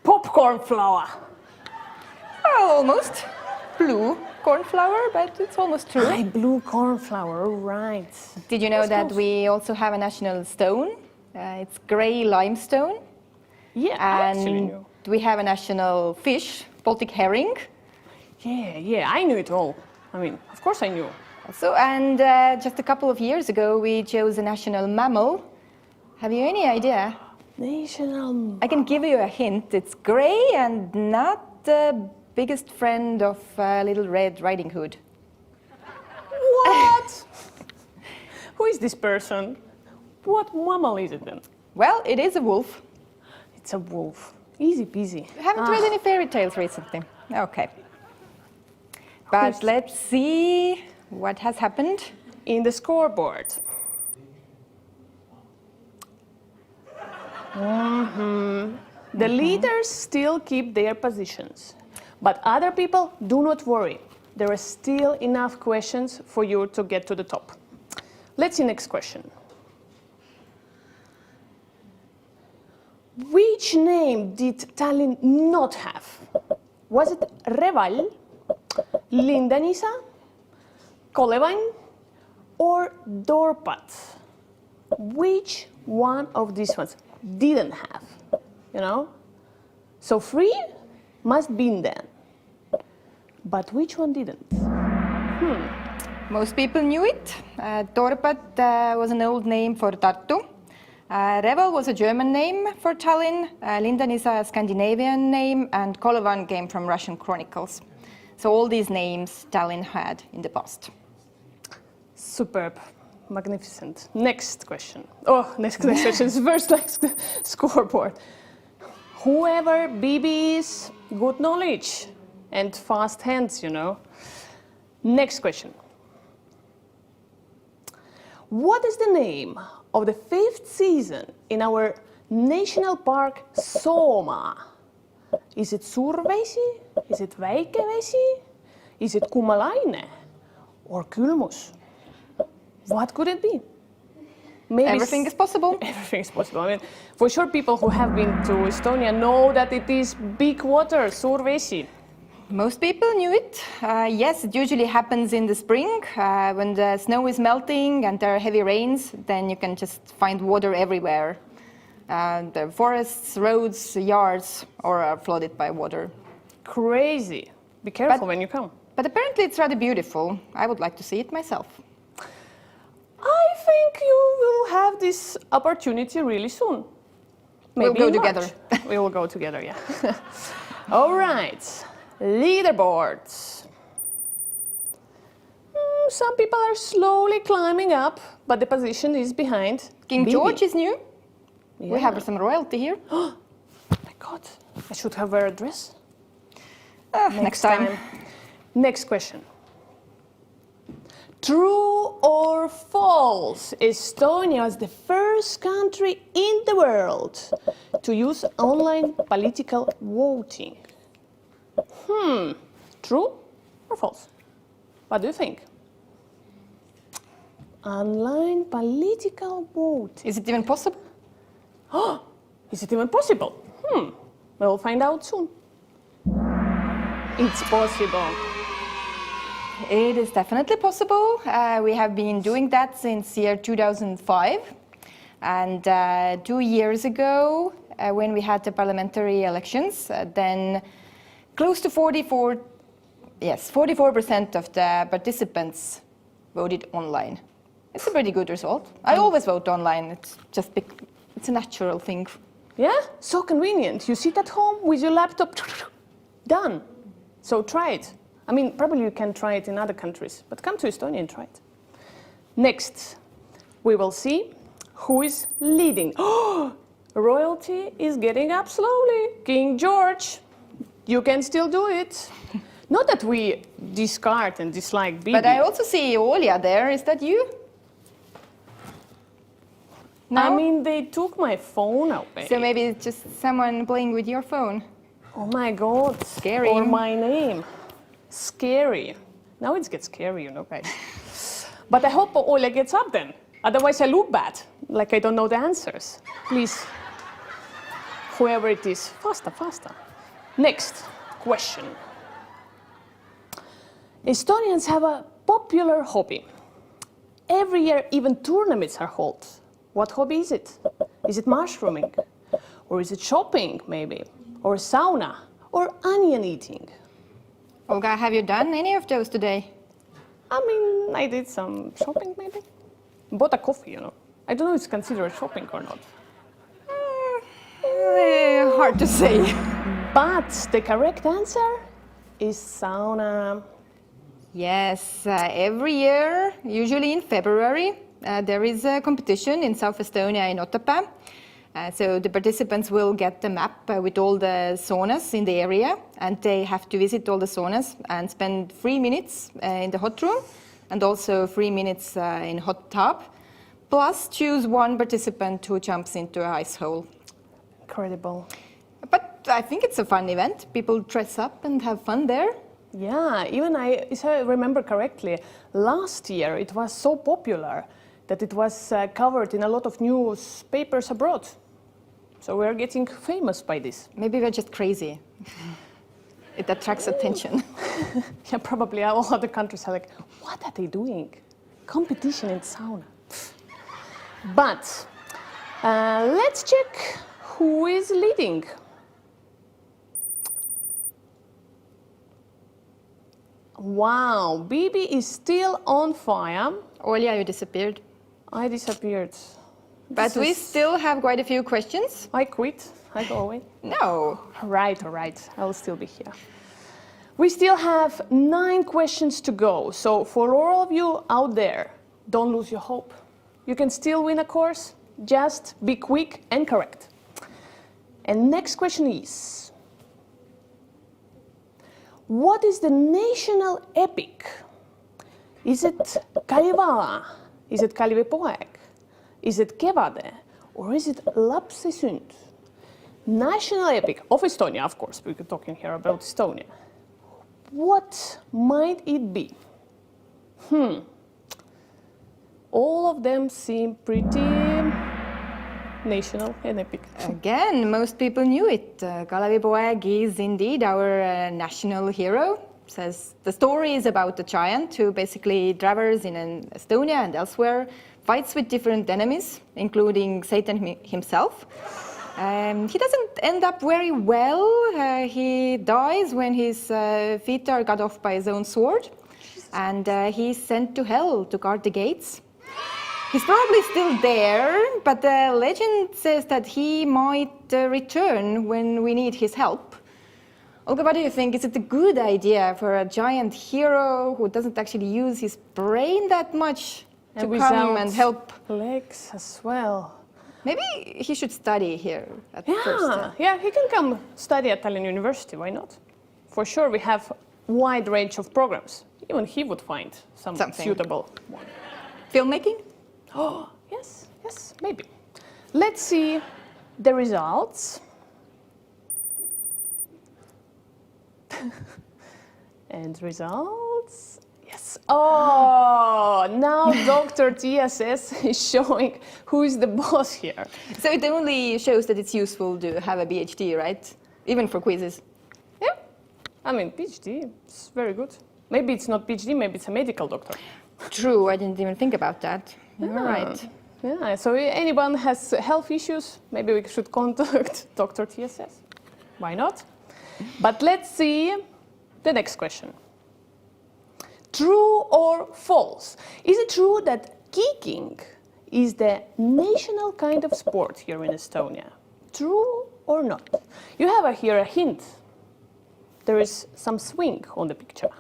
Popcorn flower. Oh, almost. Blue cornflower, but it's almost true. Aye, blue cornflower, right. Did you know That's that close. we also have a national stone? It's grey limestone. Yeah, I actually And knew. we have a national fish, Baltic herring. Yeah, I knew it all. I mean, of course I knew. So, and just a couple of years ago, we chose a national mammal. Have you any idea? National. I can give you a hint. It's grey and not the biggest friend of Little Red Riding Hood. What? Who is this person? What mammal is it then? Well, it is a wolf. It's a wolf. Easy peasy. You haven't read any fairy tales recently? Okay. But let's see what has happened. In the scoreboard. The leaders still keep their positions. But other people, do not worry. There are still enough questions for you to get to the top. Let's see next question. Which name did Tallinn not have? Was it Reval, Lindanisa, Kolevan, or Dorpat? Which one of these ones didn't have? You know? So 3 must be in then. But which one didn't? Most people knew it. Dorpat was an old name for Tartu. Reval was a German name for Tallinn. Lindanisa a Scandinavian name, and Kolevan came from Russian chronicles. So all these names Tallinn had in the past. Superb. Magnificent. Next question. Oh, next question. First, like scoreboard. Whoever BB is, good knowledge and fast hands, you know. Next question. What is the name of the 5th season in our national park Sooma? Is it Suurvesi? Is it Väikevesi? Is it Kumalaine? Or Külmus? What could it be? Maybe Everything is possible. Everything is possible. I mean, for sure, people who have been to Estonia know that it is big water, Suurvesi. Most people knew it. Yes, it usually happens in the spring when the snow is melting and there are heavy rains. Then you can just find water everywhere. The forests, roads, yards are flooded by water. Crazy. Be careful when you come. But apparently it's rather beautiful. I would like to see it myself. I think you will have this opportunity really soon. We'll go together. We will go together, yeah. All right. Leaderboards. Some people are slowly climbing up, but the position is behind. King Bibi. George is new. Yeah. We have some royalty here. Oh my God, I should have wear a dress. Next time. Next question. True or false? Estonia is the first country in the world to use online political voting. True or false? What do you think? Online political voting. Is it even possible? Oh, is it even possible? We'll find out soon. It's possible. It is definitely possible. We have been doing that since year 2005. And 2 years ago, when we had the parliamentary elections, then close to 44% of the participants voted online. It's a pretty good result. I always vote online. It's just it's a natural thing. Yeah, so convenient. You sit at home with your laptop, done. So try it. I mean, probably you can try it in other countries, but come to Estonia and try it. Next, we will see who is leading. Oh, royalty is getting up slowly. King George, you can still do it. Not that we discard and dislike Bibi. But I also see Olja there. Is that you? No? I mean, they took my phone away. So maybe it's just someone playing with your phone. Oh my God. Scary. Or my name. Scary. Now it gets scary, you know, guys. But I hope Olja gets up then. Otherwise I look bad, like I don't know the answers. Please, whoever it is, faster, faster. Next question. Estonians have a popular hobby. Every year, even tournaments are held. What hobby is it? Is it mushrooming? Or is it shopping, maybe? Or sauna? Or onion eating? Olga, have you done any of those today? I mean, I did some shopping, maybe. Bought a coffee, you know. I don't know if it's considered shopping or not. Hard to say. But the correct answer is sauna. Yes, every year, usually in February, there is a competition in South Estonia in Otepää. So the participants will get the map with all the saunas in the area, and they have to visit all the saunas and spend 3 minutes in the hot room and also 3 minutes in hot tub, plus choose one participant who jumps into an ice hole. Incredible. But I think it's a fun event. People dress up and have fun there. Yeah, even if I remember correctly, last year it was so popular that it was covered in a lot of newspapers abroad. So we're getting famous by this. Maybe we're just crazy. It attracts attention. Yeah, probably all other countries are like, what are they doing? Competition in sauna. But let's check who is leading. Wow, Bibi is still on fire. Olja, you disappeared. I disappeared. But we still have quite a few questions. I quit. I go away. No. All right. I'll still be here. We still have 9 questions to go. So for all of you out there, don't lose your hope. You can still win a course. Just be quick and correct. And next question is, what is the national epic? Is it Kalevala? Is it Kalevipoeg? Is it Kevade? Or is it Lapse sünd? National epic of Estonia, of course. We're talking here about Estonia. What might it be? All of them seem pretty national and epic. Again, most people knew it. Kalevipoeg is indeed our national hero. Says the story is about a giant who basically travels in Estonia and elsewhere, fights with different enemies, including Satan himself. He doesn't end up very well. He dies when his feet are cut off by his own sword, and he's sent to hell to guard the gates. He's probably still there, but the legend says that he might return when we need his help. Olga, what do you think? Is it a good idea for a giant hero who doesn't actually use his brain that much to come and help? Legs as well. Maybe he should study here at first. Yeah, he can come study at Tallinn University, why not? For sure, we have a wide range of programs. Even he would find something suitable one. Filmmaking? Oh, yes, maybe. Let's see the results. And results, yes. Oh, now Dr. TSS is showing who is the boss here. So it only shows that it's useful to have a PhD, right? Even for quizzes. Yeah, I mean, PhD is very good. Maybe it's not PhD, maybe it's a medical doctor. True, I didn't even think about that. You're Yeah. right. Yeah, so anyone has health issues, maybe we should contact Dr. TSS. Why not? But let's see the next question. True or false? Is it true that geeking is the national kind of sport here in Estonia? True or not? You have here a hint. There is some swing on the picture.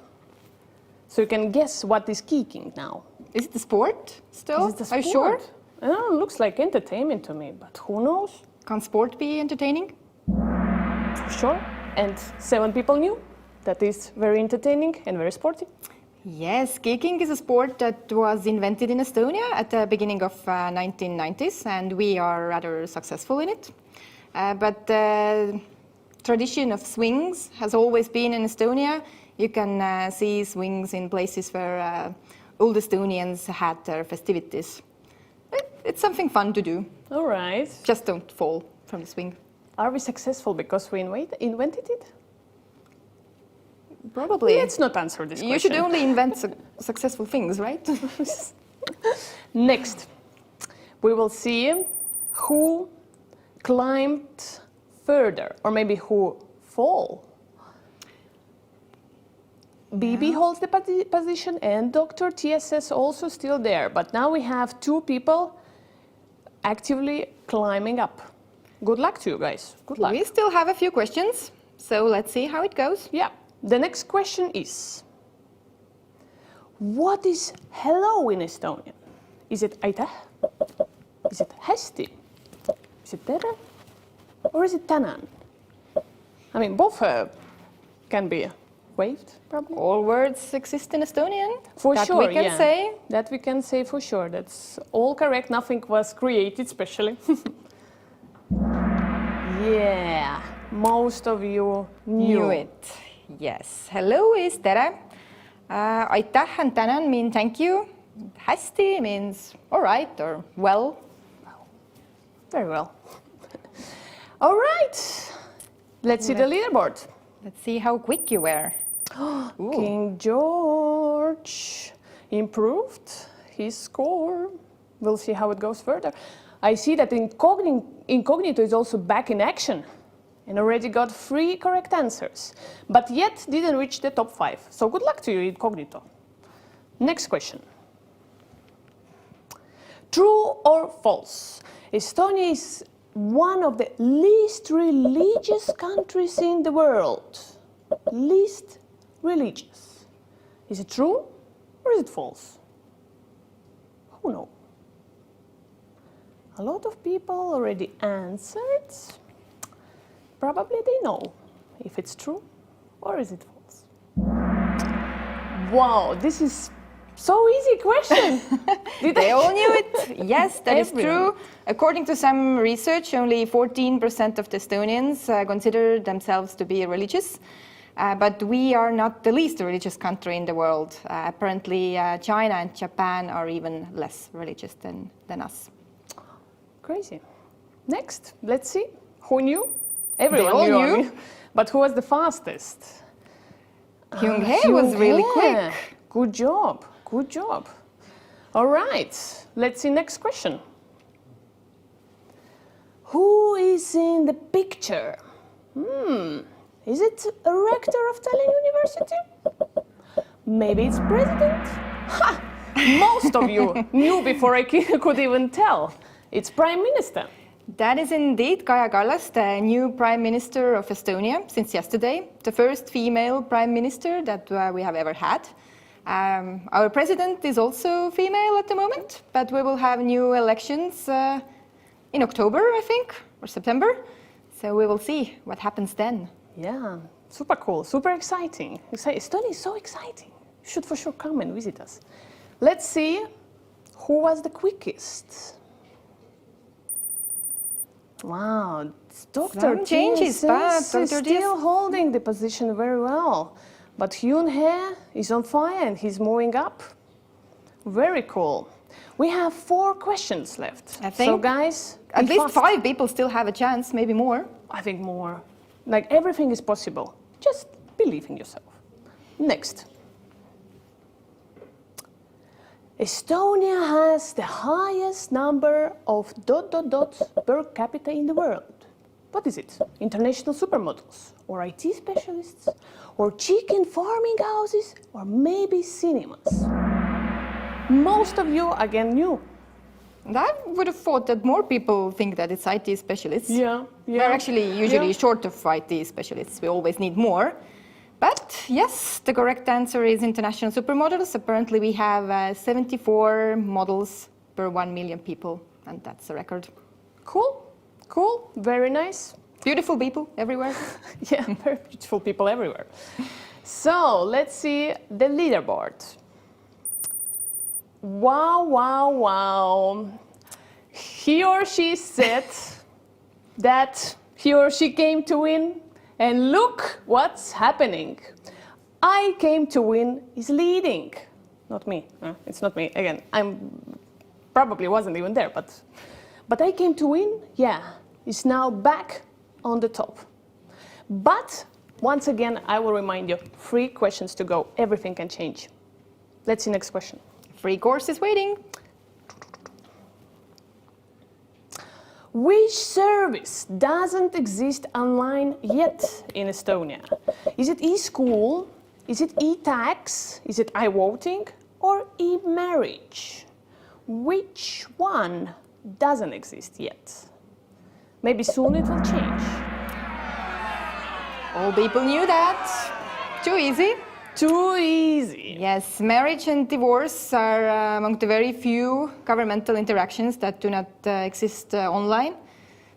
So you can guess what is geeking now. Is it the sport still? Is it the Are you sure? sport? It looks like entertainment to me, but who knows? Can sport be entertaining? Sure. And 7 people knew that is very entertaining and very sporty. Yes, geeking is a sport that was invented in Estonia at the beginning of 1990s, and we are rather successful in it. But the tradition of swings has always been in Estonia. You can see swings in places where old Estonians had their festivities. It's something fun to do. All right. Just don't fall from the swing. Are we successful because we invented it? Probably. Let's not answer this question. You should only invent successful things, right? Next, we will see who climbed further, or maybe who fall. BB holds the position and Dr. TSS also still there, but now we have 2 people actively climbing up. Good luck to you guys. Good luck. We still have a few questions, so let's see how it goes. Yeah. The next question is, what is hello in Estonian? Is it aitäh? Is it hästi? Is it tere? Or is it tänan? I mean, both can be waved, probably. All words exist in Estonian. For that sure, we can yeah. say. That we can say for sure. That's all correct. Nothing was created specially. Yeah, most of you knew it. Yes. Hello is tere. Aitäh and tänan mean thank you. Hästi means all right or well. Very well. All right. Let's see the leaderboard. Let's see how quick you were. King George improved his score. We'll see how it goes further. I see that Incognito is also back in action and already got 3 correct answers, but yet didn't reach the top 5. So good luck to you, Incognito. Next question. True or false? Estonia is one of the least religious countries in the world. Least religious. Is it true or is it false? Who knows? A lot of people already answered. Probably they know if it's true or is it false. Wow, this is so easy question. They all knew it. Yes, that is true. According to some research, only 14% of the Estonians consider themselves to be religious. But we are not the least religious country in the world. Apparently, China and Japan are even less religious than us. Crazy. Next, let's see. Who knew? Everyone all knew. knew. But who was the fastest? Kyung-hae was really quick. Good job. Good job. All right. Let's see next question. Who is in the picture? Is it a rector of Tallinn University? Maybe it's president? Ha! Most of you knew before I could even tell. It's Prime Minister. That is indeed Kaja Kallas, the new Prime Minister of Estonia since yesterday, the first female Prime Minister that we have ever had. Our president is also female at the moment, but we will have new elections in October, I think, or September. So we will see what happens then. Yeah, super cool, super exciting. Estonia is so exciting. You should for sure come and visit us. Let's see who was the quickest. Wow, Dr. Some changes, but is still holding the position very well. But Hyun-hae is on fire and he's moving up. Very cool. We have 4 questions left. I think so guys, at least fast. 5 people still have a chance, maybe more. I think more. Like everything is possible. Just believe in yourself. Next. Estonia has the highest number of ... per capita in the world. What is it? International supermodels, or IT specialists, or chicken farming houses, or maybe cinemas? Most of you, again, knew. And I would have thought that more people think that it's IT specialists. Yeah. We're actually usually short of IT specialists. We always need more. But yes, the correct answer is international supermodels. Apparently we have 74 models per 1 million people, and that's a record. Cool, cool, very nice. Beautiful people everywhere. Yeah, very beautiful people everywhere. So let's see the leaderboard. Wow, wow, wow. He or she said that he or she came to win, and look what's happening. I came to win is leading. Not me, it's not me. Again, I probably wasn't even there, but I came to win, yeah, is now back on the top. But once again, I will remind you, 3 questions to go. Everything can change. Let's see next question. Free course is waiting. Which service doesn't exist online yet in Estonia? Is it e-school? Is it e-tax? Is it e-voting? Or e-marriage? Which one doesn't exist yet? Maybe soon it will change. All people knew that. Too easy. Too easy. Yes, marriage and divorce are among the very few governmental interactions that do not exist online.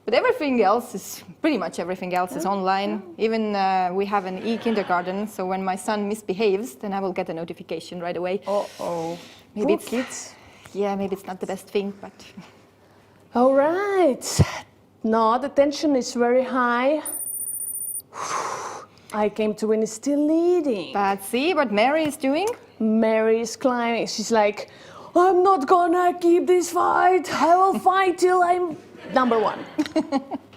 But everything else is, pretty much everything else is online. Even we have an e-kindergarten, so when my son misbehaves, then I will get a notification right away. Uh-oh. Maybe Poor kids. Yeah, maybe it's not the best thing, but... All right. No, the tension is very high. I came to win is still leading. But see what Mary is doing? Mary is climbing. She's like, I'm not gonna keep this fight. I will fight till I'm number 1.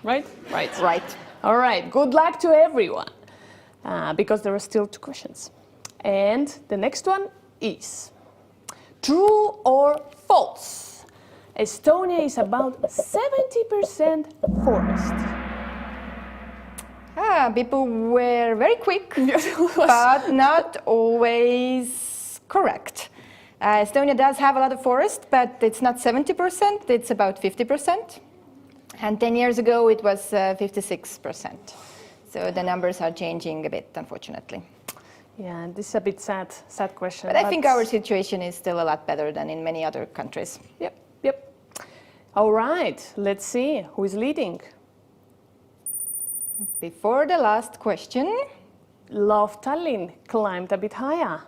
Right? Right. Right. All right. Good luck to everyone. Because there are still 2 questions. And the next one is true or false? Estonia is about 70% forest. People were very quick, but not always correct. Estonia does have a lot of forest, but it's not 70%, it's about 50%. And 10 years ago, it was 56%. So the numbers are changing a bit, unfortunately. Yeah, this is a bit sad question. But I think our situation is still a lot better than in many other countries. Yep. All right, let's see who is leading. Before the last question. Love Tallinn climbed a bit higher,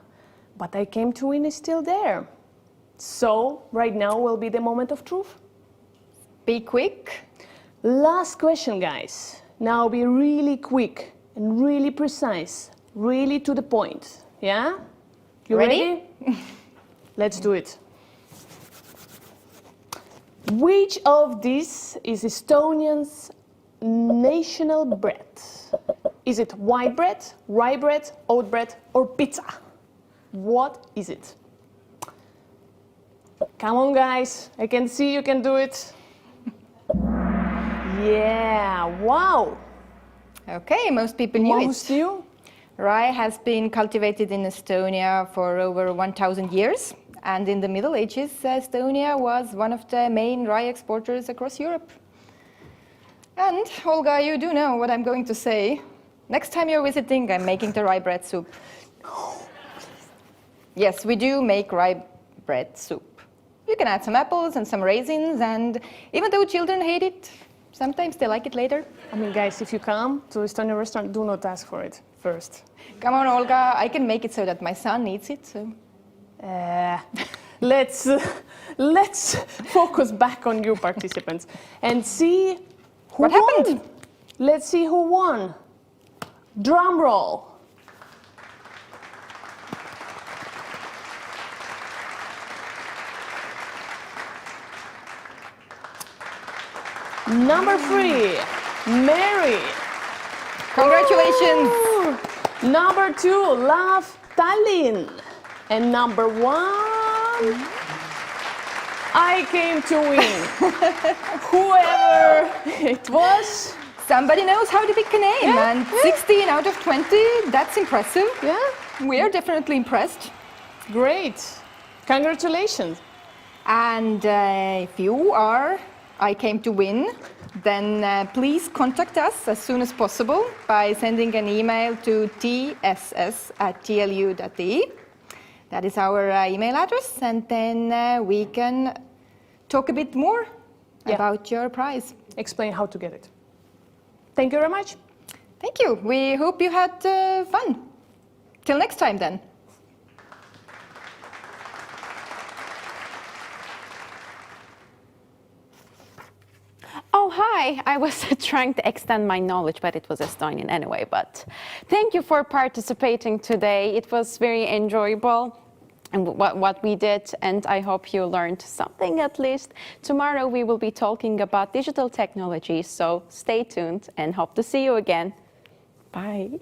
but I came to win is still there. So right now will be the moment of truth. Be quick. Last question, guys. Now be really quick and really precise, really to the point. Yeah? You ready? Let's do it. Which of these is Estonians' national bread? Is it white bread, rye bread, oat bread, or pizza? What is it? Come on, guys. I can see you can do it. Yeah, wow. Okay, most people knew Most it. knew. Rye has been cultivated in Estonia for over 1,000 years. And in the Middle Ages, Estonia was one of the main rye exporters across Europe. And, Olga, you do know what I'm going to say. Next time you're visiting, I'm making the rye bread soup. Yes, we do make rye bread soup. You can add some apples and some raisins, and even though children hate it, sometimes they like it later. I mean, guys, if you come to Estonian restaurant, do not ask for it first. Come on, Olga, I can make it so that my son eats it, so... Let's focus back on you participants and see who What happened? won. Let's see who won. Drum roll. Number 3, Mary. Congratulations. Woo! Number 2, Love Tallinn. And number 1, I came to win. Whoever it was. Somebody knows how to pick a name, and 16 out of 20, that's impressive. Yeah. We are definitely impressed. Great. Congratulations. And if you are I came to win, then please contact us as soon as possible by sending an email to tss@tlu.de. That is our email address, and then we can talk a bit more about your prize. Explain how to get it. Thank you very much. Thank you. We hope you had fun. Till next time, then. Oh, hi. I was trying to extend my knowledge, but it was Estonian anyway. But thank you for participating today. It was very enjoyable and what we did, and I hope you learned something at least. Tomorrow we will be talking about digital technology, so stay tuned and hope to see you again. Bye.